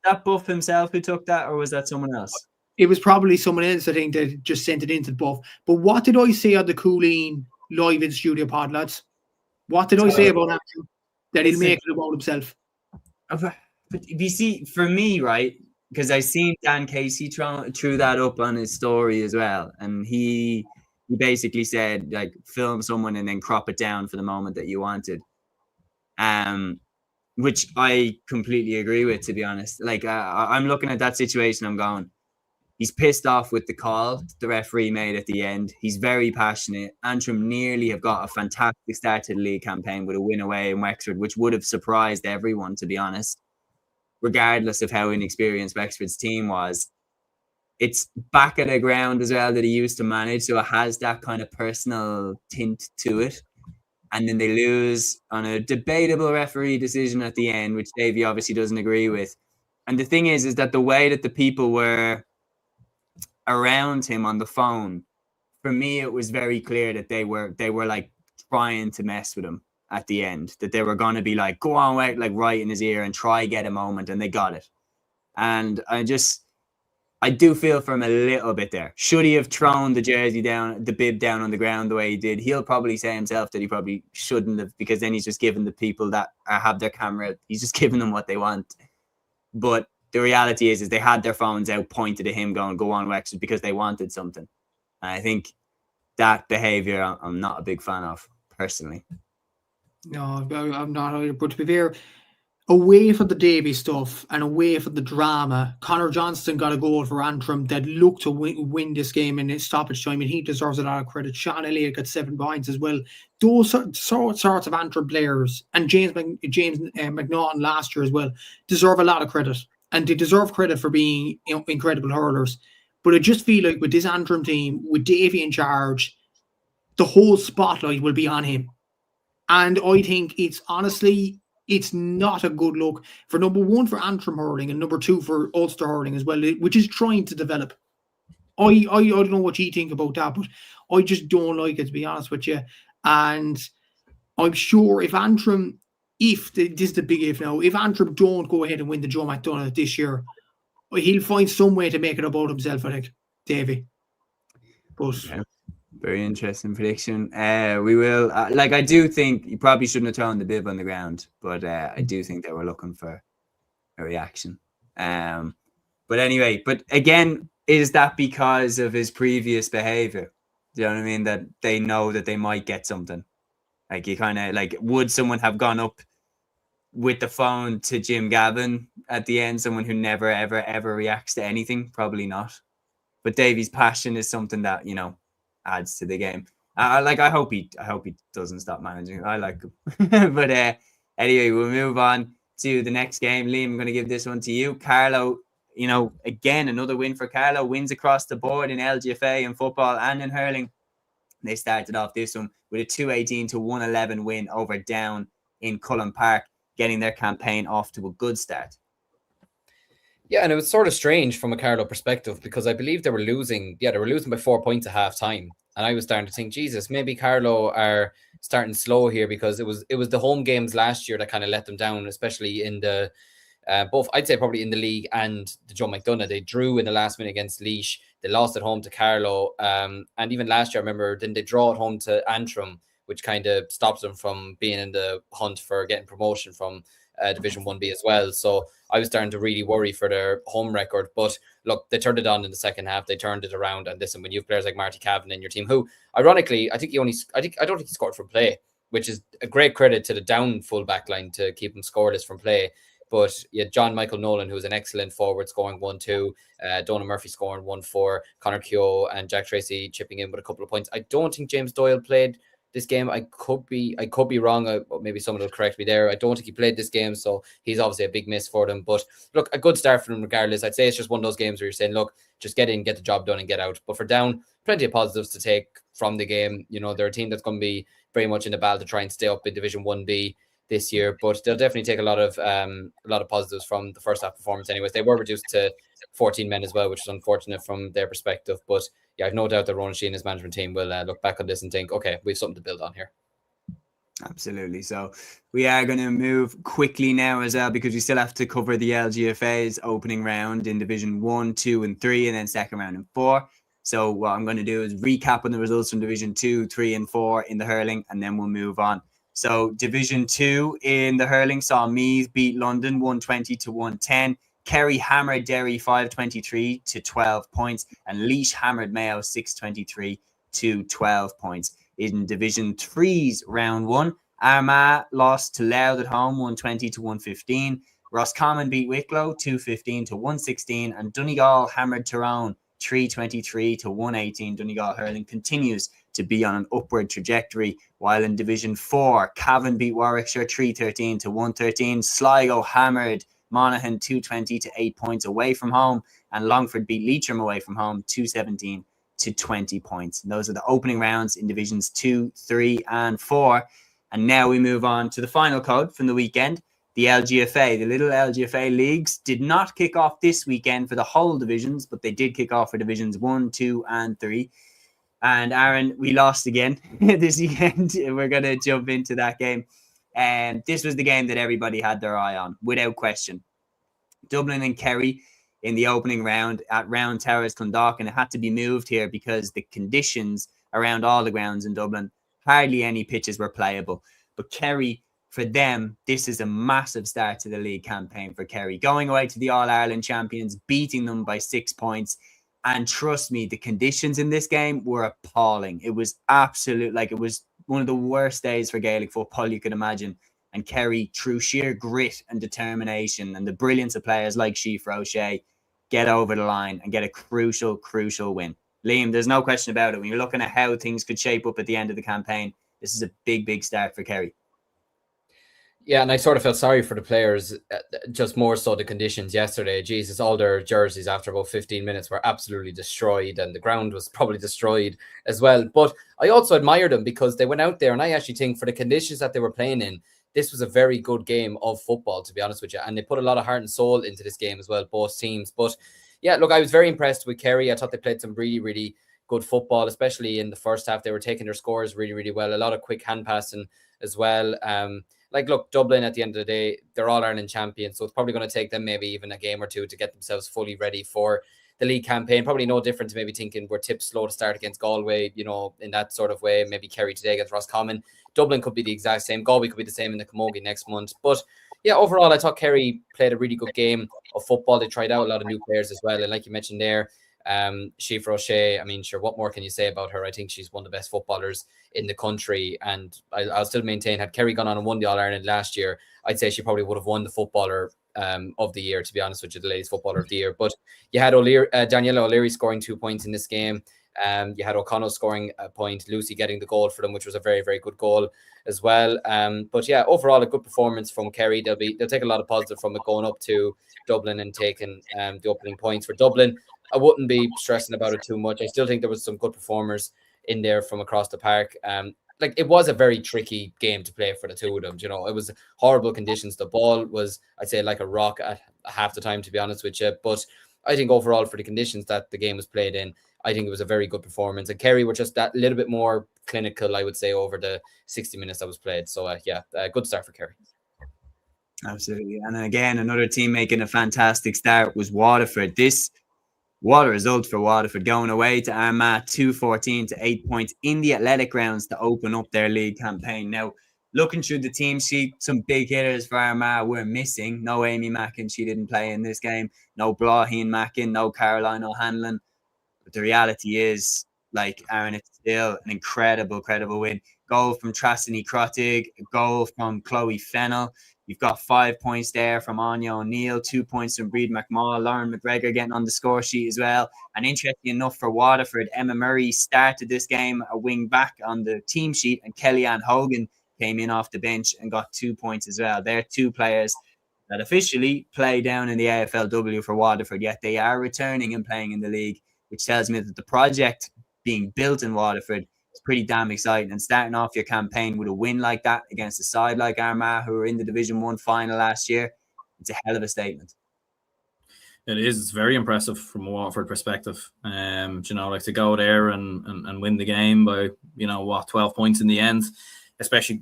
that Buff himself who took that, or was that someone else? It was probably someone else, I think, that just sent it into Buff. But what did I say on the Cúilín live in studio pod, lads? What did I say about that? That he'll make it about himself. But you see, for me, right, because I seen Dan Casey threw that up on his story as well, and he basically said, like, film someone and then crop it down for the moment that you wanted. Which I completely agree with, to be honest. Like, I'm looking at that situation, I'm going, he's pissed off with the call the referee made at the end. He's very passionate. Antrim nearly have got a fantastic start to the league campaign with a win away in Wexford, which would have surprised everyone, to be honest, regardless of how inexperienced Wexford's team was. It's back at a ground as well that he used to manage, so it has that kind of personal tint to it. And then they lose on a debatable referee decision at the end, which Davey obviously doesn't agree with. And the thing is that the way that the people were around him on the phone, for me, it was very clear that they were like trying to mess with him at the end, that they were going to be like, go on, wait, like right in his ear and try get a moment, and they got it. And I do feel for him a little bit there. Should he have thrown the jersey down, the bib down on the ground the way he did? He'll probably say himself that he probably shouldn't have, because then he's just giving the people that have their camera, he's just giving them what they want. But the reality is they had their phones out pointed at him going, go on, Wexford, because they wanted something. And I think that behaviour I'm not a big fan of, personally. No, I'm not either. But to be fair, away from the Davy stuff and away from the drama, Conor Johnston got a goal for Antrim that looked to win this game in stoppage time, and he deserves a lot of credit. Sean Elliott got 7 points as well. Those sorts of Antrim players, and James McNaughton last year as well, deserve a lot of credit, and they deserve credit for being incredible hurlers. But I just feel like with this Antrim team, with Davy in charge, the whole spotlight will be on him. And I think it's not a good look for number one for Antrim hurling and number two for Ulster hurling as well, which is trying to develop. I don't know what you think about that, but I just don't like it, to be honest with you. And I'm sure if Antrim, this is the big if now, if Antrim don't go ahead and win the Joe McDonagh this year, he'll find some way to make it about himself, I think, Davy. But yeah, very interesting prediction. We will, I do think you probably shouldn't have thrown the bib on the ground, but I do think they were looking for a reaction. But anyway, but again, is that because of his previous behavior? Do you know what I mean? That they know that they might get something. Like, you kind of like, would someone have gone up with the phone to Jim Gavin at the end? Someone who never, ever, ever reacts to anything? Probably not. But Davy's passion is something that, adds to the game. I hope he doesn't stop managing. I like him. But anyway, we'll move on to the next game. Liam, I'm going to give this one to you. Carlow, again, another win for Carlow. Wins across the board in LGFA in football and in hurling. They started off this one with a 218 to 111 win over Down in Cullen Park, getting their campaign off to a good start. Yeah, and it was sort of strange from a Carlow perspective because I believe they were losing. Yeah, they were losing by 4 points at half time. And I was starting to think, Jesus, maybe Carlow are starting slow here because it was the home games last year that kind of let them down, especially in the both, I'd say probably in the league and the Joe McDonagh. They drew in the last minute against Laois. They lost at home to Carlow. And even last year, I remember, didn't they draw at home to Antrim, which kind of stops them from being in the hunt for getting promotion from Division 1B as well. So I was starting to really worry for their home record. But look, they turned it on in the second half. They turned it around. And listen, when you have players like Marty Cavan in your team, who ironically, I don't think he scored from play, which is a great credit to the Down full back line to keep him scoreless from play. But yeah, John Michael Nolan, who's an excellent forward, scoring 1-2, Donald Murphy scoring 1-4, Conor Keogh and Jack Tracy chipping in with a couple of points. I don't think James Doyle played this game. I could be wrong. Maybe someone will correct me there. I don't think he played this game, so he's obviously a big miss for them. But look, a good start for them regardless. I'd say it's just one of those games where you're saying, look, just get in, get the job done and get out. But for Down, plenty of positives to take from the game. They're a team that's going to be very much in the battle to try and stay up in Division 1B this year, but they'll definitely take a lot of positives from the first half performance anyways. They were reduced to 14 men as well, which is unfortunate from their perspective. But yeah, I've no doubt that Ronan Sheehan and his management team will look back on this and think, okay, we have something to build on here. Absolutely. So we are going to move quickly now as well, because we still have to cover the LGFA's opening round in Division 1, 2 and 3, and then second round and 4. So what I'm going to do is recap on the results from Division 2, 3 and 4 in the hurling, and then we'll move on. So Division 2 in the hurling saw Meath beat London 120 to 110. Kerry hammered Derry 523 to 12 points. And Laois hammered Mayo 623 to 12 points. In Division 3's round 1, Armagh lost to Louth at home 120 to 115. Roscommon beat Wicklow 215 to 116. And Donegal hammered Tyrone 323 to 118. Donegal hurling continues to be on an upward trajectory, while in Division 4, Cavan beat Warwickshire 313 to 113. Sligo hammered Monaghan 220 to 8 points away from home, and Longford beat Leitrim away from home 217 to 20 points. And those are the opening rounds in Divisions 2, 3 and 4. And now we move on to the final code from the weekend. The LGFA, the little LGFA leagues, did not kick off this weekend for the whole divisions, but they did kick off for Divisions 1, 2 and 3. And Aaron, we lost again this weekend. We're going to jump into that game. And this was the game that everybody had their eye on, without question. Dublin and Kerry in the opening round at Round Towers, Clondalkin, and it had to be moved here because the conditions around all the grounds in Dublin, hardly any pitches were playable. But Kerry, for them, this is a massive start to the league campaign for Kerry. Going away to the All-Ireland champions, beating them by 6 points. And trust me, the conditions in this game were appalling. It was it was one of the worst days for Gaelic football you could imagine. And Kerry, through sheer grit and determination and the brilliance of players like Sheaf Roche, get over the line and get a crucial, crucial win. Liam, there's no question about it. When you're looking at how things could shape up at the end of the campaign, this is a big, big start for Kerry. Yeah, and I sort of felt sorry for the players, just more so the conditions yesterday. Jesus, all their jerseys after about 15 minutes were absolutely destroyed, and the ground was probably destroyed as well. But I also admire them because they went out there, and I actually think for the conditions that they were playing in, this was a very good game of football, to be honest with you. And they put a lot of heart and soul into this game as well, both teams. But yeah, look, I was very impressed with Kerry. I thought they played some really, really good football, especially in the first half. They were taking their scores really, really well. A lot of quick hand passing as well. Like, look, Dublin at the end of the day, they're all Ireland champions, so it's probably going to take them maybe even a game or two to get themselves fully ready for the league campaign. Probably no different to maybe thinking we're tipped slow to start against Galway, you know, in that sort of way. Maybe Kerry today against Roscommon. Dublin could be the exact same. Galway could be the same in the Camogie next month. But yeah, overall, I thought Kerry played a really good game of football. They tried out a lot of new players as well. And like you mentioned there, Siofra O'Shea, I mean, sure, what more can you say about her? I think she's one of the best footballers in the country, and I'll still maintain, had Kerry gone on and won the All-Ireland last year, I'd say she probably would have won the footballer of the year, to be honest with you, the ladies footballer of the year. But you had Daniela O'Leary scoring 2 points in this game. You had O'Connell scoring a point, Lucy getting the goal for them, which was a very, very good goal as well. But yeah, overall a good performance from Kerry. They'll take a lot of positive from it going up to Dublin and taking the opening points for Dublin. I wouldn't be stressing about it too much. I still think there was some good performers in there from across the park. Like, it was a very tricky game to play for the two of them. You know, it was horrible conditions. The ball was, I'd say, like a rock at half the time, to be honest with you. But I think overall, for the conditions that the game was played in, I think it was a very good performance. And Kerry were just that little bit more clinical, I would say, over the 60 minutes that was played. So good start for Kerry. Absolutely. And again, another team making a fantastic start was Waterford. What a result for Waterford, going away to Armagh 2-14 to 8 points in the athletic grounds to open up their league campaign. Now, looking through the team sheet, some big hitters for Armagh were missing. No Amy Mackin, she didn't play in this game. No Braheen Mackin, no Caroline O'Hanlon. But the reality is, like, Aaron, it's still an incredible win. Goal from Trastany Crottig, a goal from Chloe Fennell. You've got 5 points there from Anya O'Neill, 2 points from Breed McMaul, Lauren McGregor getting on the score sheet as well. And interesting enough for Waterford, Emma Murray started this game a wing back on the team sheet, and Kellyanne Hogan came in off the bench and got 2 points as well. They're two players that officially play down in the AFLW for Waterford, yet they are returning and playing in the league, which tells me that the project being built in Waterford is pretty damn exciting. And starting off your campaign with a win like that against a side like Armagh, who were in the Division 1 final last year, it's a hell of a statement. It is. It's very impressive from a Waterford perspective. You know, like, to go there and win the game by, 12 points in the end, especially,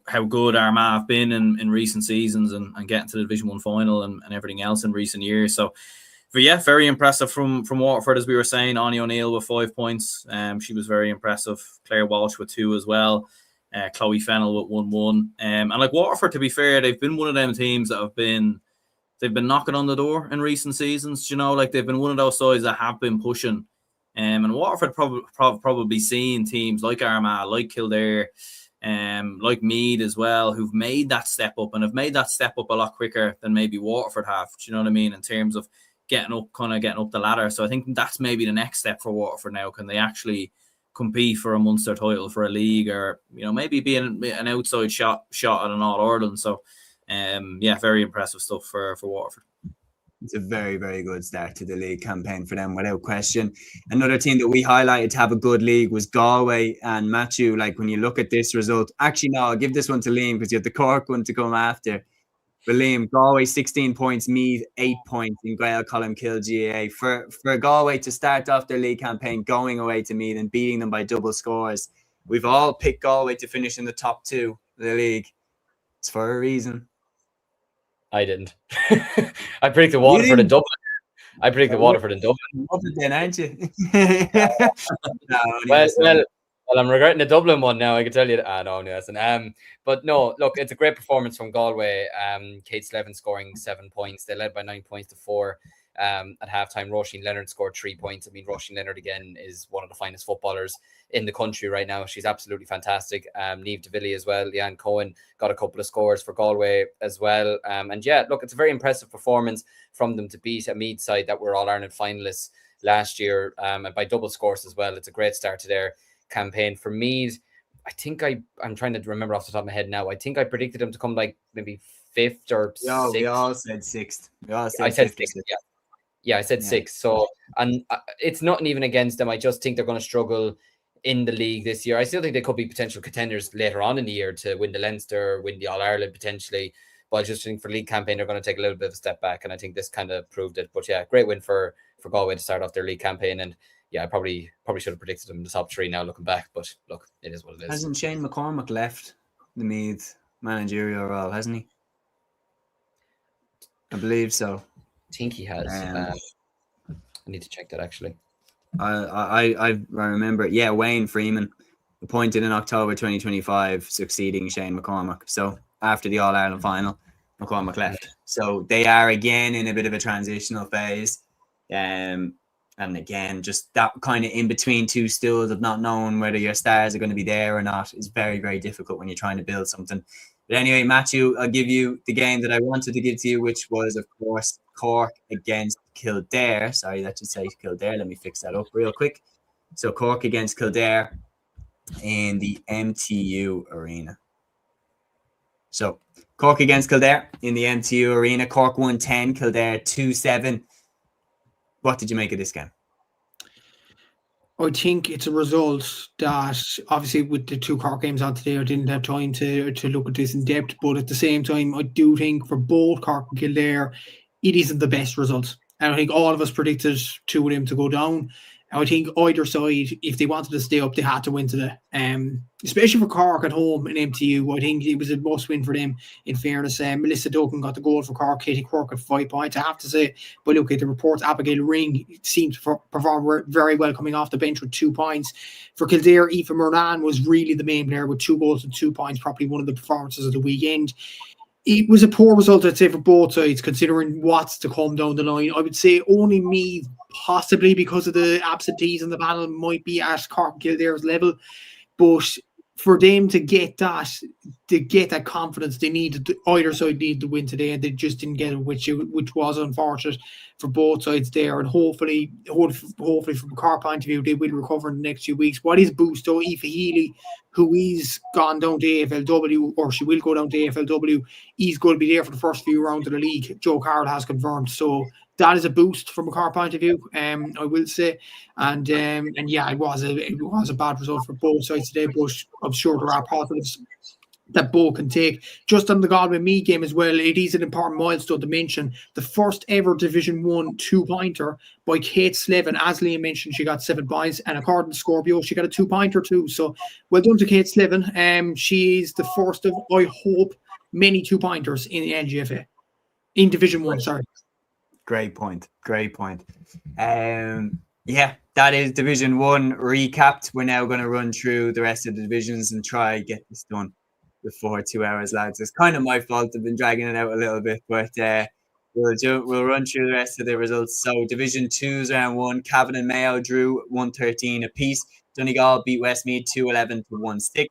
how good Armagh have been in recent seasons and getting to the Division 1 final and everything else in recent years. So, but yeah, very impressive from Waterford, as we were saying. Anya O'Neill with 5 points. She was very impressive. Claire Walsh with 2 as well. Chloe Fennell with 1-1. And like, Waterford, to be fair, they've been one of them teams that they've been knocking on the door in recent seasons. You know, like, they've been one of those sides that have been pushing. And Waterford probably seen teams like Armagh, like Kildare, like Meath as well, who've made that step up and have made that step up a lot quicker than maybe Waterford have. Do you know what I mean? In terms of getting up the ladder. So I think that's maybe the next step for Waterford now. Can they actually compete for a Munster title, for a league, or maybe be an outside shot at an All-Ireland? So very impressive stuff for Waterford. It's a very, very good start to the league campaign for them, without question. Another team that we highlighted to have a good league was Galway. And Matthew, like, when you look at this result, actually, no, I'll give this one to Liam because you have the Cork one to come after. But Liam, Galway 16 points, Meath 8 points in Gael Column Kill GAA. For Galway to start off their league campaign going away to Meath and beating them by double scores, we've all picked Galway to finish in the top 2 of the league. It's for a reason. I didn't. I predicted Waterford and Dublin. I predicted Waterford and Dublin. Waterford then, aren't you? Well, I'm regretting the Dublin one now. I can tell you that. No, listen. But no, look, it's a great performance from Galway. Kate Slevin scoring 7 points. They led by 9 points to 4 at halftime. Roisin Leonard scored 3 points. I mean, Roisin Leonard, again, is one of the finest footballers in the country right now. She's absolutely fantastic. Niamh DeVilly as well. Leanne Cohen got a couple of scores for Galway as well. And yeah, look, it's a very impressive performance from them to beat a Meath side that were All-Ireland finalists last year, and by double scores as well. It's a great start to their campaign. For Meath, I think I'm trying to remember off the top of my head now. I think I predicted them to come like maybe 5th or 6th. We all said 6th. We all said I said 5th. 6th. Yeah, I said 6th. So, and it's nothing even against them. I just think they're going to struggle in the league this year. I still think they could be potential contenders later on in the year to win the Leinster, win the All-Ireland potentially. But I just think for league campaign, they're going to take a little bit of a step back. And I think this kind of proved it. But yeah, great win for Galway to start off their league campaign. And yeah, I probably should have predicted them in the top 3 now looking back. But look, it is what it is. Hasn't Shane McCormack left the Meath managerial role, hasn't he? I believe so. I think he has. I need to check that actually. I remember. Yeah, Wayne Freeman appointed in October 2025, succeeding Shane McCormack. So after the All Ireland final, McCormack left. So they are again in a bit of a transitional phase. And again, just that kind of in between two stools of not knowing whether your stars are going to be there or not is very, very difficult when you're trying to build something. But anyway, Matthew, I'll give you the game that I wanted to give to you, which was, of course, Cork against Kildare. Sorry, that should say Kildare. Let me fix that up real quick. So Cork against Kildare in the MTU Arena. So Cork against Kildare in the MTU Arena. Cork 1-10, Kildare 2-7. What did you make of this game? I think it's a result that obviously with the 2 Cork games on today, I didn't have time to look at this in depth. But at the same time, I do think for both Cork and Kildare, it isn't the best result. And I think all of us predicted 2 of them to go down. And I think either side, if they wanted to stay up, they had to win today. Especially for Cork at home in MTU, I think it was a must win for them, in fairness. Melissa Duncan got the goal for Cork, hitting Cork at 5 points. I have to say, but look at the reports, Abigail Ring seemed to perform very well coming off the bench with 2 points. For Kildare, Aoife Murnane was really the main player with 2 goals and 2 points, probably one of the performances of the weekend. It was a poor result, I'd say, for both sides, considering what's to come down the line. I would say only Meath, possibly because of the absentees in the panel, might be at Cork and Kildare's level. But for them to get that confidence, they needed either side needed to win today, and they just didn't get it, which was unfortunate for both sides there. And hopefully from a Cork point of view, they will recover in the next few weeks. What is boost though? Aoife Healy, who is gone down to AFLW, or she will go down to AFLW, he's going to be there for the first few rounds of the league. Joe Carroll has confirmed. So that is a boost from a Cork point of view, I will say. And yeah, it was a bad result for both sides today, but I'm sure there are positives that both can take. Just on the Galway Meath game as well, it is an important milestone to mention. The first ever Division 1 2-pointer by Kate Slevin. As Liam mentioned, she got 7 points, and according to Scorpio, she got a 2-pointer too. So well done to Kate Slevin. She is the first of, I hope, many 2-pointers in the LGFA. In Division 1, sorry. Great point. Yeah, that is Division 1 recapped. We're now going to run through the rest of the divisions and try get this done before 2 hours, lads. It's kind of my fault. I've been dragging it out a little bit, but we'll run through the rest of the results. So Division 2's round 1, Cavan and Mayo drew 1-13 apiece. Donegal beat Westmeath 2-11 to 1-6.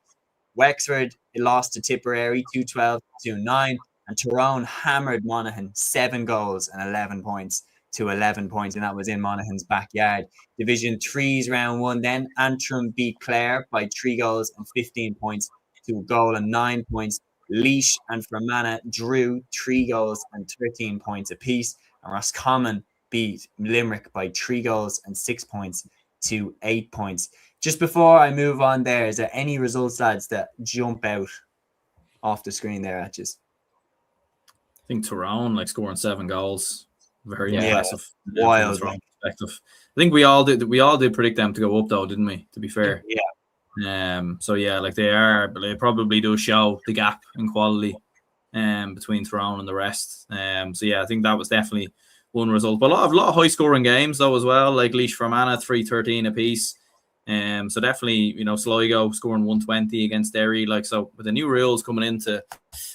Wexford lost to Tipperary 2-12 to 2-9. And Tyrone hammered Monaghan 7 goals and 11 points to 11 points, and that was in Monaghan's backyard. Division 3's round 1 then. Antrim beat Clare by 3 goals and 15 points to a goal and 9 points. Laois and Fermanagh drew 3 goals and 13 points apiece. And Roscommon beat Limerick by 3 goals and 6 points to 8 points. Just before I move on there, is there any results, lads, that jump out off the screen there at you? I think Tyrone scoring 7 goals, very impressive. Wild. Perspective. I think we all did predict them to go up though, didn't we? To be fair, So yeah, they probably do show the gap in quality, between Tyrone and the rest. So yeah, I think that was definitely one result. But a lot of high scoring games though as well, like Laois Fermanagh 3-13 apiece. So definitely, Sligo scoring 120 against Derry. So with the new rules coming into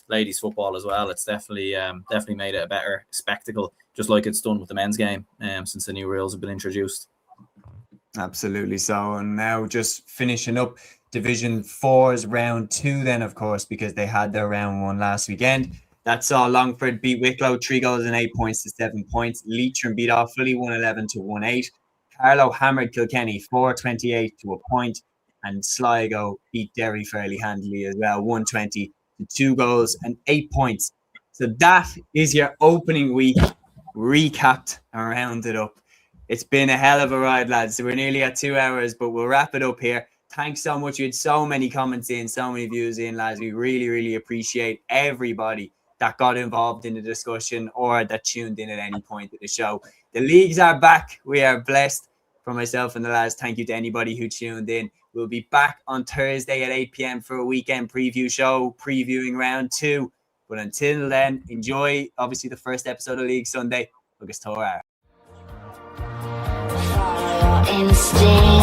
ladies football as well, it's definitely made it a better spectacle, just like it's done with the men's game, since the new rules have been introduced. Absolutely so. And now just finishing up Division 4's round 2 then, of course, because they had their round 1 last weekend. That saw Longford beat Wicklow 3 goals and 8 points to 7 points. Leitrim beat Offaly 111 to 1-8. Carlow hammered Kilkenny 4-28 to a point. and Sligo beat Derry fairly handily as well, 120 to 2 goals and 8 points. So that is your opening week recapped and rounded up. It's been a hell of a ride, lads. So we're nearly at 2 hours, but we'll wrap it up here. Thanks so much. You had so many comments in, so many views in, lads. We really, really appreciate everybody that got involved in the discussion or that tuned in at any point of the show. The leagues are back. We are blessed. For myself and the lads, thank you to anybody who tuned in. We'll be back on Thursday at 8 p.m. for a weekend preview show, previewing round 2. But until then, enjoy, obviously, the first episode of League Sunday. Agus Torah. Instinct.